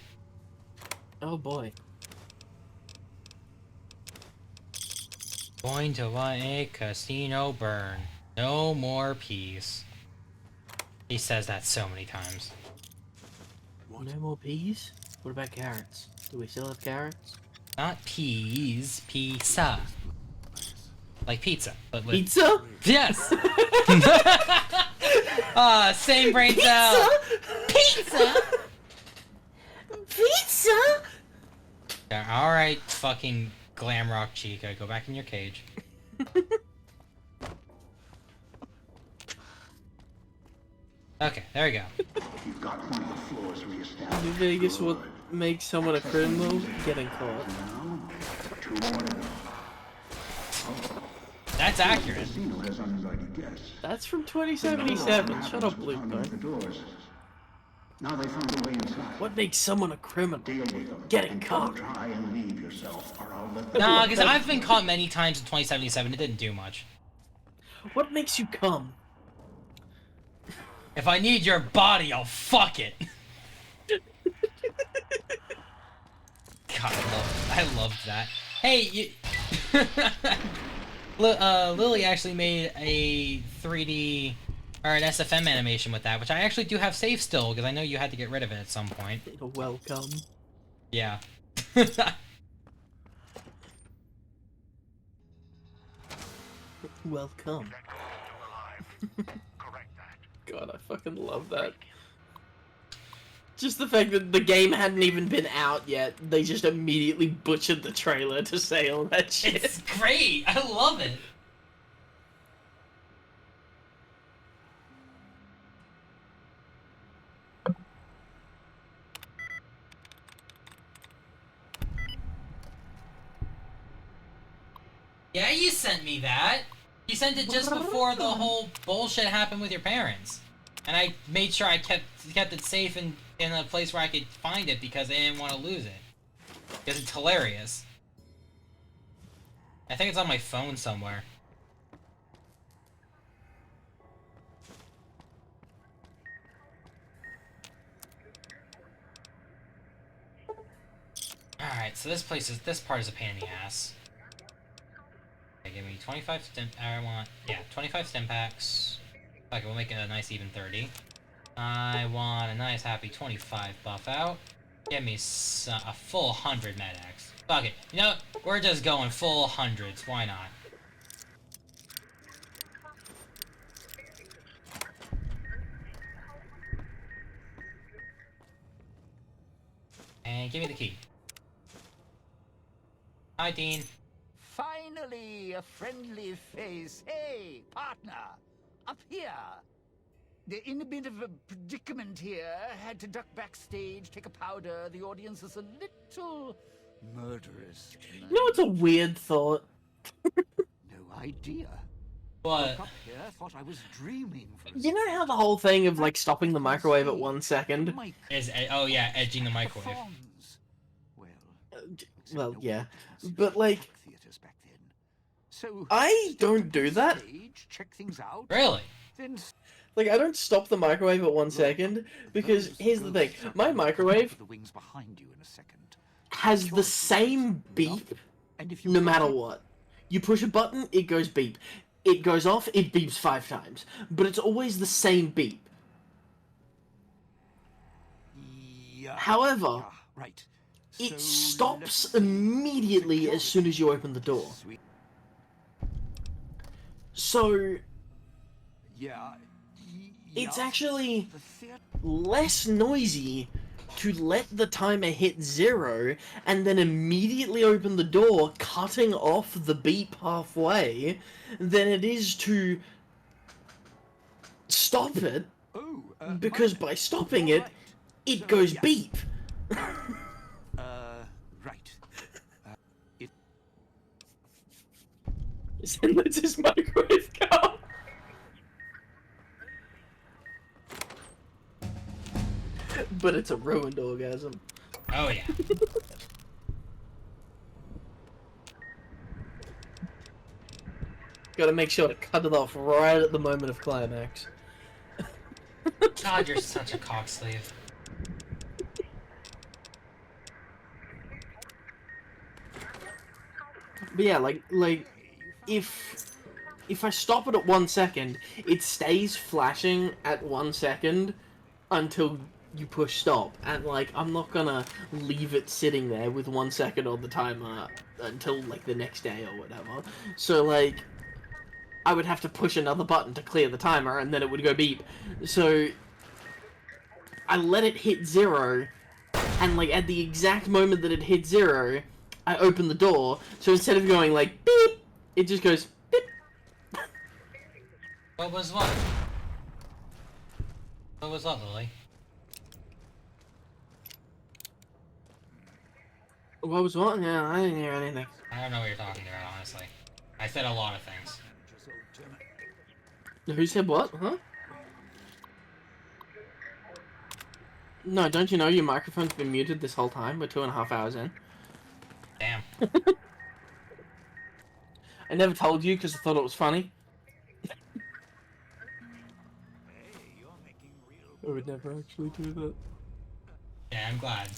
oh boy. Going to want a casino burn. No more peace. He says that so many times. What? No more peas? What about carrots? Do we still have carrots? Not peas, pizza. Like pizza, but with... Pizza? Yes! Same brain cell! Pizza! Pizza? Yeah, alright, fucking Glamrock Chica, go back in your cage. Okay, there we go. You've got one of the floors reestablished. New Vegas would make someone a criminal getting caught. Now, 2 more to go. That's The accurate. casino has uninvited guests. That's from 2077. Shut up, With time at the Blueberry. doors. Now they found a way inside. What makes someone a criminal? Deal with them. Getting And caught. Don't try and leave yourself, or I'll let them. Nah, because I've been caught many times in 2077, it didn't do much. What makes you come? If I need your body, I'll fuck it! God, I loved that. Hey, you... Lily actually made a 3D... or an SFM animation with that, which I actually do have saved still, because I know you had to get rid of it at some point. Welcome. Yeah. Welcome. God, I fucking love that. Just the fact that the game hadn't even been out yet, they just immediately butchered the trailer to say all that shit. It's great! I love it! Yeah, you sent me that! You sent it just before the whole bullshit happened with your parents. And I made sure I kept it safe in a place where I could find it because I didn't want to lose it. Because it's hilarious. I think it's on my phone somewhere. Alright, so this part is a pain in the ass. Okay, give me 25 stim, I want, yeah, 25 stim packs. Okay, we'll make it a nice even 30. I want a nice happy 25 buff out. Give me a full 100 medics. Fuck it. You know, we're just going full hundreds. Why not? And give me the key. Hi, Dean. Finally, a friendly face. Hey, partner, up here. They're in a bit of a predicament here. Had to duck backstage, take a powder. The audience is a little murderous tonight. You know what's a weird thought? No idea. What? Woke up here, thought I was dreaming for a You know how the whole thing of like stopping the microwave at 1 second? Mike Is oh yeah, edging the microwave. performs. Well, Well, no yeah, one else but like theaters back then. So I step don't up do to that. stage, check things out. Really? Then Like I don't stop the microwave at 1 second because here's the thing: my microwave the wings behind you in a second. has the same beep And if you no matter what. You push a button, it goes beep. It goes off, it beeps 5 times. But it's always the same beep. Yeah. However, Right. it So stops let's immediately as soon as you open the door. Sweet. So Yeah. it's yeah. actually The theater. less noisy to let the timer hit 0 and then immediately open the door, cutting off the beep halfway, than it is to stop it, Oh, because by stopping it, it goes yes. beep. Right. It. Zen lets his microwave go. But it's a ruined orgasm. Oh yeah. Gotta make sure to cut it off right at the moment of climax. God, you're such a cock sleeve. But yeah, like if I stop it at 1 second, it stays flashing at 1 second until you push stop, and like I'm not gonna leave it sitting there with 1 second on the timer until like the next day or whatever. So like I would have to push another button to clear the timer, and then it would go beep. So I let it hit 0, and like at the exact moment that it hit 0, I open the door. So instead of going like beep, it just goes beep. What was what? What was what, Lily? What was what? Yeah, I didn't hear anything. I don't know what you're talking about, honestly. I said a lot of things. Who said what? Huh? No, don't you know your microphone's been muted this whole time? We're 2.5 hours in. Damn. I never told you because I thought it was funny. I would never actually do that. Yeah, I'm glad.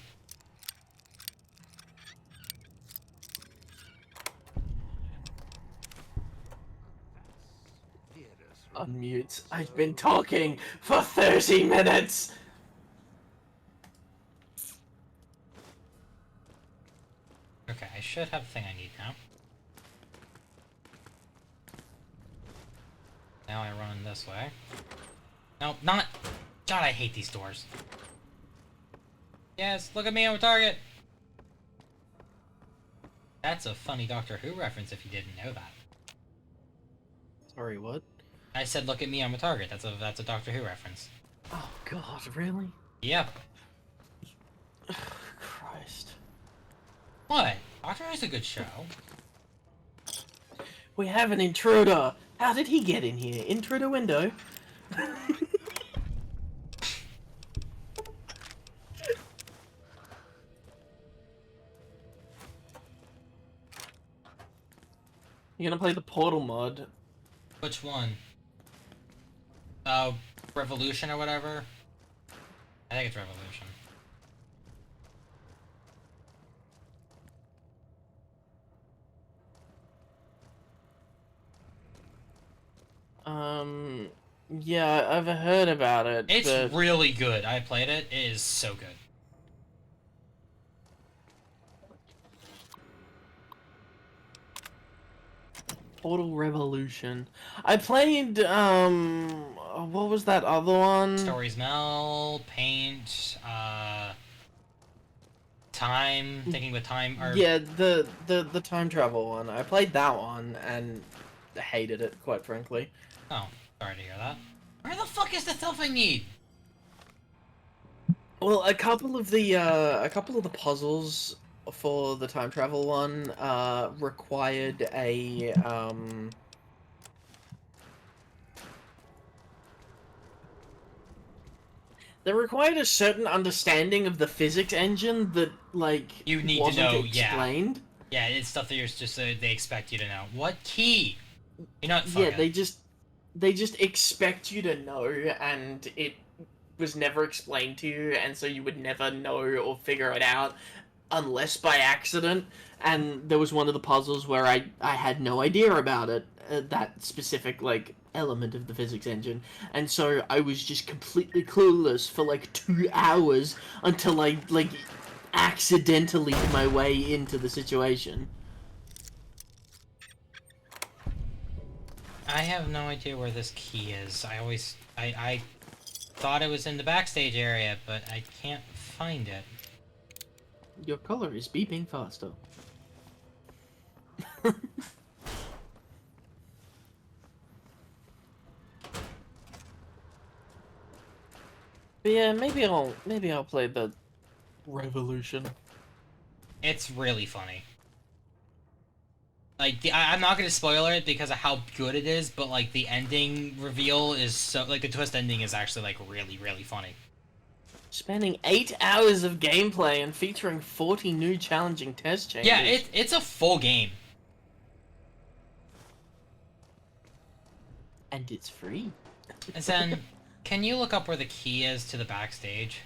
Unmute. I've been talking for 30 minutes! Okay, I should have the thing I need now. Now I run this way. No, not... God, I hate these doors. Yes, look at me, I'm a target! That's a funny Doctor Who reference if you didn't know that. Sorry, what? I said, look at me, I'm a target. That's a Doctor Who reference. Oh god, really? Yep. Christ. What? Doctor Who's a good show. We have an intruder! How did he get in here? In through the window? You're gonna play the Portal mod. Which one? Revolution or whatever? I think it's Revolution. Yeah, I've heard about it. It's but... really good. I played it. It is so good. Portal Revolution. I played, what was that other one? Stories Mel, Paint, Time, Thinking with Time, or... Yeah, the time travel one. I played that one and hated it, quite frankly. Oh, sorry to hear that. Where the fuck is the stuff I need? Well, a couple of the puzzles for the time travel one required a they required a certain understanding of the physics engine that like You need wasn't to know, explained. Yeah, it's stuff that you're just they expect you to know. What key? You know what? Fuck Yeah, it. they just expect you to know, and it was never explained to you, and so you would never know or figure it out unless by accident. And there was one of the puzzles where I had no idea about it, that specific like element of the physics engine, and so I was just completely clueless for like 2 hours until I like accidentally my way into the situation. I have no idea where this key is. I thought it was in the backstage area, but I can't find it. Your color is beeping faster. But yeah, maybe I'll play the Revolution. It's really funny. Like, I'm not gonna spoil it because of how good it is, but like the ending reveal is so, like the twist ending is actually like really, really funny. Spanning 8 hours of gameplay and featuring 40 new challenging test changes. Yeah, it's a full game. And it's free. And then, can you look up where the key is to the backstage?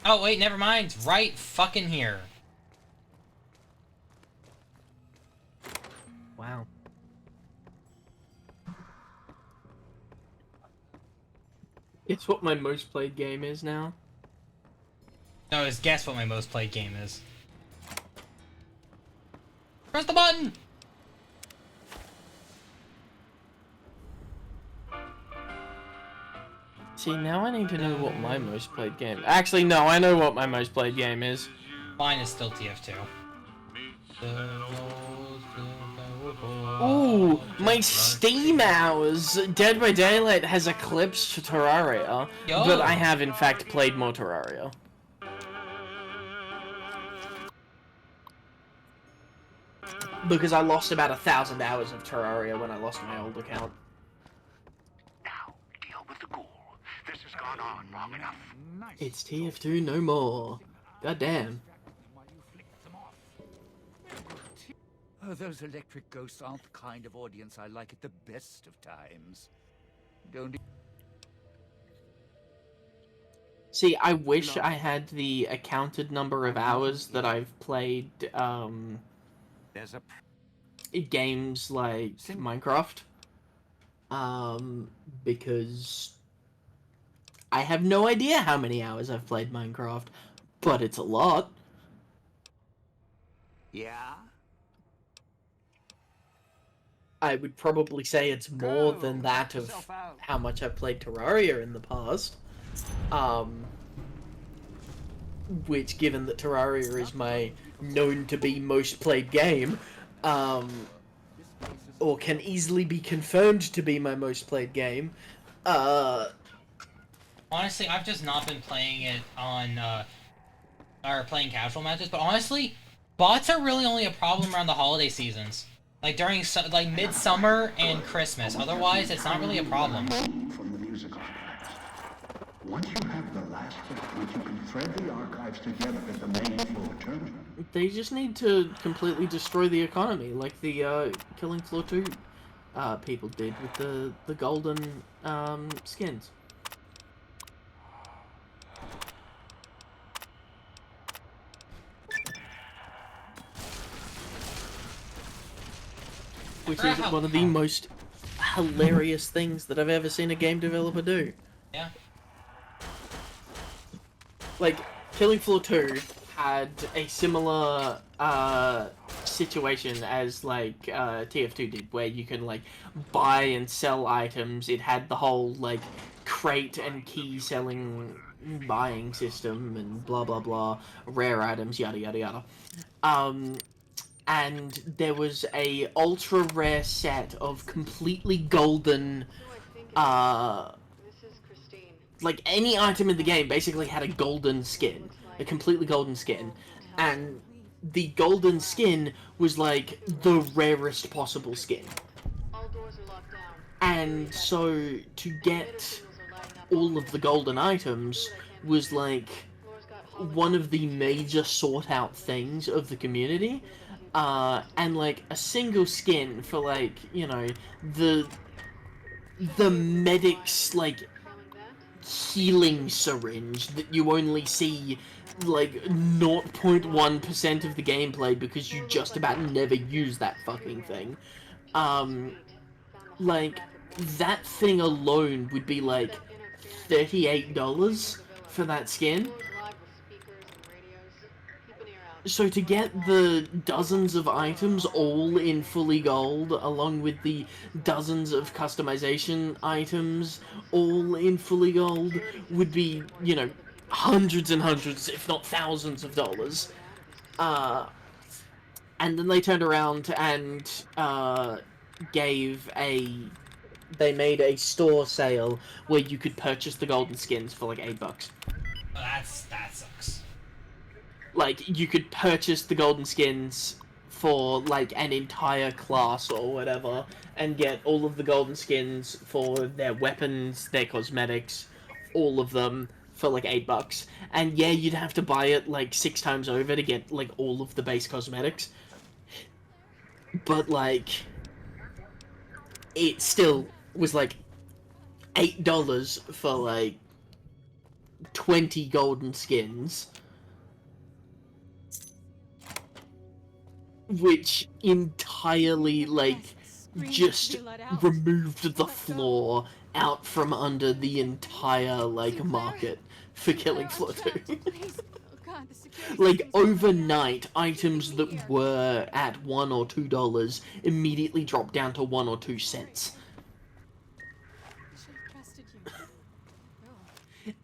Oh, wait, never mind. It's right fucking here. Wow. It's what my most played game is now. No, just guess what my most played game is. Press the button! See, now I need to know what my most played game... Actually, no, I know what my most played game is. Mine is still TF2. Ooh, my Steam hours! Dead by Daylight has eclipsed Terraria, Yo. but I have in fact played more Terraria. Because I lost about 1,000 hours of Terraria when I lost my old account. Now, deal with the ghoul. This has gone on long enough. Nice. It's TF2 no more. Goddamn. Oh, those electric ghosts aren't the kind of audience I like at the best of times. Don't. See, I wish I had the accounted number of hours that I've played, There's a games like Minecraft. Because I have no idea how many hours I've played Minecraft, but it's a lot. yeah. I would probably say it's more than that of how much I've played Terraria in the past. Which, given that Terraria is my known to be most played game, or can easily be confirmed to be my most played game, Honestly, I've just not been playing it on, or playing casual matches, but honestly, bots are really only a problem around the holiday seasons. Like during, like, midsummer and Christmas. Otherwise, it's not really a problem. From the music archives. Once you have the last bit which you can thread the archives together at the main floor terminal. They just need to completely destroy the economy, like the Killing Floor 2 people did with the golden skins. Which is one of the most hilarious things that I've ever seen a game developer do. Yeah. Like, Killing Floor 2 had a similar situation as like TF2 did, where you can like buy and sell items. It had the whole like crate and key selling buying system and blah blah blah, rare items, yada yada yada. And there was a ultra rare set of completely golden like any item in the game basically had a golden skin, a completely golden skin, and the golden skin was like the rarest possible skin. And so to get all of the golden items was like one of the major sought out things of the community. And like a single skin for like, you know, the medic's like healing syringe that you only see like 0.1% of the gameplay because you just about never use that fucking thing. Like that thing alone would be like $38 for that skin. So to get the dozens of items all in fully gold, along with the dozens of customization items all in fully gold, would be, you know, hundreds and hundreds, if not thousands of dollars. And then they turned around and they made a store sale where you could purchase the golden skins for like $8. Well, that sucks. Like, you could purchase the golden skins for, like, an entire class or whatever, and get all of the golden skins for their weapons, their cosmetics, all of them, for, like, $8. And yeah, you'd have to buy it, like, 6 times over to get, like, all of the base cosmetics. But, like, it still was, like, $8 for, like, 20 golden skins. Which entirely, like, just removed the floor out from under the entire, like, market for Killing Floor 2. Like, overnight, items that were at $1 or $2 immediately dropped down to 1 or 2 cents.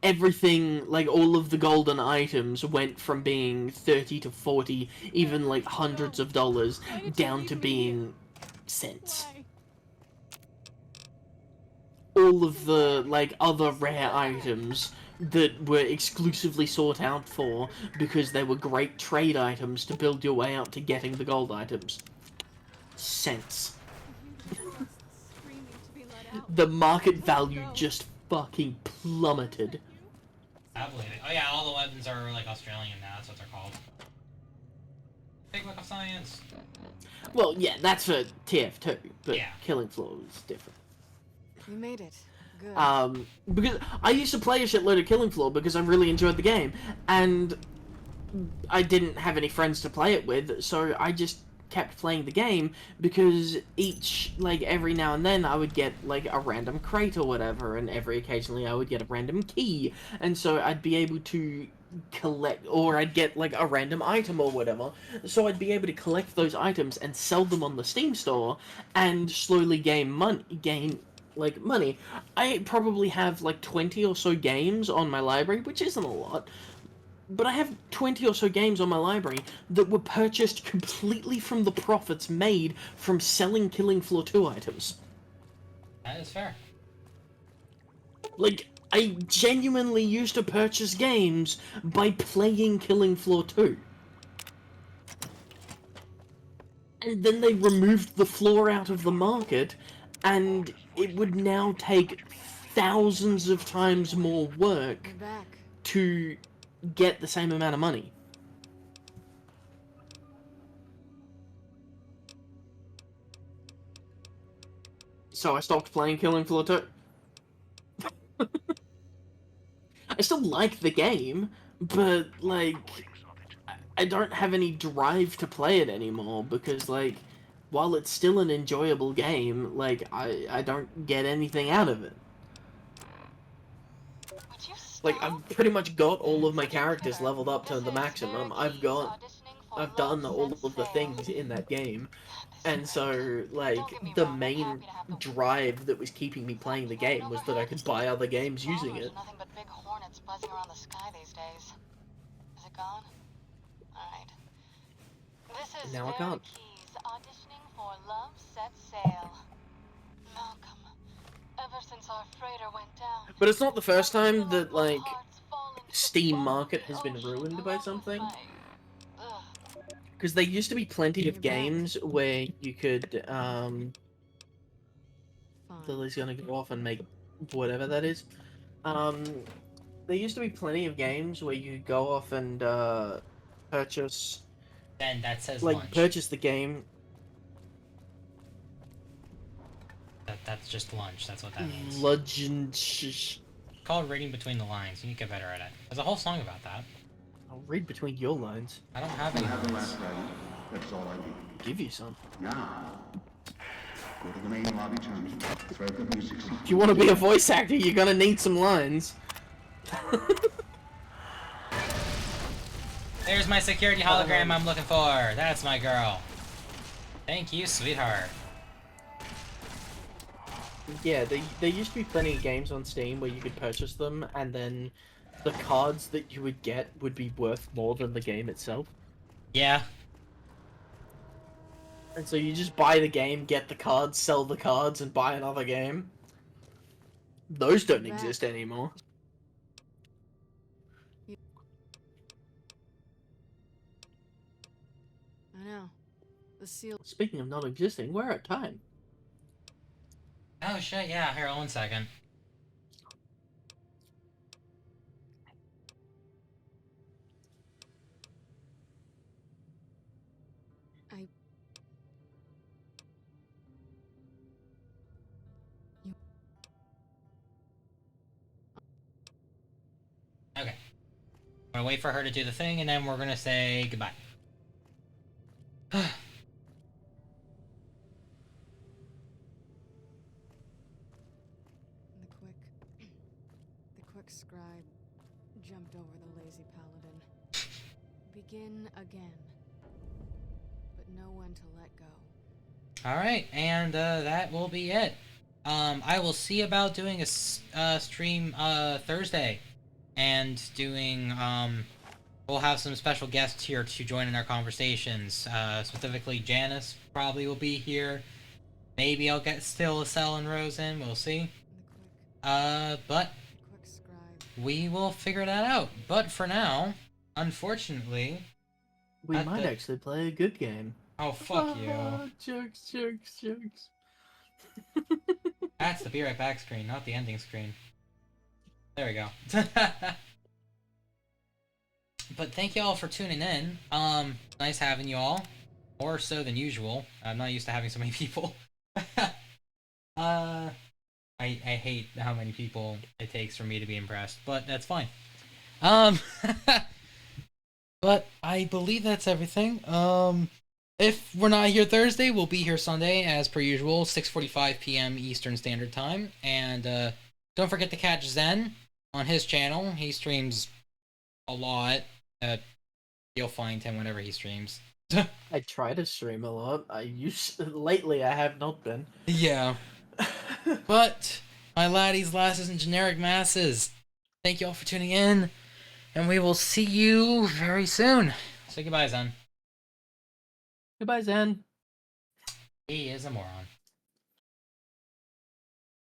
Everything, like all of the golden items, went from being 30 to 40, even like hundreds of dollars, down to being cents. All of the, like, other rare items that were exclusively sought out for because they were great trade items to build your way up to getting the gold items. Cents. The market value just fucking plummeted. I believe it. Oh yeah, all the weapons are like Australian now, that's what they're called. Big Book of Science. Well, yeah, that's for TF2, but yeah. Killing Floor is different. You made it. Good. Because I used to play a shitload of Killing Floor because I really enjoyed the game, and I didn't have any friends to play it with, so I just kept playing the game because every now and then I would get like a random crate or whatever, and every occasionally I would get a random key, and so I'd be able to collect, or I'd get like a random item or whatever, so I'd be able to collect those items and sell them on the Steam store and slowly gain money. I probably have like 20 or so games on my library, which isn't a lot. But I have 20 or so games on my library that were purchased completely from the profits made from selling Killing Floor 2 items. That is fair. Like, I genuinely used to purchase games by playing Killing Floor 2. And then they removed the floor out of the market, and it would now take thousands of times more work to get the same amount of money. So I stopped playing Killing Floor 2. I still like the game, but, like, I don't have any drive to play it anymore, because, like, while it's still an enjoyable game, like, I don't get anything out of it. Like, I've pretty much got all of my characters leveled up to the maximum. I've done all of the things in that game. And so, like, the main drive that was keeping me playing the game was that I could buy other games using it. Nothing but big hornets buzzing around the sky these days. Is it gone? Alright. This is Now I can't. Keys auditioning for Love Set Sail. Malcolm, ever since our freighter went down. But it's not the first time that, like, Steam market has been ruined by something. Because there used to be plenty of games where you could, Lily's gonna go off and make whatever that is. There used to be plenty of games where you could go off and, purchase... Then that says like, lunch. purchase the game. That's just lunch, that's what that means. Legend... It's called reading between the lines. You need to get better at it. There's a whole song about that. I'll read between your lines. I don't have any You have the lines. map ready. That's all I need. Give you some. Now, go to the main lobby terminal. Thread the music sequence. If you want to be a voice actor, you're gonna need some lines. There's my security hologram I'm looking for. That's my girl. Thank you, sweetheart. Yeah, there used to be plenty of games on Steam where you could purchase them, and then the cards that you would get would be worth more than the game itself. Yeah. And so you just buy the game, get the cards, sell the cards, and buy another game. Those don't exist anymore. I know. The seal. Speaking of not existing, we're at time. Oh shit, yeah, here, 1 second. Okay. I'm gonna wait for her to do the thing, and then we're gonna say goodbye. The quick scribe jumped over the lazy paladin. Begin again. But know when to let go. Alright, and that will be it. I will see about doing a stream Thursday. And doing, we'll have some special guests here to join in our conversations. Specifically, Janice probably will be here. Maybe I'll get still Cell and Rose in, we'll see. But we will figure that out. But for now, unfortunately... We might actually play a good game. Oh, fuck you. Jokes, jokes, jokes. That's the Be Right Back screen, not the ending screen. There we go. But thank you all for tuning in. Nice having you all. More so than usual. I'm not used to having so many people. I hate how many people it takes for me to be impressed, but that's fine. But I believe that's everything. If we're not here Thursday, we'll be here Sunday as per usual, 6:45 p.m. Eastern Standard Time. And don't forget to catch Zen on his channel. He streams a lot. You'll find him whenever he streams. I try to stream a lot. Lately I have not been. Yeah. But my laddies, lasses, and generic masses, thank you all for tuning in, and we will see you very soon. Say goodbye, Zen. Goodbye, Zen. He is a moron.